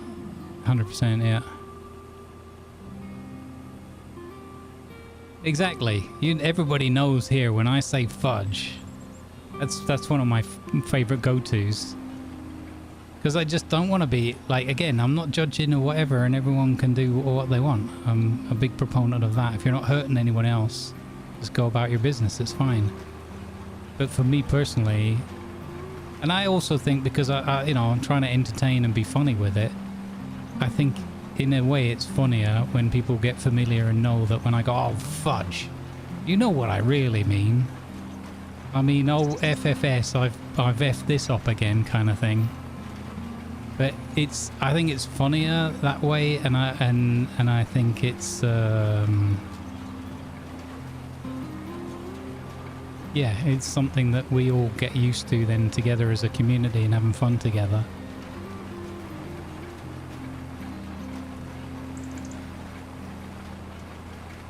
100%, yeah. Exactly. Everybody knows here when I say fudge, that's one of my favorite go-tos. Because I just don't want to be, like, again, I'm not judging or whatever, and everyone can do what they want. I'm a big proponent of that. If you're not hurting anyone else, just go about your business, it's fine. But for me personally, and I also think because I'm trying to entertain and be funny with it, I think in a way it's funnier when people get familiar and know that when I go, oh, fudge, you know what I really mean. I mean, oh, FFS, I've effed this up again, kind of thing. But I think it's funnier that way, and I think it's yeah, it's something that we all get used to then together as a community and having fun together.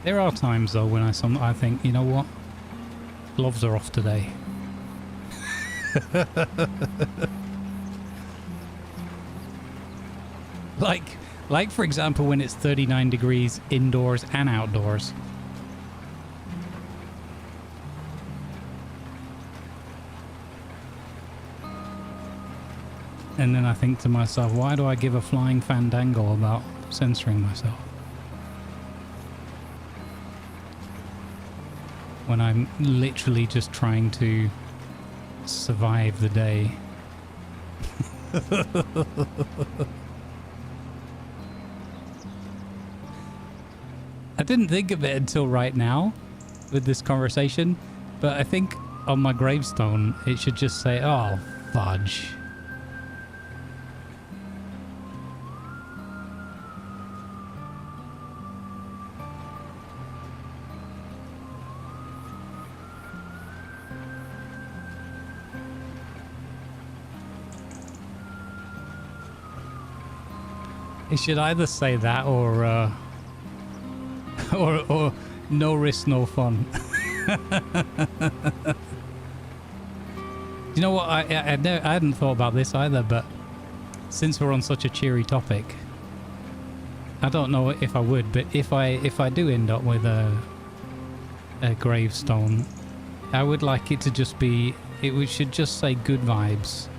There are times though when I think, you know what, gloves are off today. Like for example, when it's 39 degrees indoors and outdoors. And then I think to myself, why do I give a flying fandango about censoring myself? When I'm literally just trying to survive the day. I didn't think of it until right now with this conversation, but I think on my gravestone it should just say, oh, fudge. It should either say that or no risk, no fun. You know what? I hadn't thought about this either, but since we're on such a cheery topic, I don't know if I would, but if I do end up with a gravestone, I would like it to just be, should just say good vibes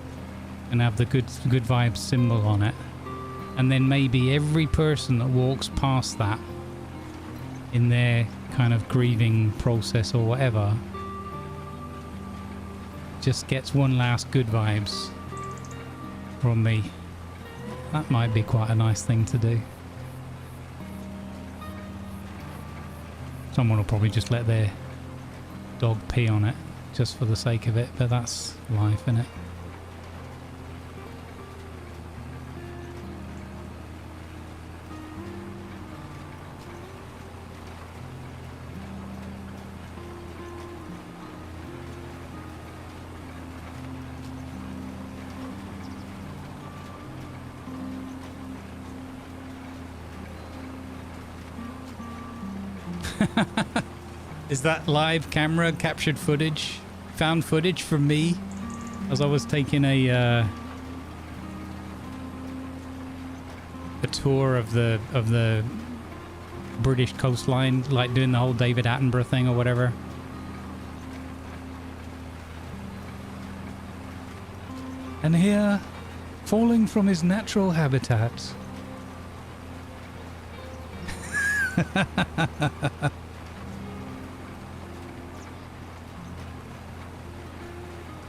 and have the good vibes symbol on it. And then maybe every person that walks past that in their kind of grieving process or whatever just gets one last good vibes from me. That might be quite a nice thing to do. Someone will probably just let their dog pee on it just for the sake of it, but that's life, isn't it? Is that live camera captured footage? Found footage from me as I was taking a tour of the British coastline, like doing the whole David Attenborough thing or whatever. And here, falling from his natural habitat.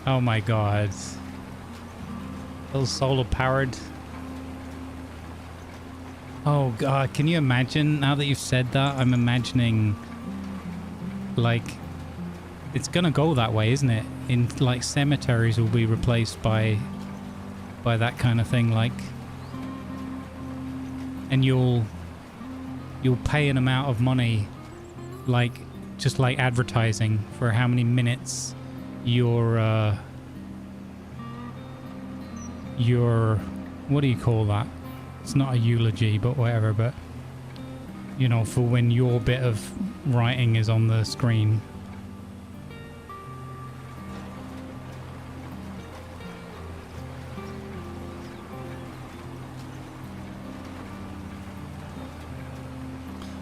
Oh my god. Those solar powered. Oh god, can you imagine, now that you've said that, I'm imagining, like, it's gonna go that way, isn't it? In, like, cemeteries will be replaced by that kind of thing, like, and you'll pay an amount of money, like, just like advertising for how many minutes your what do you call that? It's not a eulogy, but whatever, but you know, for when your bit of writing is on the screen.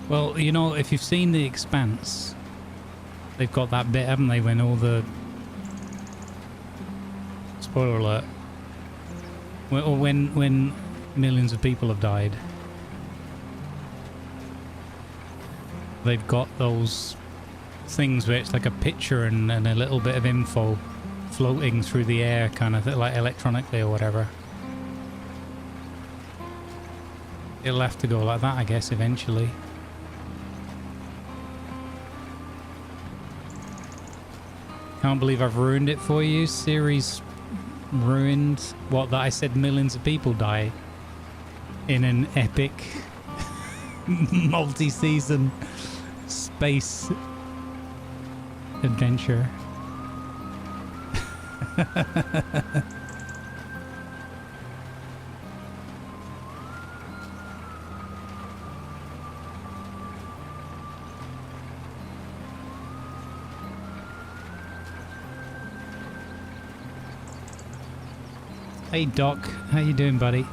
Well, you know, if you've seen The Expanse, they've got that bit, haven't they, when all the... Spoiler alert. When millions of people have died. They've got those things where it's like a picture and a little bit of info floating through the air, kind of like electronically or whatever. It'll have to go like that, I guess, eventually. Can't believe I've ruined it for you. Series ruined. What, that I said millions of people die in an epic multi-season space adventure. Hey Doc, how you doing, buddy?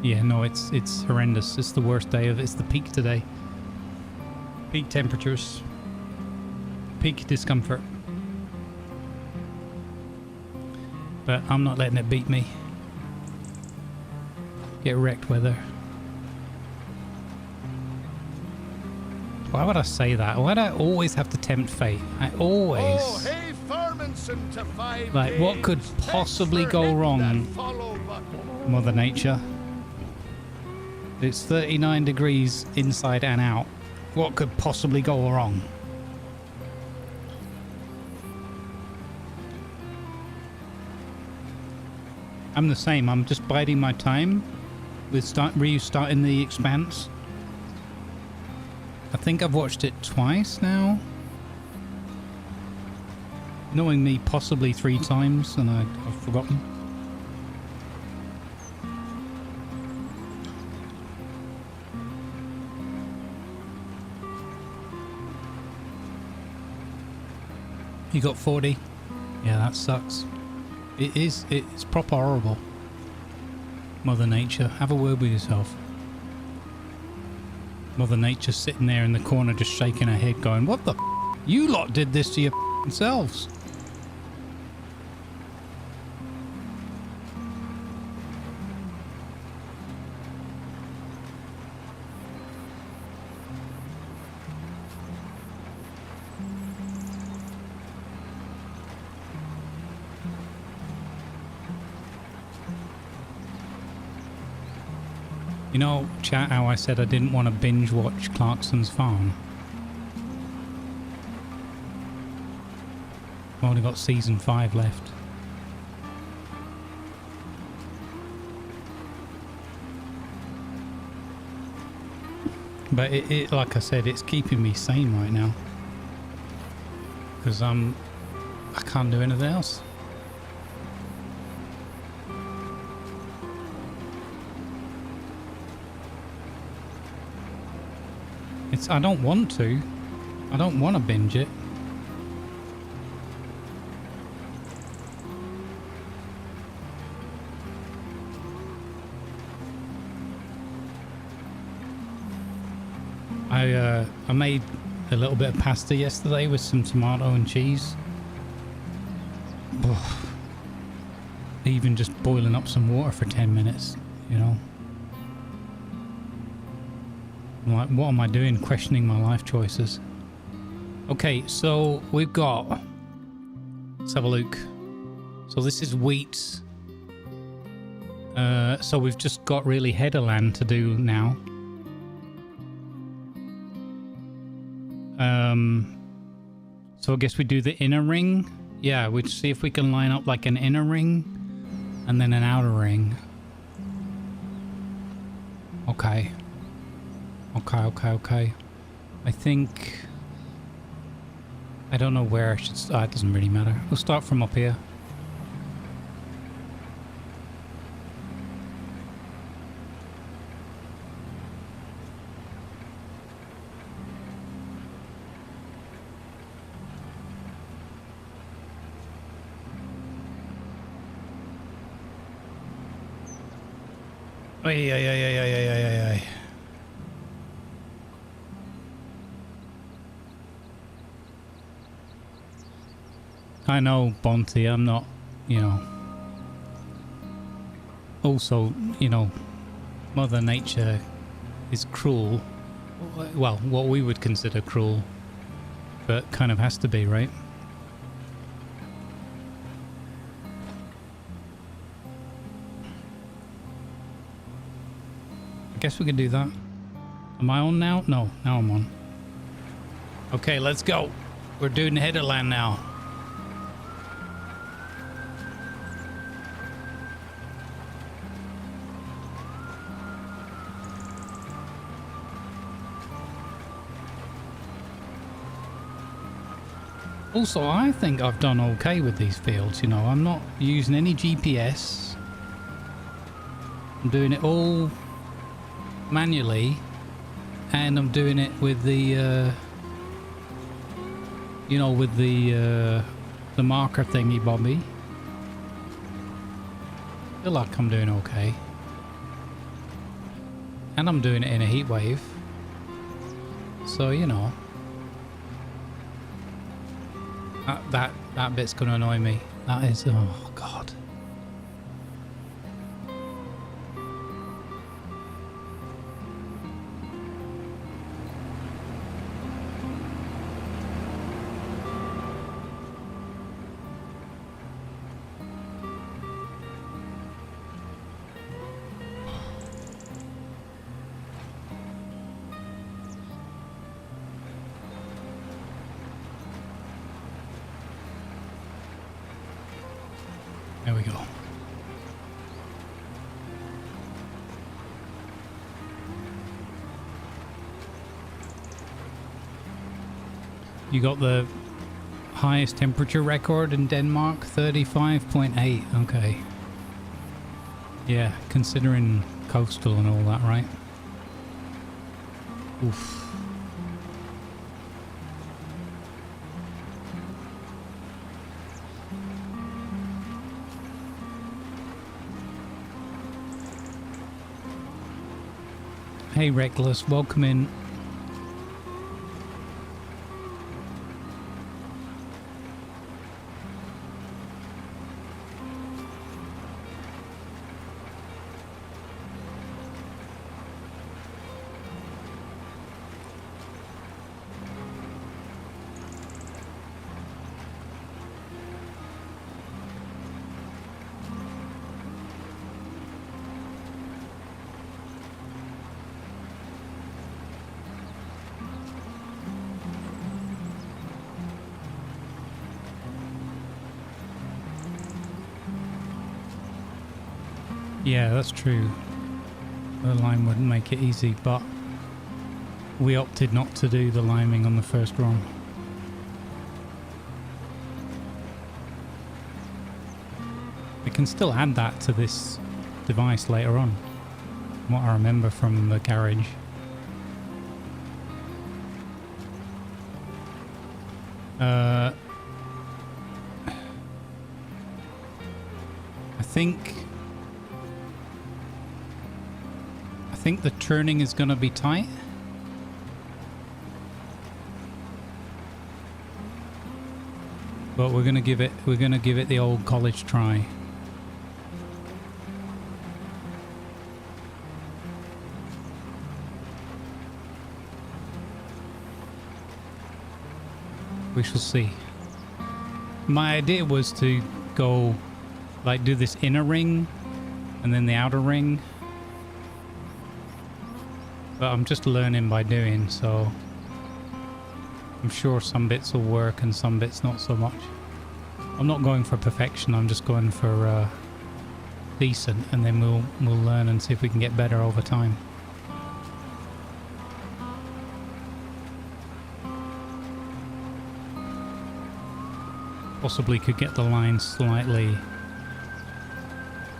Yeah, no, it's horrendous. It's the worst day of it's the peak today. Peak temperatures. Peak discomfort. But I'm not letting it beat me. Get wrecked weather. Why would I say that? Why do I always have to tempt fate? I always... Oh, hey, Farmanson to 5 like, days. what could possibly go wrong, Mother Nature? It's 39 degrees inside and out. What could possibly go wrong? I'm the same. I'm just biding my time with restarting The Expanse. I think I've watched it twice now. Knowing me, possibly 3 times, and I've forgotten. You got 40? Yeah, that sucks. It's proper horrible. Mother Nature, have a word with yourself. Mother Nature sitting there in the corner just shaking her head going, what the f***? You lot did this to your selves. You know, chat, how I said I didn't want to binge watch Clarkson's Farm? I've only got season 5 left. But it like I said, it's keeping me sane right now. Because I'm I can't do anything else. I don't want to. I don't want to binge it. I made a little bit of pasta yesterday with some tomato and cheese. Oh, even just boiling up some water for 10 minutes, you know. I'm like, what am I doing? Questioning my life choices. Okay, so we've got... Let's have a look. So this is wheat. So we've just got really headerland to do now. So I guess we do the inner ring. Yeah, we'd see if we can line up like an inner ring and then an outer ring. Okay. Okay. I think... I don't know where I should start. It doesn't really matter. We'll start from up here. Ay. I know, Bonte, I'm not, you know. Also, you know, Mother Nature is cruel. Well, what we would consider cruel, but kind of has to be, right? I guess we can do that. Am I on now? No, now I'm on. Okay, let's go. We're doing headerland now. Also, I think I've done okay with these fields, you know. I'm not using any GPS. I'm doing it all manually, and I'm doing it with the you know, with the marker thingy bobby. Feel like I'm doing okay, and I'm doing it in a heat wave, so you know, that bit's gonna annoy me. That is, oh god. There we go. You got the highest temperature record in Denmark, 35.8. Okay. Yeah, considering coastal and all that, right? Oof. Hey Reckless, welcome in. Yeah, that's true. The lime wouldn't make it easy, but we opted not to do the liming on the first run. I can still add that to this device later on, from what I remember from the garage. I think the turning is going to be tight. But we're going to give it the old college try. We shall see. My idea was to go like do this inner ring and then the outer ring, but I'm just learning by doing, so I'm sure some bits will work and some bits not so much. I'm not going for perfection, I'm just going for decent, and then we'll learn and see if we can get better over time. Possibly could get the line slightly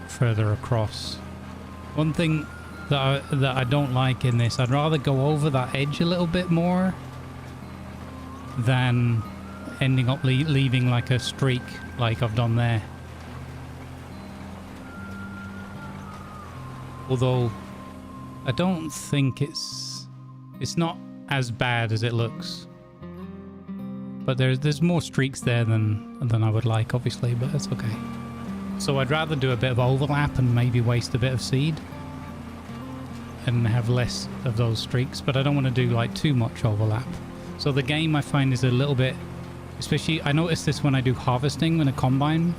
further across. One thing that I don't like in this, I'd rather go over that edge a little bit more than ending up leaving like a streak like I've done there. Although I don't think it's not as bad as it looks. But there's more streaks there than I would like, obviously, but that's okay. So I'd rather do a bit of overlap and maybe waste a bit of seed and have less of those streaks, but I don't want to do like too much overlap. So the game I find is a little bit, especially I notice this when I do harvesting in a combine,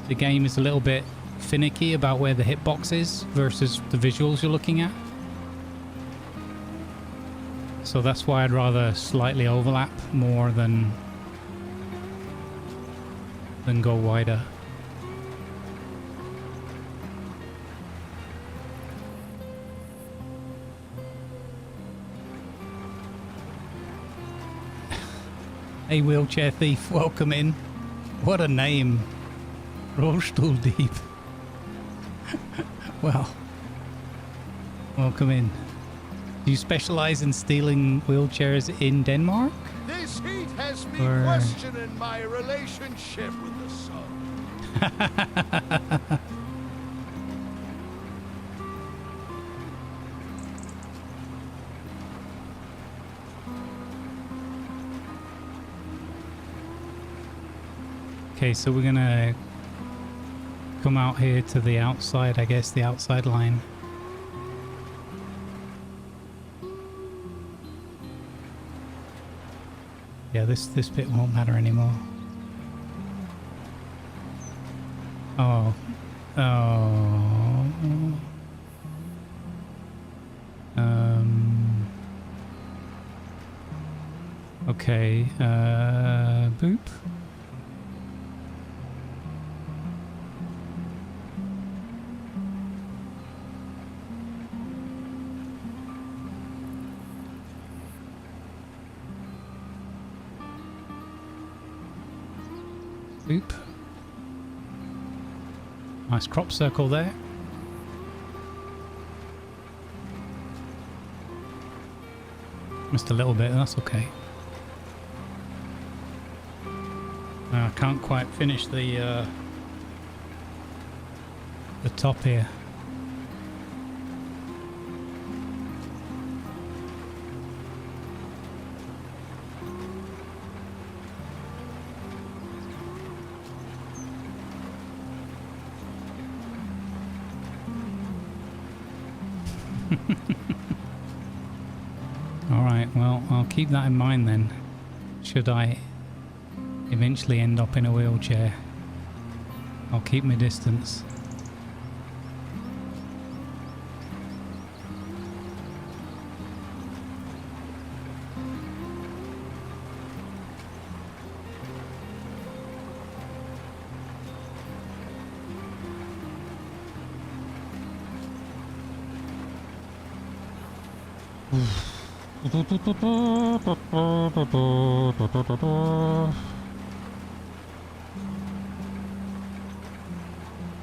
the game is a little bit finicky about where the hitbox is versus the visuals you're looking at. So that's why I'd rather slightly overlap more than go wider. Hey wheelchair thief, welcome in. What a name. Rollstool deep. Well, welcome in. Do you specialize in stealing wheelchairs in Denmark? This heat has me Or- questioning my relationship with the sun. Okay, so we're gonna come out here to the outside, I guess, the outside line. Yeah, this bit won't matter anymore. Oh. Okay, boop. Boop. Nice crop circle there. Just a little bit, that's okay. I can't quite finish the top here. Alright, well, I'll keep that in mind then. Should I eventually end up in a wheelchair, I'll keep my distance.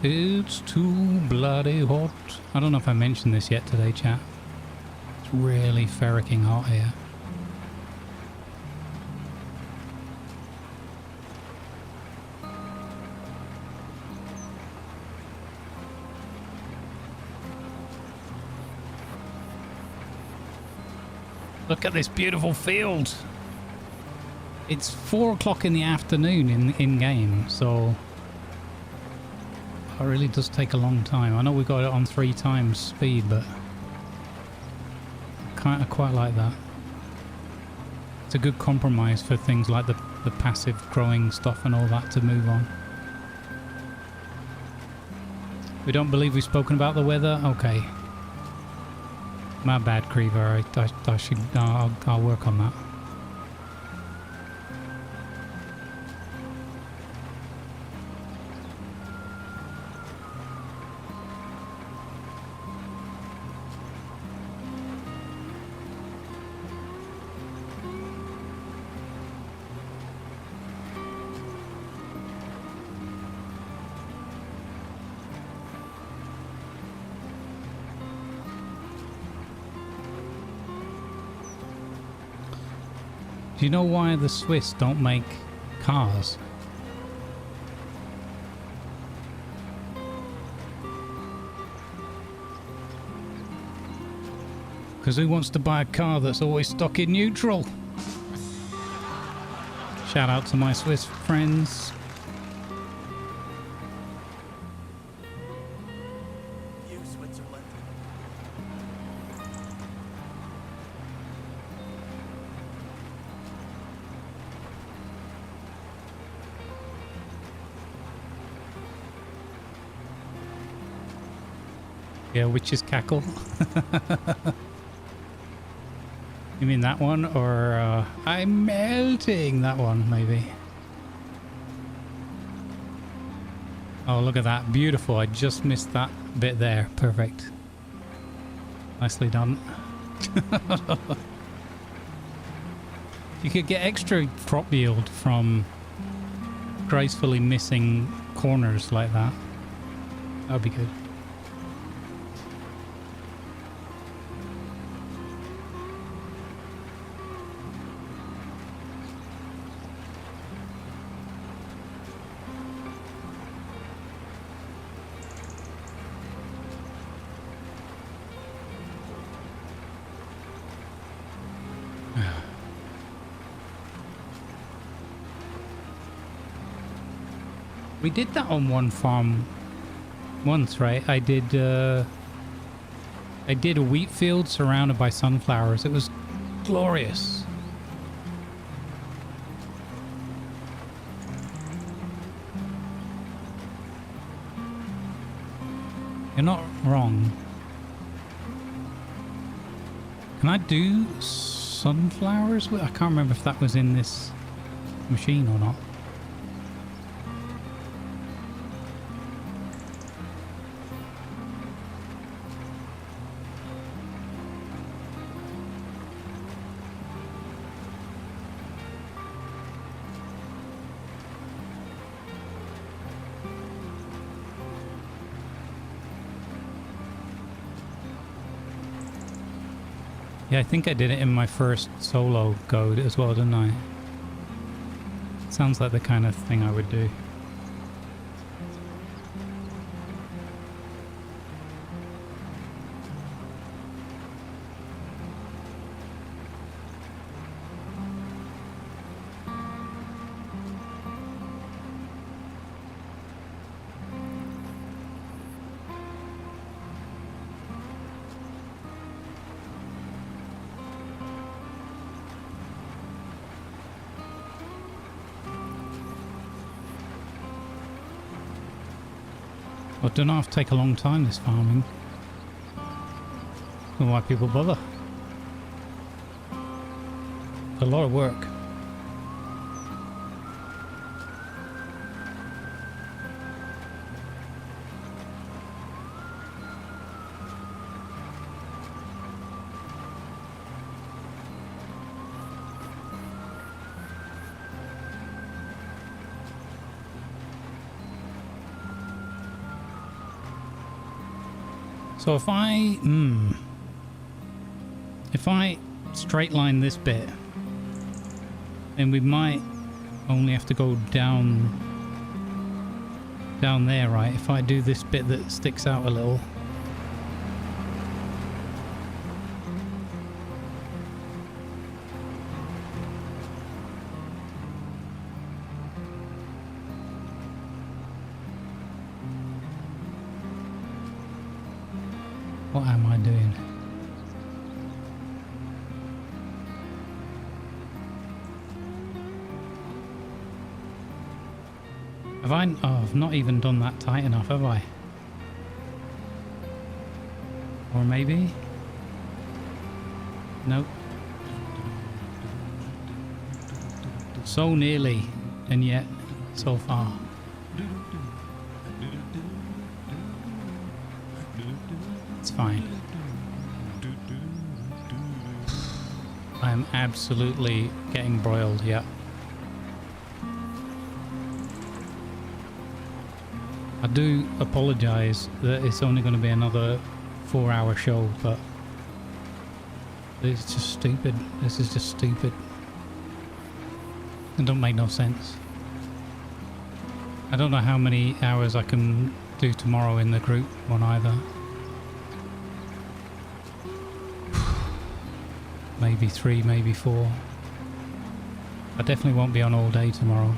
It's too bloody hot. I don't know if I mentioned this yet today, chat. It's really ferricking hot here. Look at this beautiful field. It's 4 o'clock in the afternoon in game, so it really does take a long time. I know we got it on 3 times speed, but I quite like that. It's a good compromise for things like the passive growing stuff and all that to move on. We don't believe we've spoken about the weather? Okay. My bad, Creever. I should. I'll work on that. Do you know why the Swiss don't make cars? Because who wants to buy a car that's always stuck in neutral? Shout out to my Swiss friends. Yeah, witch's cackle. You mean that one, or I'm melting? That one, maybe. Oh, look at that, beautiful! I just missed that bit there. Perfect. Nicely done. You could get extra crop yield from gracefully missing corners like that. That'd be good. We did that on one farm once, right? I did a wheat field surrounded by sunflowers. It was glorious. You're not wrong. Can I do sunflowers? I can't remember if that was in this machine or not. Yeah, I think I did it in my first solo go as well, didn't I? Sounds like the kind of thing I would do. Well, it don't have to take a long time, this farming. That's why people bother. It's a lot of work. So if I straight line this bit, then we might only have to go down there, right? If I do this bit that sticks out a little. What am I doing? Have I? Oh, I've not even done that tight enough, have I? Or maybe? Nope. So nearly, and yet so far. It's fine. I am absolutely getting broiled, yeah. I do apologise that it's only going to be another 4-hour show, but it's just stupid. This is just stupid. It don't make no sense. I don't know how many hours I can do tomorrow in the group one either. Maybe 3, maybe 4. I definitely won't be on all day tomorrow.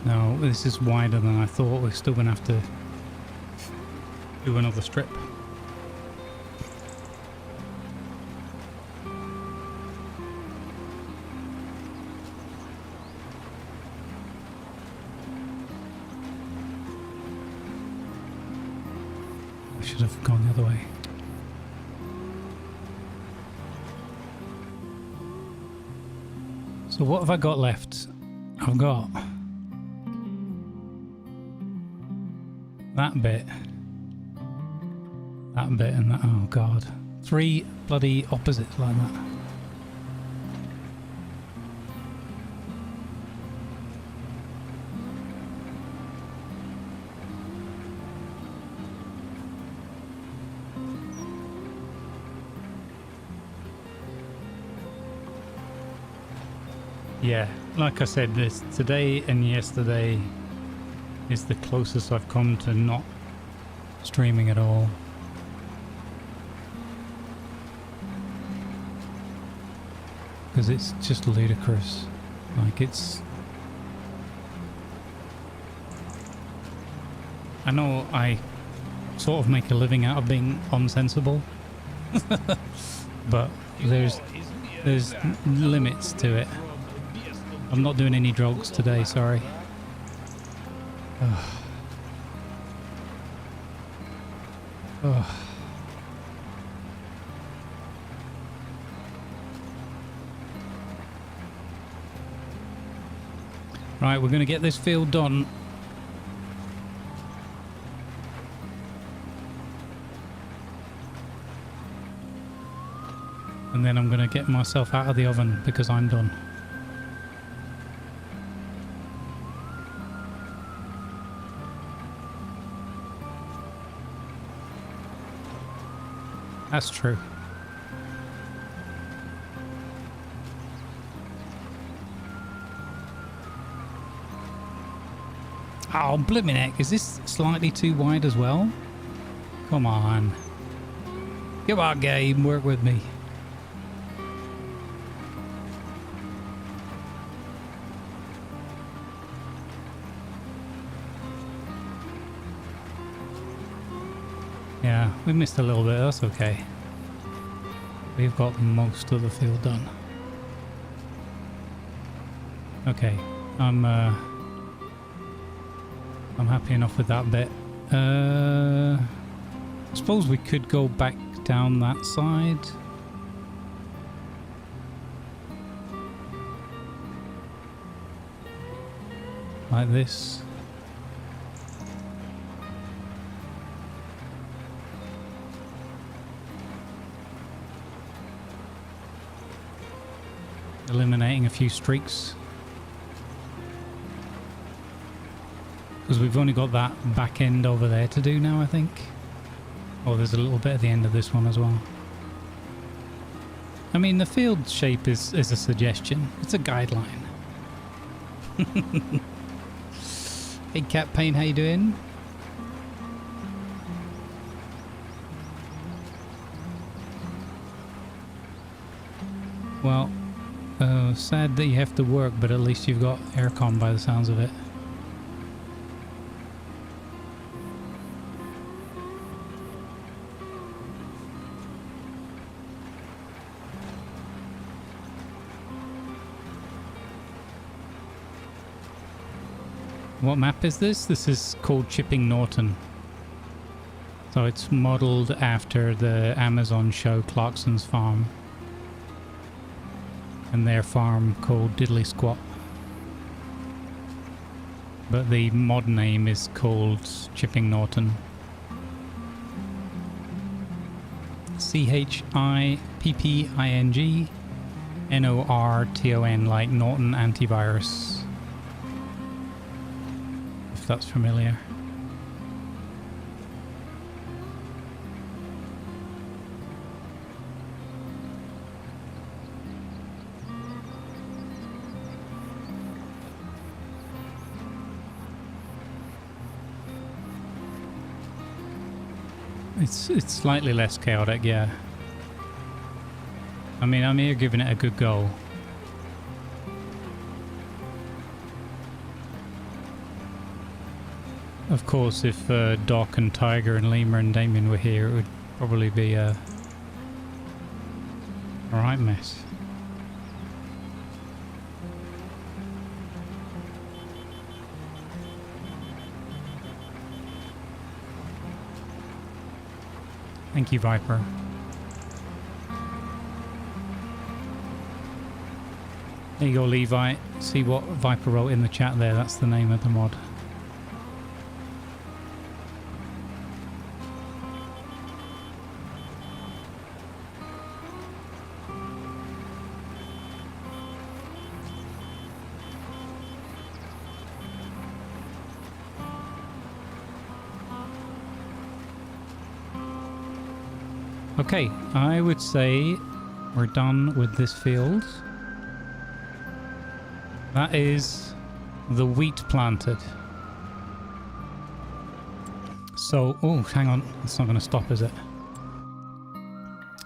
No, this is wider than I thought. We're still going to have to do another strip. I should have gone the other way. So what have I got left? I've got that bit, and that. Oh god, 3 bloody opposites like that. Yeah, like I said, this today and yesterday is the closest I've come to not streaming at all. Because it's just ludicrous. Like it's... I know I sort of make a living out of being unsensible. But there's limits to it. I'm not doing any drugs today, sorry. Ugh. Ugh. Right, we're going to get this field done. And then I'm going to get myself out of the oven because I'm done. That's true. Oh, blimmin' heck. Is this slightly too wide as well? Come on. Come on, game. Work with me. Yeah, we missed a little bit. That's okay. We've got most of the field done. Okay, I'm I'm happy enough with that bit. I suppose we could go back down that side. Like this. Eliminating a few streaks. Because we've only got that back end over there to do now, I think. Oh, there's a little bit at the end of this one as well. I mean, the field shape is a suggestion. It's a guideline. Hey, Cat Pain, how you doing? Well, sad that you have to work, but at least you've got aircon by the sounds of it. What map is this? This is called Chipping Norton. So it's modelled after the Amazon show Clarkson's Farm. And their farm called Diddly Squat. But the mod name is called Chipping Norton. CHIPPING NORTON, like Norton Antivirus. If that's familiar. It's slightly less chaotic, yeah. I mean, I'm here giving it a good go. Of course, if Doc and Tiger and Lemur and Damien were here, it would probably be a right mess. Thank you, Viper. There you go, Levi. See what Viper wrote in the chat there. That's the name of the mod. Okay, I would say we're done with this field. That is the wheat planted. So, oh, hang on. It's not going to stop, is it?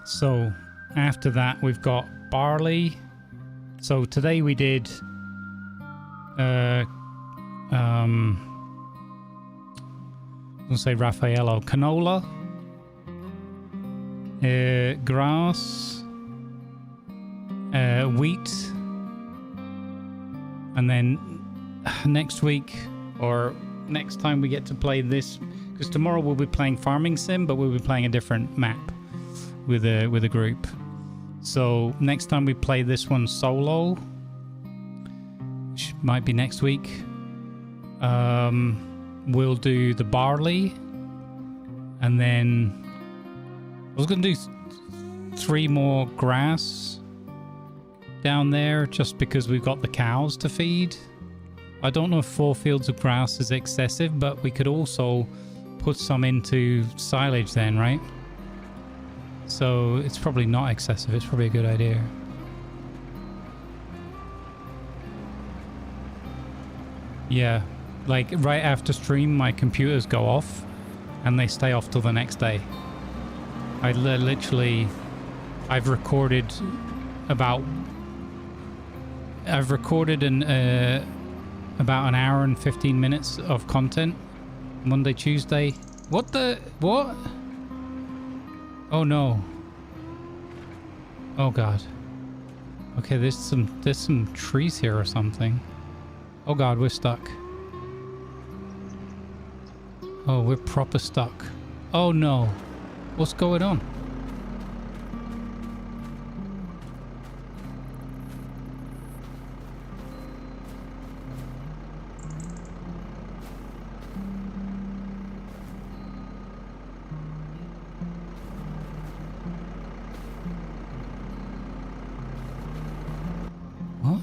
So, after that, we've got barley. So, today we did... I was going to say Raffaello. Canola. Grass, wheat, and then next week or next time we get to play this, because tomorrow we'll be playing Farming Sim, but we'll be playing a different map with a group. So next time we play this one solo, which might be next week, we'll do the barley, and then I was going to do 3 more grass down there just because we've got the cows to feed. I don't know if 4 fields of grass is excessive, but we could also put some into silage then, right? So it's probably not excessive. It's probably a good idea. Yeah, like right after stream, my computers go off and they stay off till the next day. I literally, I've recorded about an hour and 15 minutes of content Monday, Tuesday. What? Oh no. Oh god. Okay, there's some trees here or something. Oh god, we're stuck. Oh, we're proper stuck. Oh no. What's going on? What?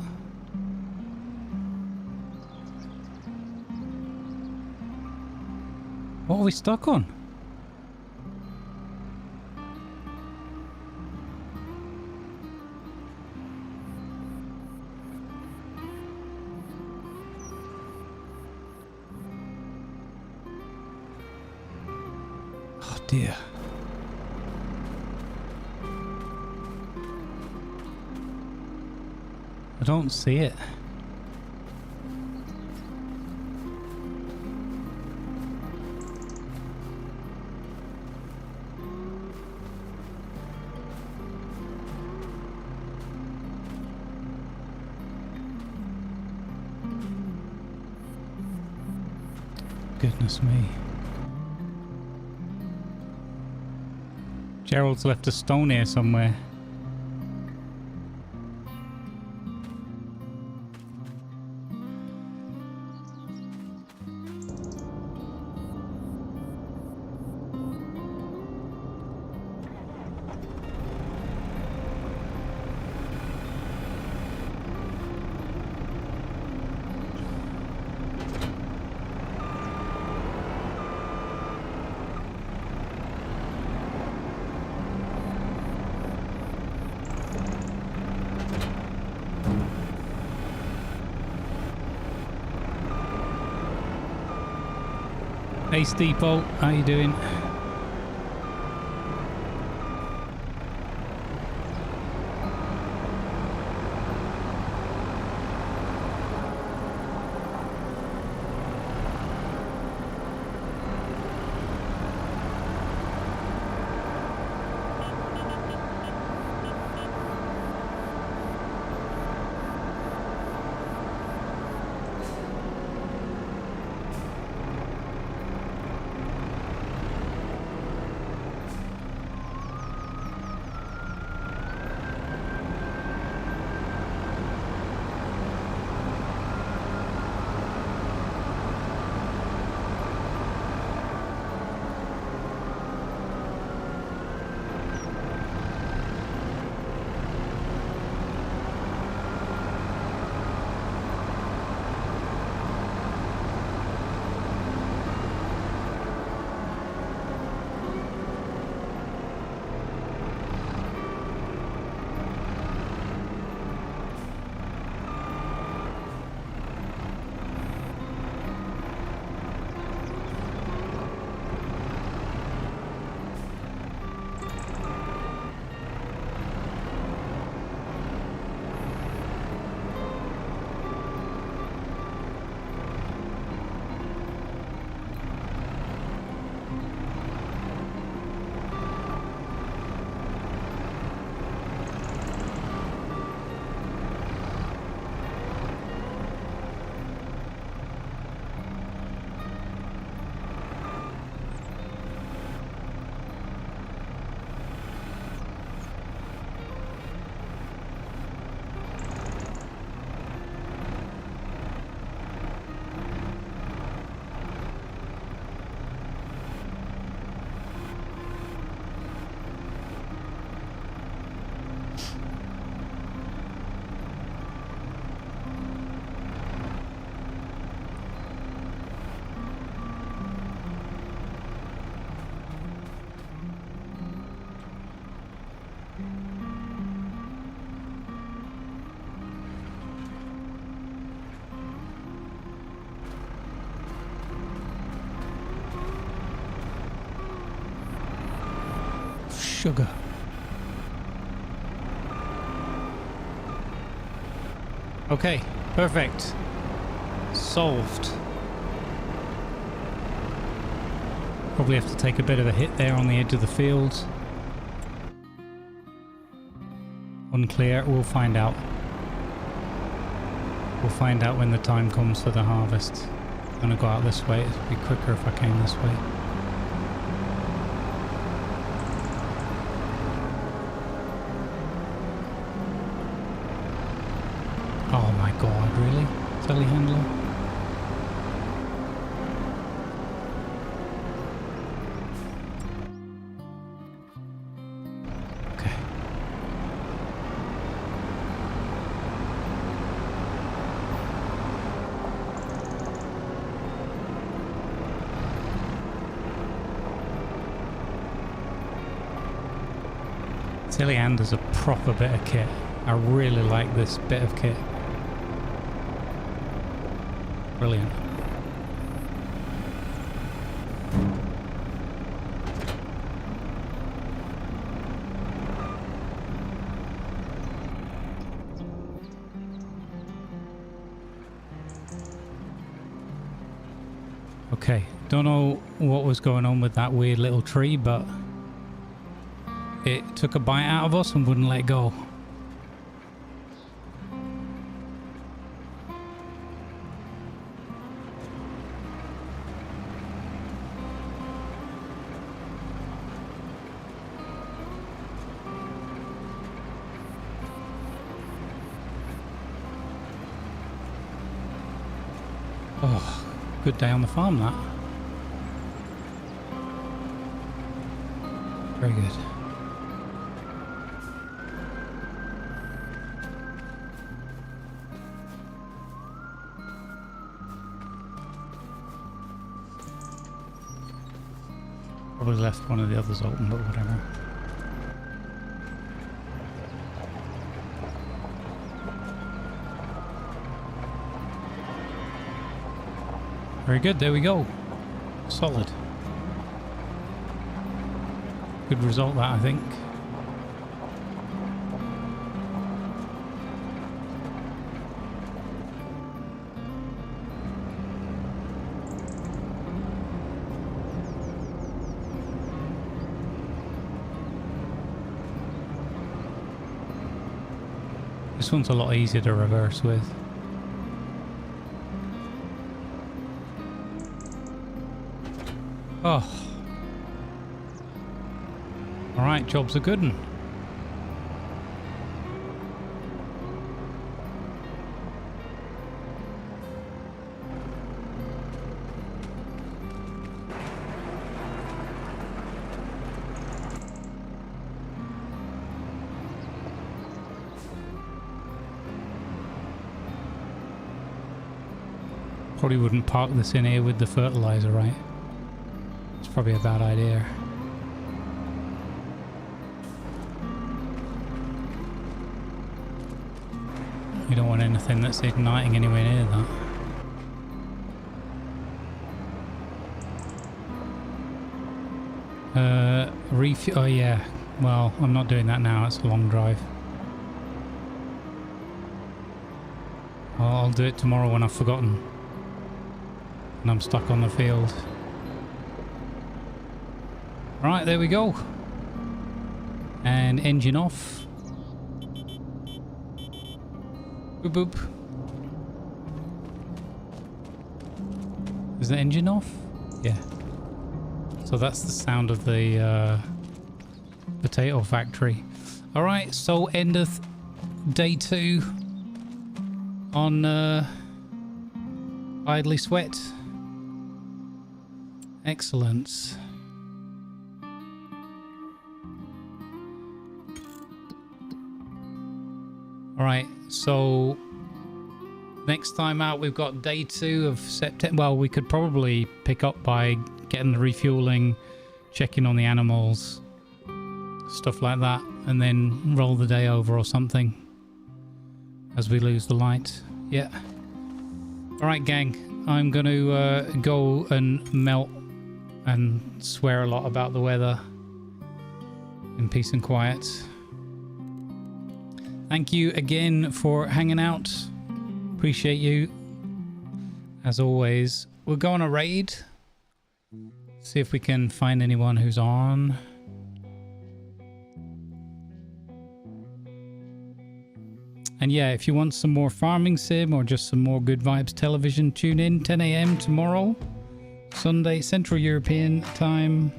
What are we stuck on? Oh dear. I don't see it. Goodness me. Gerald's left a stone here somewhere. Hey Steeple, how you doing? Sugar. Okay, perfect. Solved. Probably have to take a bit of a hit there on the edge of the field. Unclear, we'll find out. We'll find out when the time comes for the harvest. I'm gonna go out this way. It'd be quicker if I came this way. Oh my god, really? Telehandler? Okay. Telehandler's a proper bit of kit. I really like this bit of kit. Brilliant. Okay, don't know what was going on with that weird little tree, but it took a bite out of us and wouldn't let go. Oh, good day on the farm, that. Very good. Probably left one of the others open, but whatever. Very good, there we go. Solid. Good result that, I think. This one's a lot easier to reverse with. Oh. Alright, job's a good one. Probably wouldn't park this in here with the fertilizer, right? It's probably a bad idea. You don't want anything that's igniting anywhere near that. Refuel. Oh yeah. Well, I'm not doing that now. It's a long drive. I'll do it tomorrow when I've forgotten. And I'm stuck on the field. Right, there we go. And engine off. Boop boop. Is the engine off? Yeah. So that's the sound of the potato factory. Alright, so end of day 2 on Idly Sweat. Excellent. Alright, so next time out we've got day 2 of September. Well, we could probably pick up by getting the refueling, checking on the animals, stuff like that, and then roll the day over or something as we lose the light. Yeah. Alright gang, I'm going to go and melt and swear a lot about the weather in peace and quiet. Thank you again for hanging out. Appreciate you. As always, we'll go on a raid. See if we can find anyone who's on. And yeah, if you want some more farming sim or just some more good vibes television, tune in 10 a.m. tomorrow, Sunday, Central European time.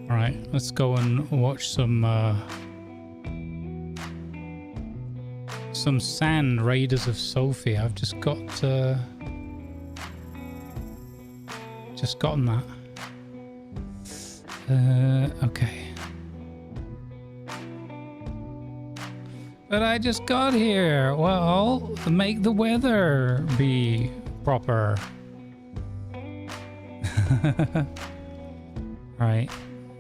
All right, let's go and watch some sand Raiders of Sophie. I've just gotten that. Okay. But I just got here. Well, make the weather be proper. Alright.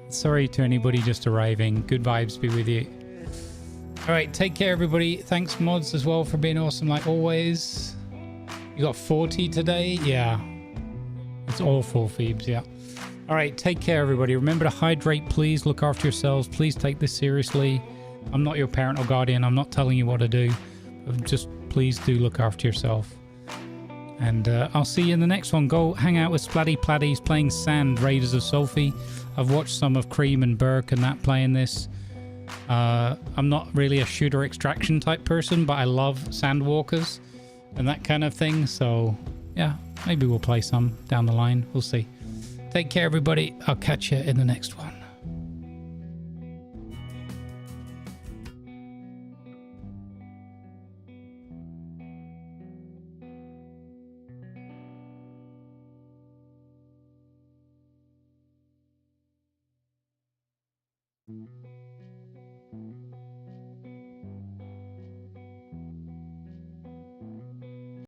Sorry to anybody just arriving. Good vibes be with you. Alright, take care everybody. Thanks mods as well for being awesome like always. You got 40 today? Yeah. It's awful, Phoebes, yeah. Alright, take care everybody. Remember to hydrate, please. Look after yourselves. Please take this seriously. I'm not your parent or guardian. I'm not telling you what to do. Just please do look after yourself. And I'll see you in the next one. Go hang out with Splatty Platties playing Sand Raiders of Sophie. I've watched some of Cream and Burke and that playing this. I'm not really a shooter extraction type person, but I love Sandwalkers and that kind of thing. So yeah, maybe we'll play some down the line. We'll see. Take care, everybody. I'll catch you in the next one. Mm-hmm.